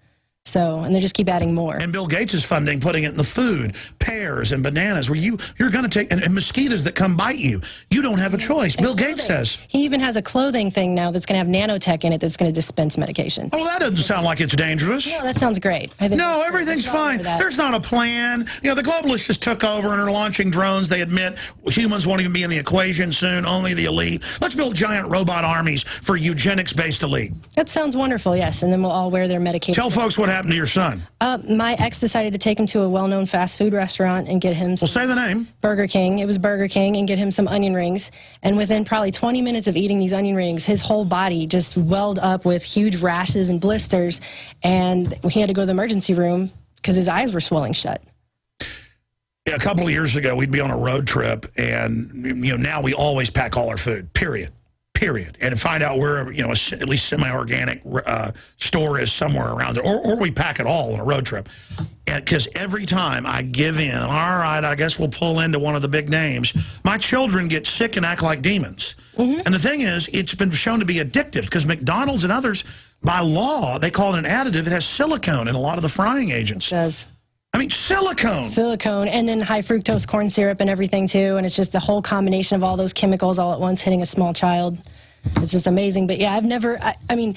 So, and they just keep adding more. And Bill Gates is funding, putting it in the food, pears and bananas, where you're going to take, and mosquitoes that come bite you. You don't have a choice. Bill Gates says. He even has a clothing thing now that's going to have nanotech in it that's going to dispense medication. Oh, that doesn't sound like it's dangerous. No, that sounds great. I think no, everything's fine. There's not a plan. You know, the globalists just took over and are launching drones. They admit humans won't even be in the equation soon, only the elite. Let's build giant robot armies for eugenics-based elite. That sounds wonderful, yes, and then we'll all wear their medication. Tell folks what happened to your son. My ex decided to take him to a well-known fast food restaurant and get him some... Well, say the name. Burger King. It was Burger King, and get him some onion rings. And within probably 20 minutes of eating these onion rings, his whole body just welled up with huge rashes and blisters, and he had to go to the emergency room because his eyes were swelling shut. Yeah, a couple of years ago, we'd be on a road trip, and now we always pack all our food, period, and find out where at least semi-organic store is somewhere around it, or we pack it all on a road trip. And because every time I give in, all right, I guess we'll pull into one of the big names, my children get sick and act like demons. Mm-hmm. And the thing is, it's been shown to be addictive because McDonald's and others, by law, they call it an additive. It has silicone in a lot of the frying agents. It does. I mean, silicone. Silicone, and then high fructose corn syrup and everything, too. And it's just the whole combination of all those chemicals all at once hitting a small child. It's just amazing. But, yeah, I've never, I mean,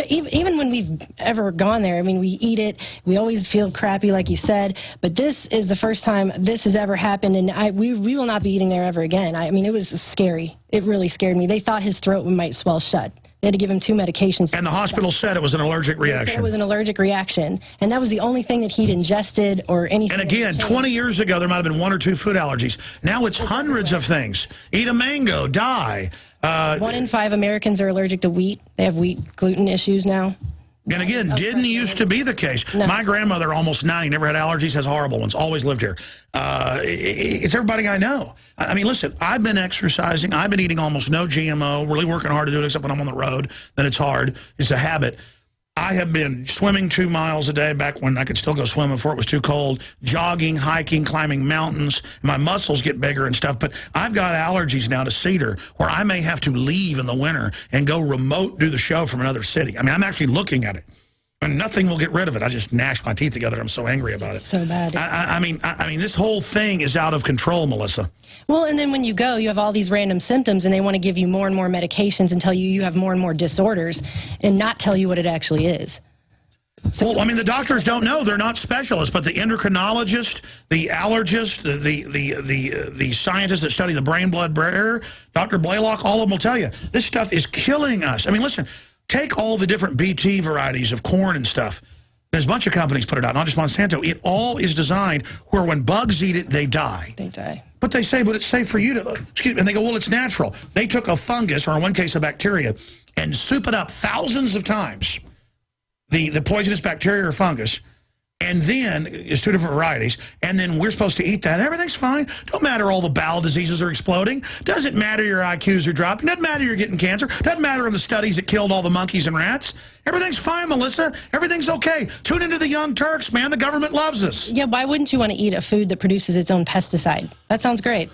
even when we've ever gone there, I mean, we eat it. We always feel crappy, like you said. But this is the first time this has ever happened, and we will not be eating there ever again. I mean, it was scary. It really scared me. They thought his throat might swell shut. They had to give him 2 medications. And the hospital said it was an allergic reaction. It was an allergic reaction. And that was the only thing that he'd ingested or anything. And again, 20 years ago, there might have been 1 or 2 food allergies. Now it's hundreds of things. Eat a mango, die. 1 in 5 Americans are allergic to wheat. They have wheat gluten issues now. And again, didn't used to be the case. No. My grandmother, almost 90, never had allergies, has horrible ones, always lived here. It's everybody I know. I mean, listen, I've been exercising. I've been eating almost no GMO, really working hard to do it, except when I'm on the road. Then it's hard. It's a habit. I have been swimming 2 miles a day back when I could still go swimming before it was too cold, jogging, hiking, climbing mountains. My muscles get bigger and stuff, but I've got allergies now to cedar where I may have to leave in the winter and go remote do the show from another city. I mean, I'm actually looking at it. And nothing will get rid of it. I just gnash my teeth together. I'm so angry about it. So bad. I mean, this whole thing is out of control, Melissa. Well, and then when you go, you have all these random symptoms, and they want to give you more and more medications and tell you you have more and more disorders and not tell you what it actually is. So, well, I mean, the doctors don't know. They're not specialists, but the endocrinologist, the allergist, the scientists that study the brain-blood barrier, Dr. Blaylock, all of them will tell you, this stuff is killing us. I mean, listen, take all the different BT varieties of corn and stuff. There's a bunch of companies put it out, not just Monsanto. It all is designed where when bugs eat it, they die. They die. But they say, but it's safe for you to, excuse me, and they go, well, it's natural. They took a fungus, or in one case a bacteria, and soup it up thousands of times, the poisonous bacteria or fungus, and then it's 2 different varieties, and then we're supposed to eat that. Everything's fine. Don't matter all the bowel diseases are exploding. Doesn't matter your IQs are dropping. Doesn't matter you're getting cancer. Doesn't matter in the studies that killed all the monkeys and rats. Everything's fine, Melissa. Everything's okay. Tune into the Young Turks, man. The government loves us. Yeah, why wouldn't you want to eat a food that produces its own pesticide? That sounds great.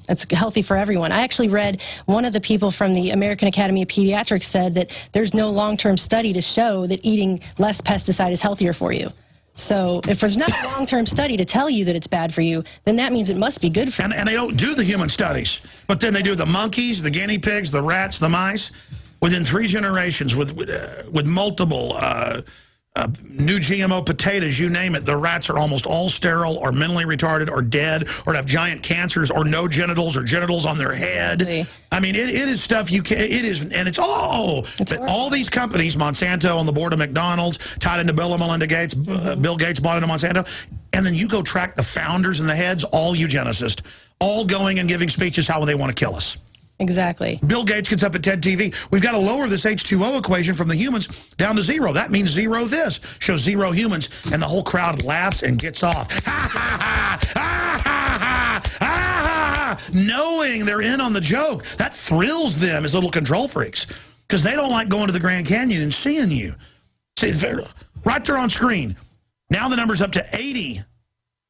It's healthy for everyone. I actually read one of the people from the American Academy of Pediatrics said that there's no long-term study to show that eating less pesticide is healthier for you. So if there's not a long-term study to tell you that it's bad for you, then that means it must be good for you. And they don't do the human studies, but then they do the monkeys, the guinea pigs, the rats, the mice. Within 3 generations, with multiple new GMO potatoes, you name it, the rats are almost all sterile or mentally retarded or dead or have giant cancers or no genitals or genitals on their head. Really? I mean, it is stuff you can, it is, and it's all these companies, Monsanto on the board of McDonald's, tied into Bill and Melinda Gates, Bill Gates bought into Monsanto, and then you go track the founders and the heads, all eugenicists, all going and giving speeches how they want to kill us. Exactly. Bill Gates gets up at TED TV. We've got to lower this H2O equation from the humans down to 0. That means 0 this. Shows 0 humans, and the whole crowd laughs and gets off. Ha, ha, ha, ha, ha, ha, ha, ha, knowing they're in on the joke. That thrills them as little control freaks because they don't like going to the Grand Canyon and seeing you. See, right there on screen. Now the number's up to 80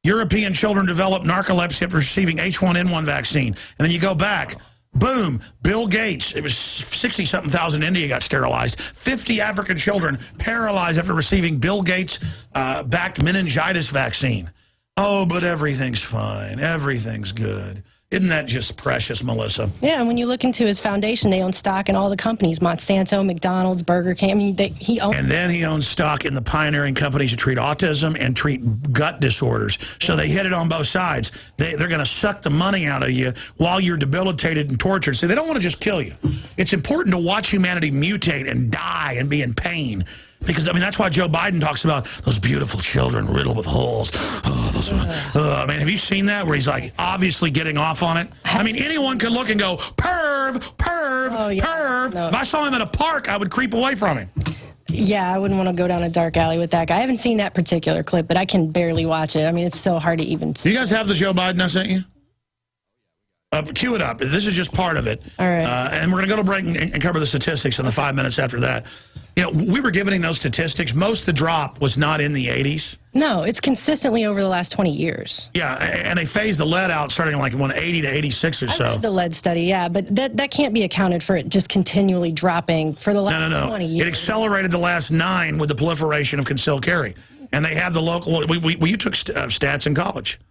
European children develop narcolepsy after receiving H1N1 vaccine. And then you go back. Boom, Bill Gates, it was 60-something thousand in India got sterilized. 50 African children paralyzed after receiving Bill Gates-backed meningitis vaccine. Oh, but everything's fine. Everything's good. Isn't that just precious, Melissa? Yeah, and when you look into his foundation, they own stock in all the companies, Monsanto, McDonald's, Burger King. I mean, he owns... And then he owns stock in the pioneering companies that treat autism and treat gut disorders. So they hit it on both sides. They're going to suck the money out of you while you're debilitated and tortured. So they don't want to just kill you. It's important to watch humanity mutate and die and be in pain. Because, I mean, that's why Joe Biden talks about those beautiful children riddled with holes. I mean, have you seen that where he's, like, obviously getting off on it? I mean, anyone could look and go, perv, perv, perv. No. If I saw him at a park, I would creep away from him. Yeah, I wouldn't want to go down a dark alley with that guy. I haven't seen that particular clip, but I can barely watch it. I mean, it's so hard to even see. Do you guys have the Joe Biden I sent you? Cue it up. This is just part of it. All right. And we're going to go to break and cover the statistics in the 5 minutes after that. You know, we were giving those statistics. Most of the drop was not in the 80s. No, it's consistently over the last 20 years. Yeah, and they phased the lead out starting like 180 to 86 or so. I read the lead study, yeah, but that can't be accounted for it just continually dropping for the last 20 years. It accelerated the last 9 with the proliferation of concealed carry. And they have the local, you took stats in college.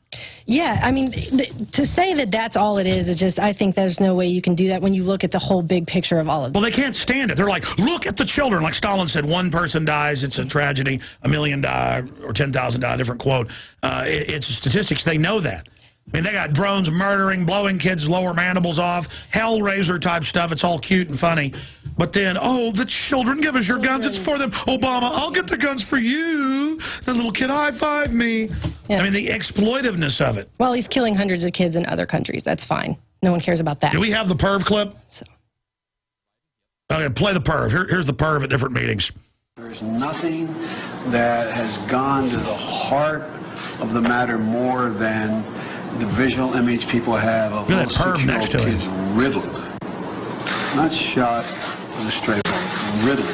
Yeah, I mean, to say that that's all it is just, I think there's no way you can do that when you look at the whole big picture of all of it. Well, they can't stand it. They're like, look at the children. Like Stalin said, 1 person dies, it's a tragedy, 1 million die, or 10,000 die, different quote. It's statistics. They know that. I mean, they got drones murdering, blowing kids' lower mandibles off, Hellraiser type stuff. It's all cute and funny. But then, oh, the children, give us your guns. It's for them. Obama, I'll get the guns for you. The little kid high-five me. Yeah. I mean, the exploitiveness of it. Well, he's killing hundreds of kids in other countries. That's fine. No one cares about that. Do we have the perv clip? So. Okay, play the perv. Here's the perv at different meetings. There's nothing that has gone to the heart of the matter more than the visual image people have of little 6-year-old kids riddled. Not shot with a stray bullet, riddled.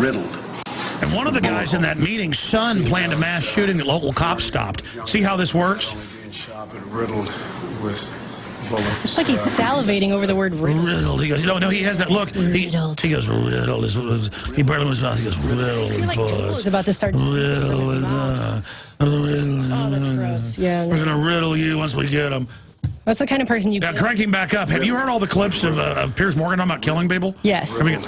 Riddled. And one of the guys in that meeting's son planned a mass shooting that local cops stopped. See how this works? Riddled with bullets. It's like he's salivating over the word riddled. Riddled. He goes, no, he has that look. He goes, riddled. He barely moves his mouth. He goes, riddled with bullets. About to start riddled with oh, that's gross. Yeah. We're going to riddle you once we get them. That's the kind of person you get. Crank him back up. Have you heard all the clips of Piers Morgan talking about killing people? Yes. Riddled.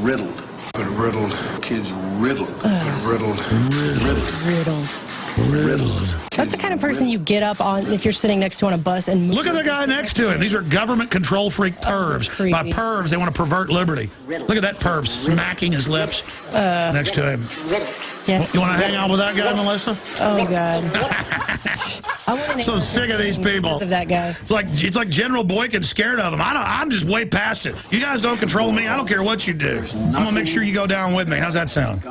Riddled. But riddled. Kids riddled. But riddled. Riddled. That's the kind of person you get up on if you're sitting next to on a bus and move. Look at the guy next to him. These are government control freak pervs. By pervs, they want to pervert liberty. Look at that perv smacking his lips next to him. Yes. You want to hang out with that guy, Melissa? Oh, God. I'm so sick of these people. Of that guy. It's like General Boykin's scared of him. I'm just way past it. You guys don't control me. I don't care what you do. I'm going to make sure you go down with me. How's that sound?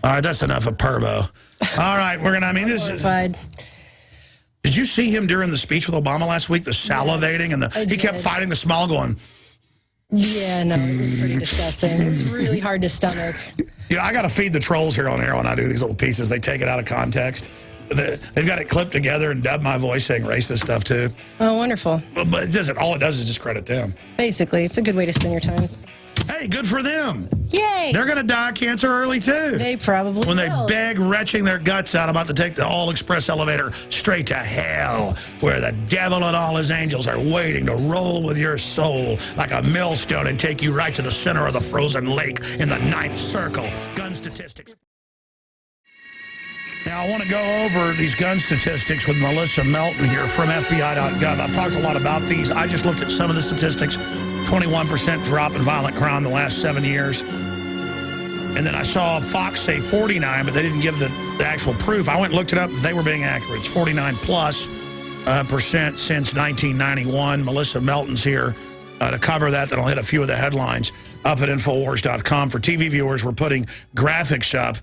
All right, that's enough of Pervo. All right, we're going to, I mean, this is... Did you see him during the speech with Obama last week, the salivating, and he kept fighting the smile going... Yeah, no, it was pretty disgusting. It was really hard to stomach. Yeah, I got to feed the trolls here on air when I do these little pieces. They take it out of context. They've got it clipped together and dubbed my voice saying racist stuff, too. Oh, wonderful. But it doesn't. All it does is discredit them. Basically, it's a good way to spend your time. Hey, good for them. Yay! They're going to die of cancer early, too. They probably When will. they beg, retching their guts out about to take the all-express elevator straight to hell, where the devil and all his angels are waiting to roll with your soul like a millstone and take you right to the center of the frozen lake in the 9th circle. Gun statistics. Now, I want to go over these gun statistics with Melissa Melton here from FBI.gov. I've talked a lot about these. I just looked at some of the statistics. 21% drop in violent crime in the last 7 years. And then I saw Fox say 49, but they didn't give the actual proof. I went and looked it up. They were being accurate. It's 49+% since 1991. Melissa Melton's here to cover that. Then I'll hit a few of the headlines up at Infowars.com. For TV viewers, we're putting graphics up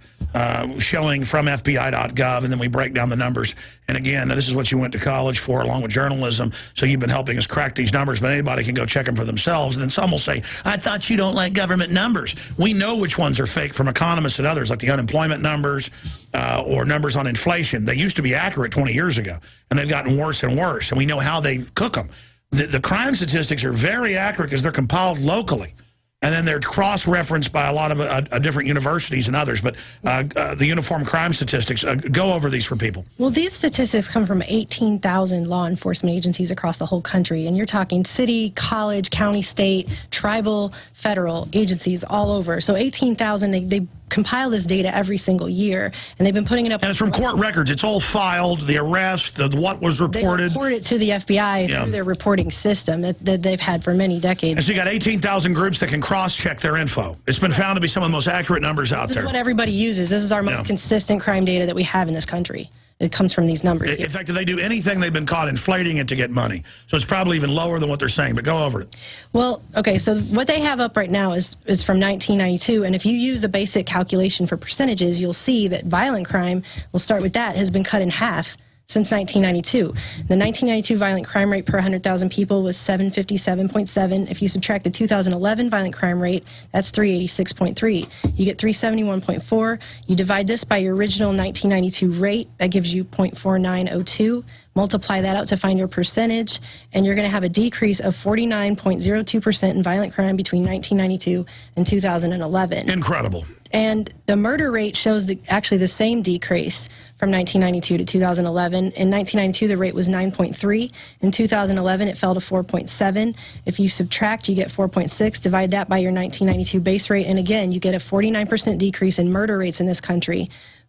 showing from FBI.gov, and then we break down the numbers. And again, this is what you went to college for, along with journalism, so you've been helping us crack these numbers, but anybody can go check them for themselves. And then some will say, I thought you don't like government numbers. We know which ones are fake from economists and others, like the unemployment numbers or numbers on inflation. They used to be accurate 20 years ago, and they've gotten worse and worse, and we know how they cook them. The crime statistics are very accurate because they're compiled locally. And then they're cross-referenced by a lot of different universities and others. But the uniform crime statistics, go over these for people. Well, these statistics come from 18,000 law enforcement agencies across the whole country. And you're talking city, college, county, state, tribal, federal agencies all over. So 18,000, they compile this data every single year, and they've been putting it up. And it's from court records. It's all filed, the arrest, what was reported. They report it to the FBI through their reporting system that they've had for many decades. And so you got 18,000 groups that can cross-check their info. It's been found to be some of the most accurate numbers out there. This is what everybody uses. This is our most consistent crime data that we have in this country. It comes from these numbers. In fact, if they do anything, they've been caught inflating it to get money. So it's probably even lower than what they're saying, but go over it. Well, okay, so what they have up right now is from 1992, and if you use a basic calculation for percentages, you'll see that violent crime, we'll start with that, has been cut in half since 1992. The 1992 violent crime rate per 100,000 people was 757.7. If you subtract the 2011 violent crime rate, that's 386.3. You get 371.4. You divide this by your original 1992 rate, that gives you 0.4902. Multiply that out to find your percentage, and you're going to have a decrease of 49.02% in violent crime between 1992 and 2011. Incredible. And the murder rate shows actually the same decrease from 1992 to 2011. In 1992, the rate was 9.3. In 2011, it fell to 4.7. If you subtract, you get 4.6. Divide that by your 1992 base rate, and again, you get a 49% decrease in murder rates in this country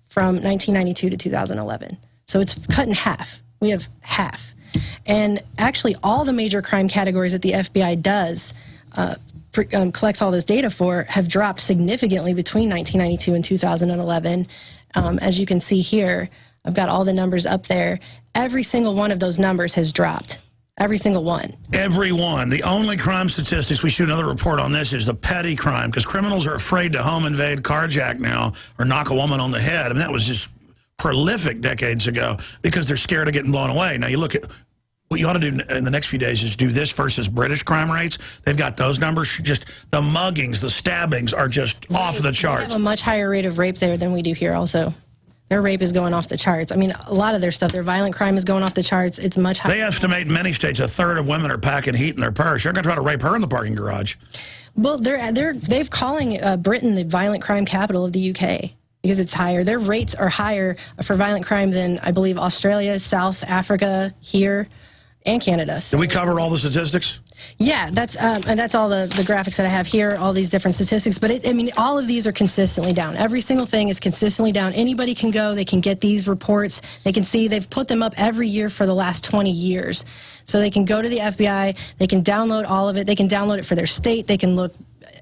from 1992 to 2011. So it's cut in half. We have half. And actually, all the major crime categories that the FBI does collects all this data for have dropped significantly between 1992 and 2011. As you can see here, I've got all the numbers up there. Every single one of those numbers has dropped. Every single one. Every one. The only crime statistics, we shoot another report on this, is the petty crime, because criminals are afraid to home invade, carjack now, or knock a woman on the head. I mean, that was just prolific decades ago because they're scared of getting blown away. Now, you look at what you ought to do in the next few days is do this versus British crime rates. They've got those numbers. Just the muggings, the stabbings are just off the charts. They have a much higher rate of rape there than we do here also. Their rape is going off the charts. I mean, a lot of their stuff, their violent crime is going off the charts. It's much higher. They estimate in many states 1/3 of women are packing heat in their purse. You're going to try to rape her in the parking garage. Well, they've calling Britain the violent crime capital of the UK because it's higher. Their rates are higher for violent crime than, I believe, Australia, South Africa, here, and Canada. So, did we cover all the statistics? Yeah, that's and that's all the graphics that I have here, all these different statistics. But I mean, all of these are consistently down. Every single thing is consistently down. Anybody can go, they can get these reports. They can see they've put them up every year for the last 20 years. So they can go to the FBI, they can download all of it. They can download it for their state. They can look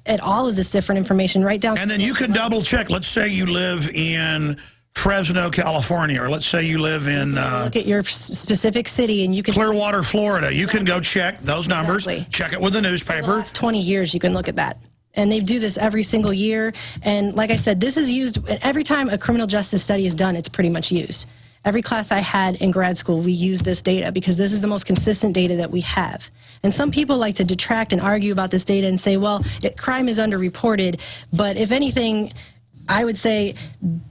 at all of this different information right down. And then you can double check. Let's say you live in Fresno, California, or let's say you live in look at your specific city, and you can Clearwater, Florida. You can go check those numbers. Exactly. Check it with the newspaper. For the last 20 years, you can look at that. And they do this every single year. And like I said, this is used every time a criminal justice study is done. It's pretty much used. Every class I had in grad school, we use this data because this is the most consistent data that we have. And some people like to detract and argue about this data and say, well, crime is underreported. But if anything, I would say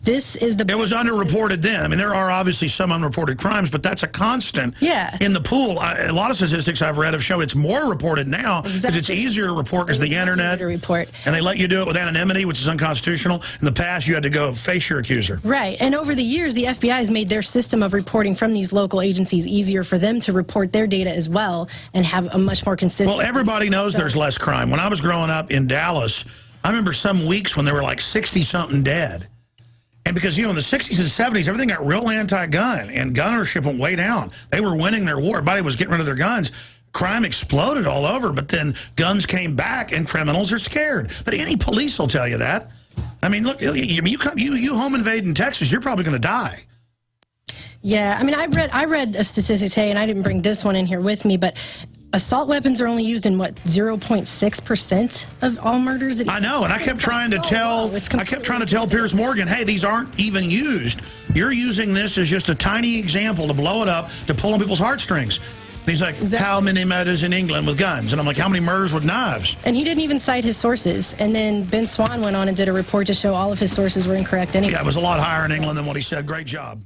this is the... It was underreported then. I mean, there are obviously some unreported crimes, but that's a constant in the pool. A lot of statistics I've read have shown it's more reported now because it's easier to report because the internet. To report. And they let you do it with anonymity, which is unconstitutional. In the past, you had to go face your accuser. Right. And over the years, the FBI has made their system of reporting from these local agencies easier for them to report their data as well and have a much more consistent... Well, everybody knows there's less crime. When I was growing up in Dallas, I remember some weeks when there were like 60-something dead. And because, you know, in the 60s and 70s, everything got real anti-gun, and gun ownership went way down. They were winning their war. Everybody was getting rid of their guns. Crime exploded all over, but then guns came back, and criminals are scared. But any police will tell you that. I mean, look, you home invade in Texas, you're probably going to die. Yeah, I mean, I read a statistic today, and I didn't bring this one in here with me, but assault weapons are only used in, what, 0.6% of all murders? I know, and I kept trying to tell Piers Morgan, hey, these aren't even used. You're using this as just a tiny example to blow it up, to pull on people's heartstrings. And he's like, how many murders in England with guns? And I'm like, how many murders with knives? And he didn't even cite his sources. And then Ben Swan went on and did a report to show all of his sources were incorrect anyway. Yeah, it was a lot higher in England than what he said. Great job.